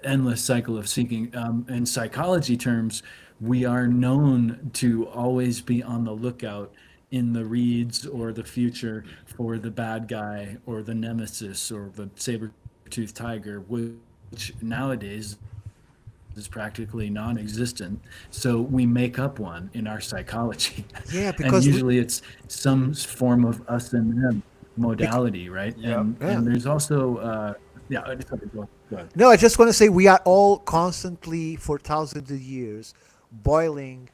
Speaker 3: endless cycle of seeking. In psychology terms, we are known to always be on the lookout in the reeds or the future for the bad guy or the nemesis or the saber-toothed tiger, which nowadays is practically non-existent. So we make up one in our psychology.
Speaker 2: Yeah, because
Speaker 3: and usually it's some form of us and them modality, right?
Speaker 1: Yeah.
Speaker 3: And there's also go ahead.
Speaker 2: No, I just want to say we are all constantly, for thousands of years, boiling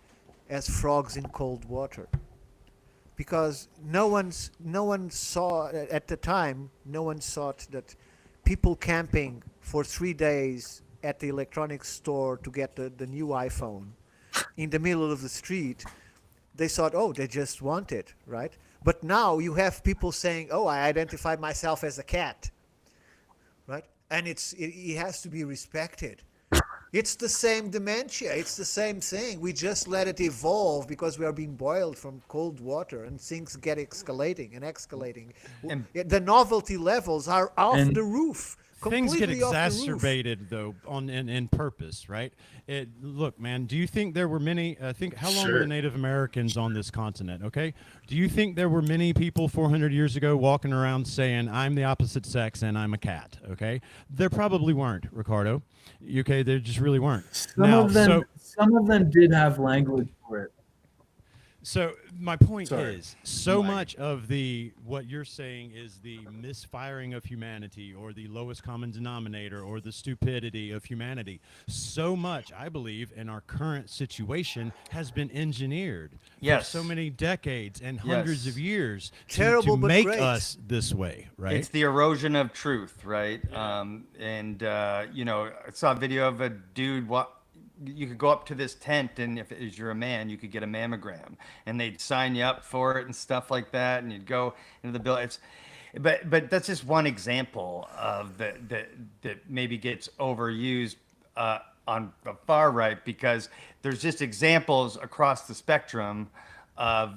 Speaker 2: as frogs in cold water. Because no one saw, at the time, no one thought that people camping for 3 days at the electronics store to get the new iPhone in the middle of the street, they thought, oh, they just want it, right? But now you have people saying, oh, I identify myself as a cat, right? And it has to be respected. It's the same dementia. It's the same thing. We just let it evolve because we are being boiled from cold water and things get escalating and escalating. And the novelty levels are off the roof.
Speaker 4: Things get
Speaker 2: Completely off the roof.
Speaker 4: exacerbated though in purpose, right? Look, man, do you think there were many? How long were the Native Americans on this continent? Okay, do you think there were many people 400 years ago walking around saying, "I'm the opposite sex and I'm a cat"? Okay, there probably weren't, Ricardo. Okay, there just really weren't.
Speaker 3: Some of them did have language for it.
Speaker 4: So my point is, much of what you're saying is the misfiring of humanity or the lowest common denominator or the stupidity of humanity. So much, I believe, in our current situation has been engineered for so many decades and hundreds of years to make us this way, right?
Speaker 1: It's the erosion of truth, right? I saw a video of a dude you could go up to this tent, and if you're a man, you could get a mammogram, and they'd sign you up for it and stuff like that, and you'd go into the building. But that's just one example of that maybe gets overused on the far right, because there's just examples across the spectrum of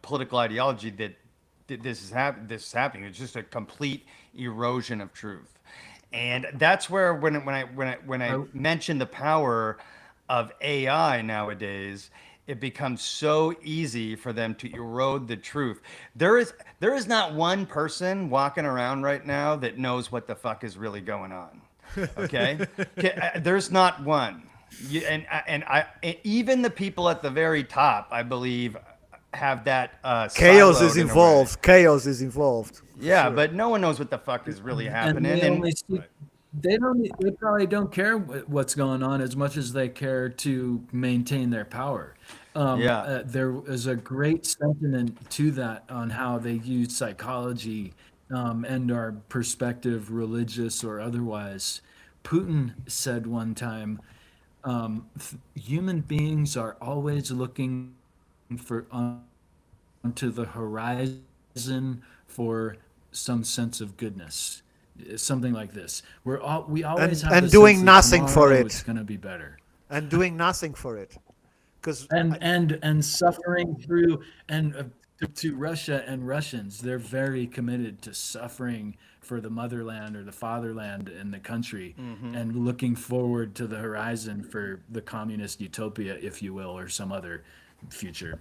Speaker 1: political ideology that this is happening. It's just a complete erosion of truth. And that's where when I mention the power of AI nowadays, it becomes so easy for them to erode the truth. There is not one person walking around right now that knows what the fuck is really going on. Okay? There's not one. Even the people at the very top, I believe, have that
Speaker 2: Chaos
Speaker 1: siloed
Speaker 2: is
Speaker 1: in a way.
Speaker 2: involved. Chaos is involved.
Speaker 1: Yeah,
Speaker 2: Sure.
Speaker 1: but no one knows what the fuck is really happening.
Speaker 3: And they only see,
Speaker 4: Right.
Speaker 3: they probably don't care what's going on as much as they care to maintain their power.
Speaker 1: Yeah.
Speaker 3: There is a great sentiment to that on how they use psychology and our perspective, religious or otherwise. Putin said one time, human beings are always looking for onto the horizon for some sense of goodness, something like this. We always have
Speaker 2: and
Speaker 3: the
Speaker 2: doing
Speaker 3: sense that
Speaker 2: nothing for
Speaker 3: tomorrow
Speaker 2: it.
Speaker 3: it's going to be better,
Speaker 2: And doing nothing for it. Because
Speaker 3: and suffering through to Russia and Russians, they're very committed to suffering for the motherland or the fatherland and the country, and looking forward to the horizon for the communist utopia, if you will, or some other future.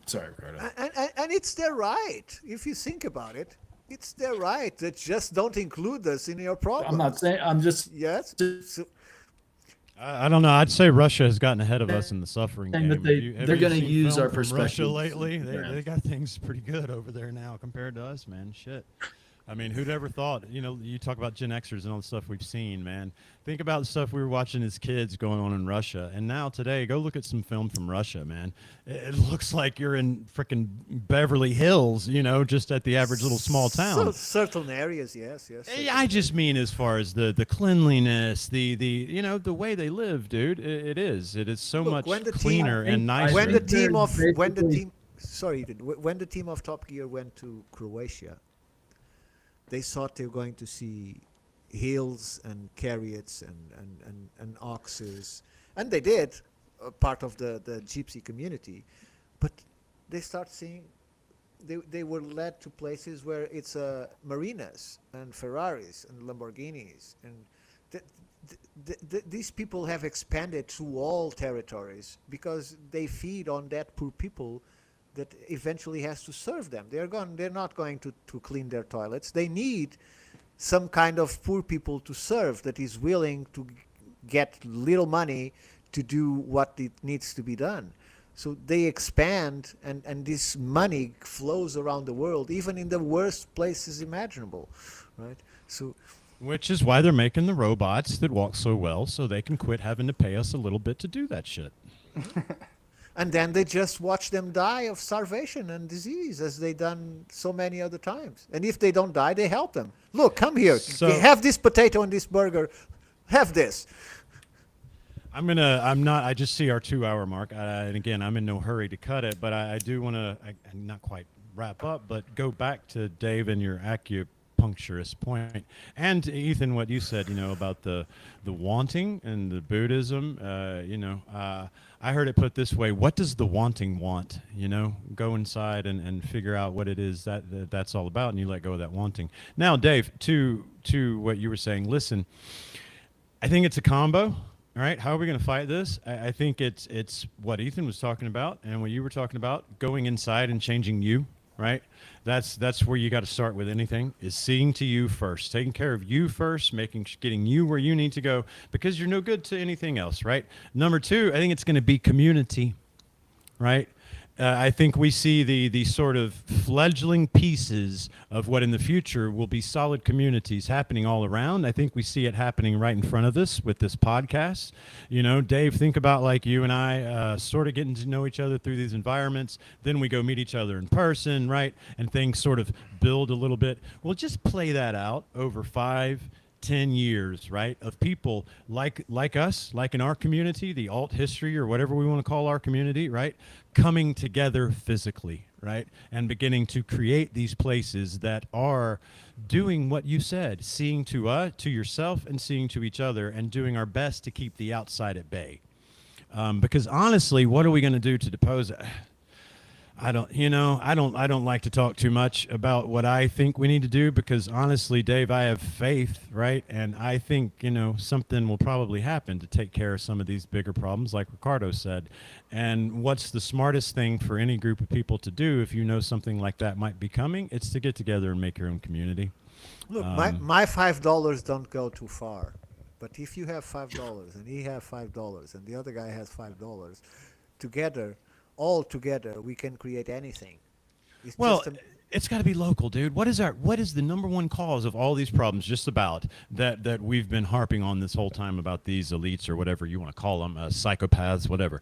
Speaker 3: Sorry, Ricardo.
Speaker 2: and it's their right. If you think about it, it's their right. They just don't include us in your problem.
Speaker 3: I'm not saying. I'm just
Speaker 2: Yes. So,
Speaker 4: I don't know. I'd say Russia has gotten ahead of us in the suffering
Speaker 3: saying
Speaker 4: game.
Speaker 3: that they're going to
Speaker 4: seen
Speaker 3: use
Speaker 4: film
Speaker 3: our
Speaker 4: from Russia
Speaker 3: perspective.
Speaker 4: lately. They got things pretty good over there now compared to us, man. Shit. I mean, who'd ever thought? You know, you talk about Gen Xers and all the stuff we've seen, man. Think about the stuff we were watching as kids going on in Russia, and now today, go look at some film from Russia, man. It looks like you're in frickin' Beverly Hills, you know, just at the average little small town.
Speaker 2: so certain areas, yes.
Speaker 4: I just mean as far as the cleanliness, the you know, the way they live, dude. It is so
Speaker 2: Look,
Speaker 4: much
Speaker 2: when the
Speaker 4: cleaner
Speaker 3: team-
Speaker 4: and nicer.
Speaker 2: when the team
Speaker 3: They're
Speaker 2: of when the
Speaker 3: basically-
Speaker 2: team sorry when the team of Top Gear went to Croatia, they thought they were going to see hills and chariots and oxes, and they did, part of the gypsy community, but they start seeing they were led to places where it's marinas and Ferraris and Lamborghinis, and these people have expanded through all territories because they feed on that poor people that eventually has to serve them. They're not going to clean their toilets. They need some kind of poor people to serve that is willing to get little money to do what it needs to be done. So they expand, and this money flows around the world, even in the worst places imaginable, right? So,
Speaker 4: Which is why they're making the robots that walk so well, so they can quit having to pay us a little bit to do that shit.
Speaker 2: and then they just watch them die of starvation and disease, as they done so many other times. And if they don't die, they help them. Look, come here.
Speaker 4: So-
Speaker 2: Have this potato and this burger. Have this.
Speaker 4: I just see our 2-hour mark. And again, I'm in no hurry to cut it, but I do want to, not quite wrap up, but go back to Dave and your acupuncturist point. And Ethan, what you said, you know, about the wanting and the Buddhism, I heard it put this way: what does the wanting want? You know, go inside and figure out what it is that's all about, and you let go of that wanting. Now, Dave, to what you were saying, listen, I think it's a combo. All right, how are we going to fight this? I think it's what Ethan was talking about and what you were talking about, going inside and changing you, right? That's where you got to start with anything, is seeing to you first, taking care of you first, getting you where you need to go, because you're no good to anything else, right? Number two, I think it's going to be community, right? I think we see the sort of fledgling pieces of what in the future will be solid communities happening all around. I think we see it happening right in front of us with this podcast. You know, Dave, think about like you and I sort of getting to know each other through these environments. Then we go meet each other in person, right? And things sort of build a little bit. Well, just play that out over 5-10 years, right, of people like us, like in our community, the alt history or whatever we want to call our community, right, coming together physically, right, and beginning to create these places that are doing what you said, seeing to yourself and seeing to each other, and doing our best to keep the outside at bay. Because honestly, what are we going to do to depose it? I don't like to talk too much about what I think we need to do, because honestly, Dave, I have faith, right? And I think, something will probably happen to take care of some of these bigger problems, like Ricardo said. And what's the smartest thing for any group of people to do if you know something like that might be coming? It's to get together and make your own community.
Speaker 2: Look, my $5 don't go too far. But if you have $5 and he have $5 and the other guy has $5, together, all together, we can create anything. It's
Speaker 4: Well,
Speaker 2: just
Speaker 4: it's got to be local, dude. What is the number one cause of all these problems? Just about that we've been harping on this whole time about these elites or whatever you want to call them, psychopaths, whatever.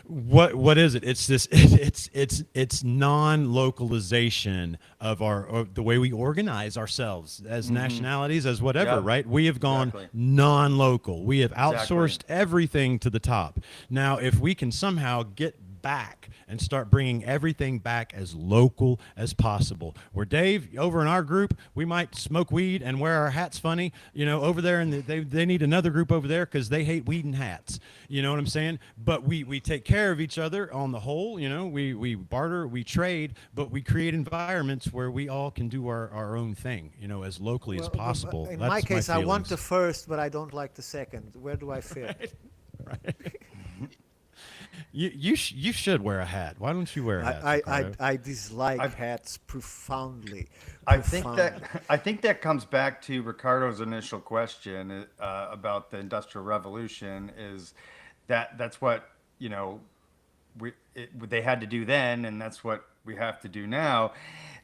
Speaker 4: What is it? It's this. It's non-localization of the way we organize ourselves as nationalities, as whatever.
Speaker 1: Yeah,
Speaker 4: right? We have gone
Speaker 1: exactly.
Speaker 4: non-local. We have outsourced
Speaker 1: Exactly.
Speaker 4: everything to the top. Now, if we can somehow get back and start bringing everything back as local as possible. Where Dave, over in our group, we might smoke weed and wear our hats funny, over there, and they need another group over there because they hate weed and hats. You know what I'm saying? But we take care of each other on the whole. We barter, we trade, but we create environments where we all can do our own thing, as locally as possible.
Speaker 2: In
Speaker 4: That's
Speaker 2: my case, I want the
Speaker 4: feelings.
Speaker 2: first, but I don't like the second. Where do I fit?
Speaker 4: Right. You should wear a hat. Why don't you wear a hat? Ricardo?
Speaker 2: I dislike hats profoundly.
Speaker 1: I think that comes back to Ricardo's initial question about the Industrial Revolution. Is that's what they had to do then, and that's what we have to do now.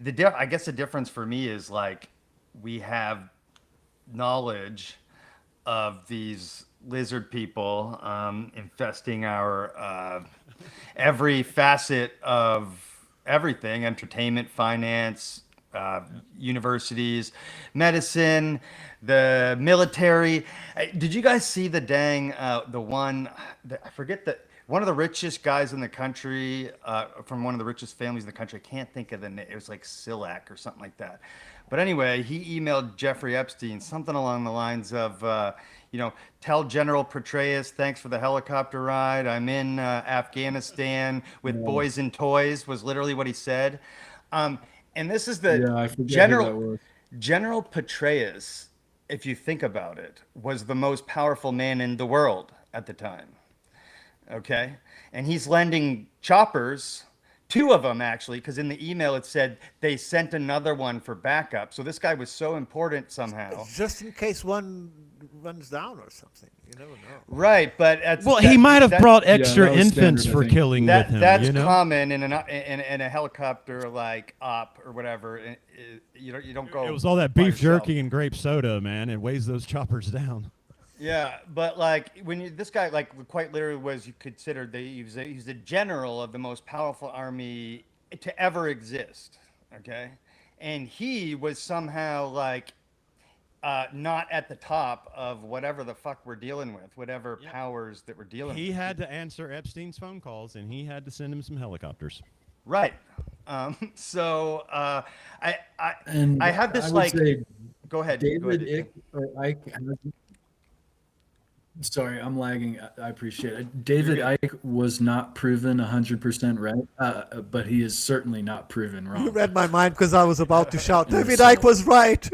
Speaker 1: I guess the difference for me is like we have knowledge of these lizard people infesting our every facet of everything: entertainment, finance, universities, medicine, the military. Did you guys see the dang I forget one of the richest guys in the country, from one of the richest families in the country? I can't think of the name. It was like Sillac or something like that. But anyway, he emailed Jeffrey Epstein something along the lines of, tell General Petraeus, thanks for the helicopter ride. I'm in Afghanistan with boys and toys, was literally what he said. And this is
Speaker 3: I forget who that was.
Speaker 1: General Petraeus, if you think about it, was the most powerful man in the world at the time. Okay? And he's lending choppers, 2 of them actually, because in the email it said they sent another one for backup. So this guy was so important somehow.
Speaker 2: Just in case one runs down or something. You never know.
Speaker 1: Right, but
Speaker 4: he might have brought extra
Speaker 3: that was
Speaker 4: infants
Speaker 3: standard, I
Speaker 4: for
Speaker 3: think.
Speaker 4: killing with him.
Speaker 1: That's common in a helicopter like op or whatever. You don't go.
Speaker 4: It was all that
Speaker 1: by
Speaker 4: beef
Speaker 1: yourself.
Speaker 4: jerky and grape soda, man. It weighs those choppers down.
Speaker 1: Yeah, but like this guy like quite literally was considered he was the general of the most powerful army to ever exist. Okay, and he was somehow like not at the top of whatever the fuck we're dealing with, whatever powers that we're dealing with.
Speaker 4: He had to answer Epstein's phone calls, and he had to send him some helicopters.
Speaker 1: Right. So I
Speaker 3: And
Speaker 1: have this
Speaker 3: I would
Speaker 1: like.
Speaker 3: say
Speaker 1: Go ahead.
Speaker 3: David Icke. Sorry, I'm lagging. I appreciate it. David Icke was not proven 100% right, but he is certainly not proven wrong.
Speaker 2: You read my mind because I was about to shout, David Icke was right.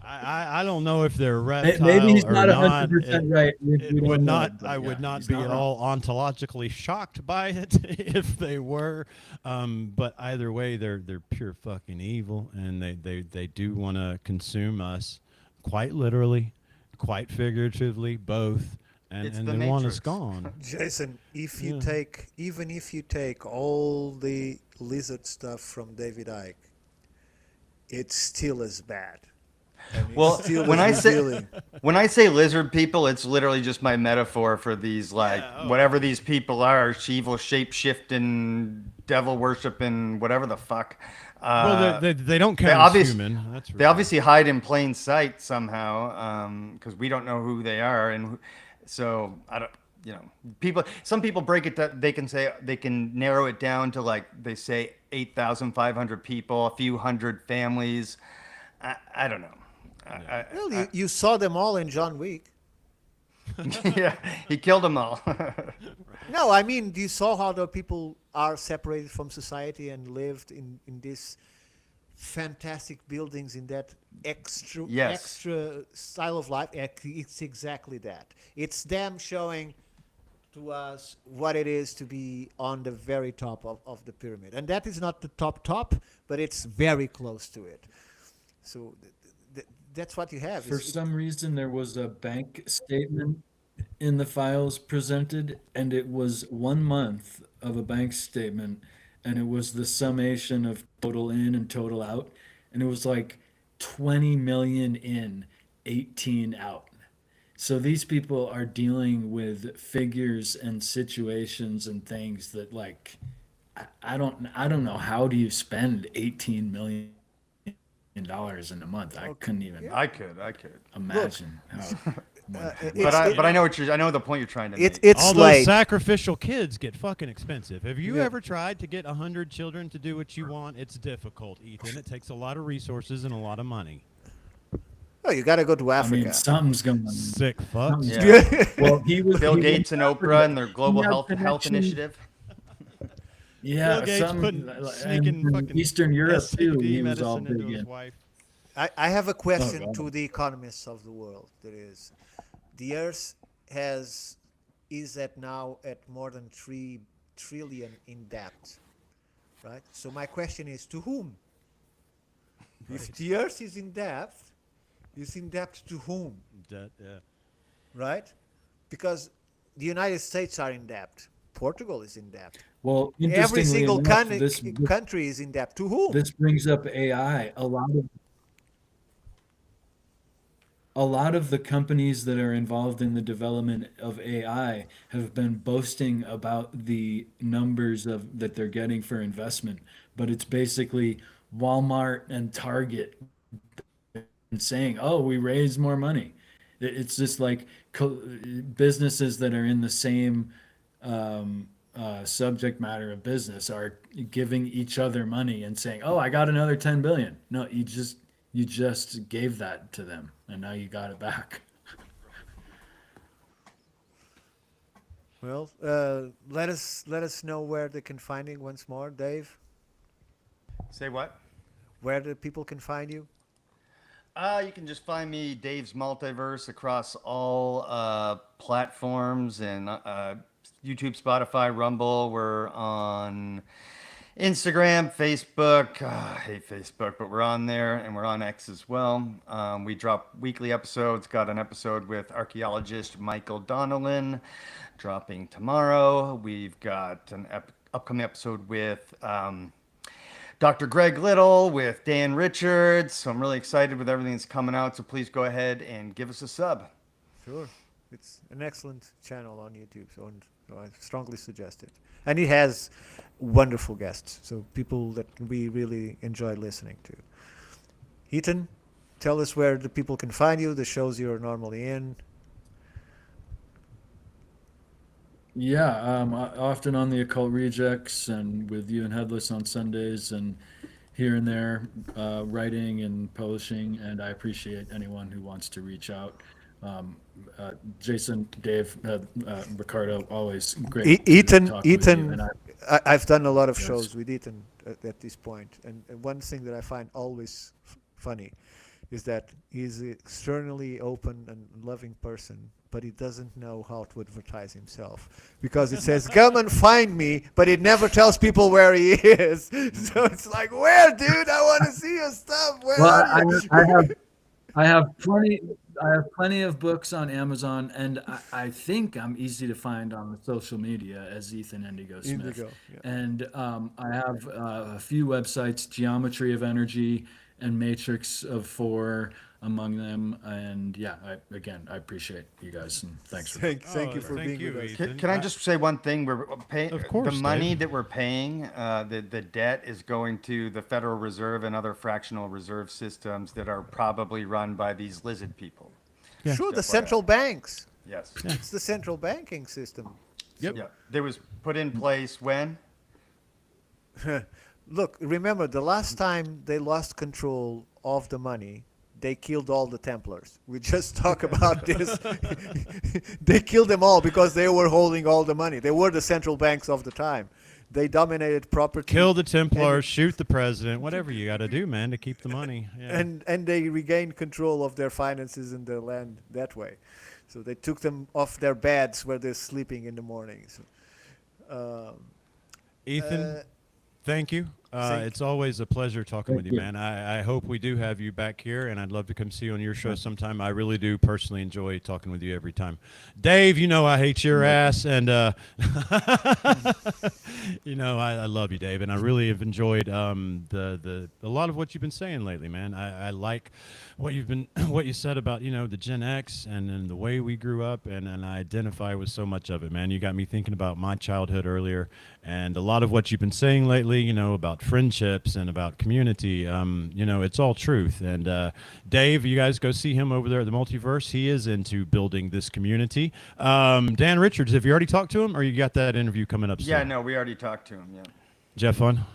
Speaker 4: I don't know if they're reptile
Speaker 3: Maybe he's
Speaker 4: or
Speaker 3: not
Speaker 4: not.
Speaker 3: 100% right.
Speaker 4: It would not. I would
Speaker 3: yeah,
Speaker 4: not
Speaker 3: he's
Speaker 4: be
Speaker 3: not
Speaker 4: at
Speaker 3: wrong.
Speaker 4: all ontologically shocked by it if they were. But either way, they're pure fucking evil, and they do want to consume us, quite literally, quite figuratively, both, and
Speaker 1: the
Speaker 4: they want us
Speaker 1: Matrix.
Speaker 4: gone.
Speaker 2: Jason, if you take all the lizard stuff from David Icke, it's still as bad.
Speaker 1: Well, when I say lizard people, it's literally just my metaphor for these whatever these people are, evil shape shifting, devil worshiping, whatever the fuck.
Speaker 4: Well, they don't count as human. That's for
Speaker 1: they obviously hide in plain sight somehow, because we don't know who they are, and so I don't. Some people break it that they can narrow it down to like they say 8,500 people, a few hundred families. I don't know.
Speaker 2: Well, you saw them all in John Wick.
Speaker 1: Yeah, he killed them all.
Speaker 2: No, I mean, you saw how the people are separated from society and lived in these fantastic buildings in that extra style of life. It's exactly that. It's them showing to us what it is to be on the very top of the pyramid. And that is not the top, but it's very close to it. So that's what you have.
Speaker 3: For some reason, there was a bank statement in the files presented, and it was 1 month of a bank statement, and it was the summation of total in and total out, and it was like 20 million in, 18 out. So these people are dealing with figures and situations and things that, like, I don't know, how do you spend $18 million in a month? I couldn't even
Speaker 1: I could.
Speaker 3: imagine how.
Speaker 1: But I know I know the point you're trying to make.
Speaker 2: It's
Speaker 4: All
Speaker 2: like
Speaker 4: those sacrificial kids get fucking expensive. Have you ever tried to get 100 children to do what you want? It's difficult, Ethan. It takes a lot of resources and a lot of money.
Speaker 2: Oh, you got to go to Africa.
Speaker 3: I mean, something's going on.
Speaker 4: Sick fucks.
Speaker 1: Yeah.
Speaker 3: Well, he was
Speaker 1: Bill
Speaker 3: he
Speaker 1: Gates
Speaker 3: was
Speaker 1: and Oprah and their global
Speaker 3: He had
Speaker 1: health
Speaker 3: connection-
Speaker 1: initiative.
Speaker 3: Yeah,
Speaker 4: Bill Gates
Speaker 3: some
Speaker 4: putting
Speaker 3: and
Speaker 4: sneaking
Speaker 3: in
Speaker 4: fucking
Speaker 3: Eastern Europe too.
Speaker 4: STD
Speaker 3: He was all
Speaker 4: medicine into
Speaker 3: big
Speaker 4: his
Speaker 3: in.
Speaker 4: wife.
Speaker 2: I have a question
Speaker 3: God.
Speaker 2: to the economists of the world. That is, the Earth is now at more than 3 trillion in debt, right? So my question is, to whom? If the Earth is in debt to whom?
Speaker 4: Debt, yeah.
Speaker 2: Right? Because the United States are in debt. Portugal is in debt.
Speaker 3: Well,
Speaker 2: Every
Speaker 3: interestingly
Speaker 2: single
Speaker 3: enough, this
Speaker 2: country is in debt. To whom?
Speaker 3: this brings up AI. A lot of the companies that are involved in the development of AI have been boasting about the numbers that they're getting for investment, but it's basically Walmart and Target saying, "Oh, we raised more money." It's just like businesses that are in the same subject matter of business are giving each other money and saying, "Oh, I got another 10 billion." No, you just gave that to them, and now you got it back.
Speaker 2: Well, let us know where they can find you once more, Dave.
Speaker 1: Say what?
Speaker 2: Where the people can find you?
Speaker 1: You can just find me, Dave's Multiverse, across all platforms and YouTube, Spotify, Rumble. We're on Instagram, Facebook. I hate Facebook, but we're on there, and we're on X as well. We drop weekly episodes. Got an episode with archaeologist Michael Donnellan dropping tomorrow. We've got an upcoming episode with Dr. Greg Little, with Dan Richards. So I'm really excited with everything that's coming out. So please go ahead and give us a sub.
Speaker 2: Sure. It's an excellent channel on YouTube, so I strongly suggest it. And he has wonderful guests, so people that we really enjoy listening to. Ethan, tell us where the people can find you, the shows you're normally in.
Speaker 3: Yeah, often on the Occult Rejects and with you and Headless on Sundays, and here and there writing and publishing, and I appreciate anyone who wants to reach out. Jason, Dave, Ricardo, always great.
Speaker 2: Ethan,
Speaker 3: to talk with you, and
Speaker 2: I've done a lot of
Speaker 3: Yes.
Speaker 2: shows with Ethan at this point, and one thing that I find always funny is that he's an externally open and loving person, but he doesn't know how to advertise himself, because it says "come and find me," but it never tells people where he is. So it's like, where, dude? I want to see your stuff. Where are you?
Speaker 3: I have plenty of books on Amazon, and I think I'm easy to find on the social media as Ethan Indigo Smith.
Speaker 2: Indigo, yeah.
Speaker 3: And I have a few websites, Geometry of Energy and Matrix of Four among them. And yeah, I appreciate you guys, and thanks.
Speaker 2: Thank you for being with us.
Speaker 1: Can I just say one thing? We're paying
Speaker 4: Of course,
Speaker 1: the money
Speaker 4: Dave.
Speaker 1: that we're paying. The debt is going to the Federal Reserve and other fractional reserve systems that are probably run by these lizard people.
Speaker 4: Yeah.
Speaker 2: Sure, the
Speaker 1: FYI.
Speaker 2: central banks.
Speaker 1: Yes.
Speaker 2: It's the central banking system.
Speaker 4: Yep.
Speaker 1: Yeah. That was put in place when?
Speaker 2: Look, remember the last time they lost control of the money, they killed all the Templars. We just talk about this. They killed them all because they were holding all the money. They were the central banks of the time. They dominated property.
Speaker 4: Kill the Templars, shoot the president, whatever you got to do, man, to keep the money. Yeah.
Speaker 2: And they regained control of their finances and their land that way. So they took them off their beds where they're sleeping in the mornings.
Speaker 4: Ethan, thank you. It's always a pleasure talking with you,
Speaker 3: you.
Speaker 4: man. I hope we do have you back here, and I'd love to come see you on your show sometime. I really do personally enjoy talking with you every time. Dave, you know I hate your ass, and you know I love you, Dave, and I really have enjoyed a lot of what you've been saying lately, man. I like what you said about the Gen X and the way we grew up, and I identify with so much of it, man. You got me thinking about my childhood earlier, and a lot of what you've been saying lately, about friendships and about community, it's all truth. And Dave, you guys go see him over there at the Multiverse. He is into building this community. Dan Richards, have you already talked to him, or you got that interview coming up soon?
Speaker 1: Yeah, no, we already talked to him. Yeah.
Speaker 4: Did you have fun?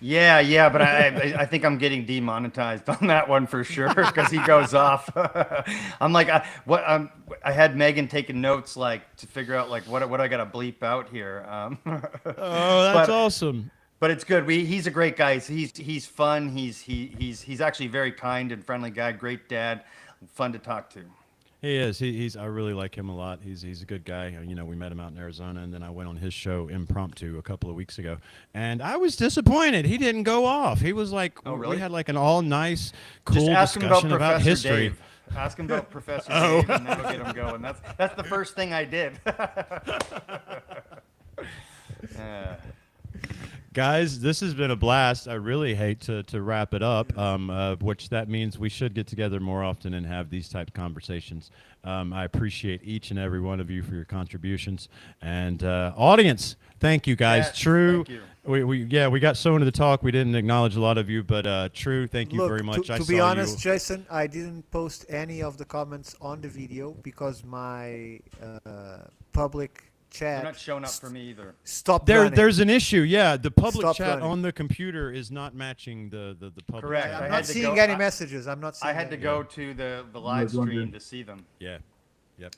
Speaker 1: Yeah, but I think I'm getting demonetized on that one for sure because he goes off. I'm like, I had Megan taking notes like to figure out like what I got to bleep out here.
Speaker 4: Oh, that's awesome.
Speaker 1: But it's good. He's a great guy. He's fun. He's actually a very kind and friendly guy. Great dad. Fun to talk to.
Speaker 4: He is. I really like him a lot. He's a good guy. We met him out in Arizona, and then I went on his show impromptu a couple of weeks ago, and I was disappointed. He didn't go off. He was like,
Speaker 1: oh, really?
Speaker 4: We had like an all nice, cool
Speaker 1: Just ask
Speaker 4: discussion
Speaker 1: him about Professor
Speaker 4: history.
Speaker 1: Dave. Ask him about Professor Dave, and that'll get him going. That's the first thing I did.
Speaker 4: Guys, this has been a blast. I really hate to wrap it up, which that means we should get together more often and have these type of conversations. I appreciate each and every one of you for your contributions. And audience, thank you, guys.
Speaker 1: Yes,
Speaker 4: True.
Speaker 1: thank you.
Speaker 4: We got so into the talk. We didn't acknowledge a lot of you, but True, thank you very much.
Speaker 2: To be honest, Jason, I didn't post any of the comments on the video because my public chat.
Speaker 1: They're not showing up for me either.
Speaker 4: There's an issue. Yeah, the public
Speaker 2: Stop
Speaker 4: chat
Speaker 2: running.
Speaker 4: on the computer is not matching the public.
Speaker 1: Correct.
Speaker 4: Chat.
Speaker 2: I'm not seeing any messages. I'm not seeing
Speaker 1: I had to go to the live stream to see them.
Speaker 4: Yeah. Yep.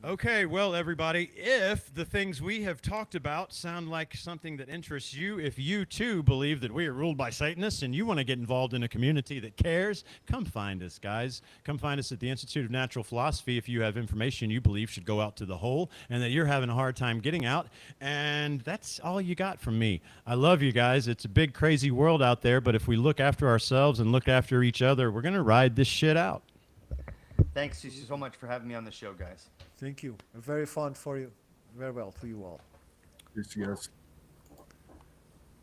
Speaker 4: Okay, well, everybody, if the things we have talked about sound like something that interests you, if you too believe that we are ruled by Satanists and you want to get involved in a community that cares, come find us, guys. Come find us at the Institute of Natural Philosophy if you have information you believe should go out to the whole and that you're having a hard time getting out. And that's all you got from me. I love you guys. It's a big, crazy world out there, but if we look after ourselves and look after each other, we're going to ride this shit out.
Speaker 1: Thanks so much for having me on the show, guys.
Speaker 2: Thank you. Very fun for you. Very well to you all.
Speaker 3: Yes, yes.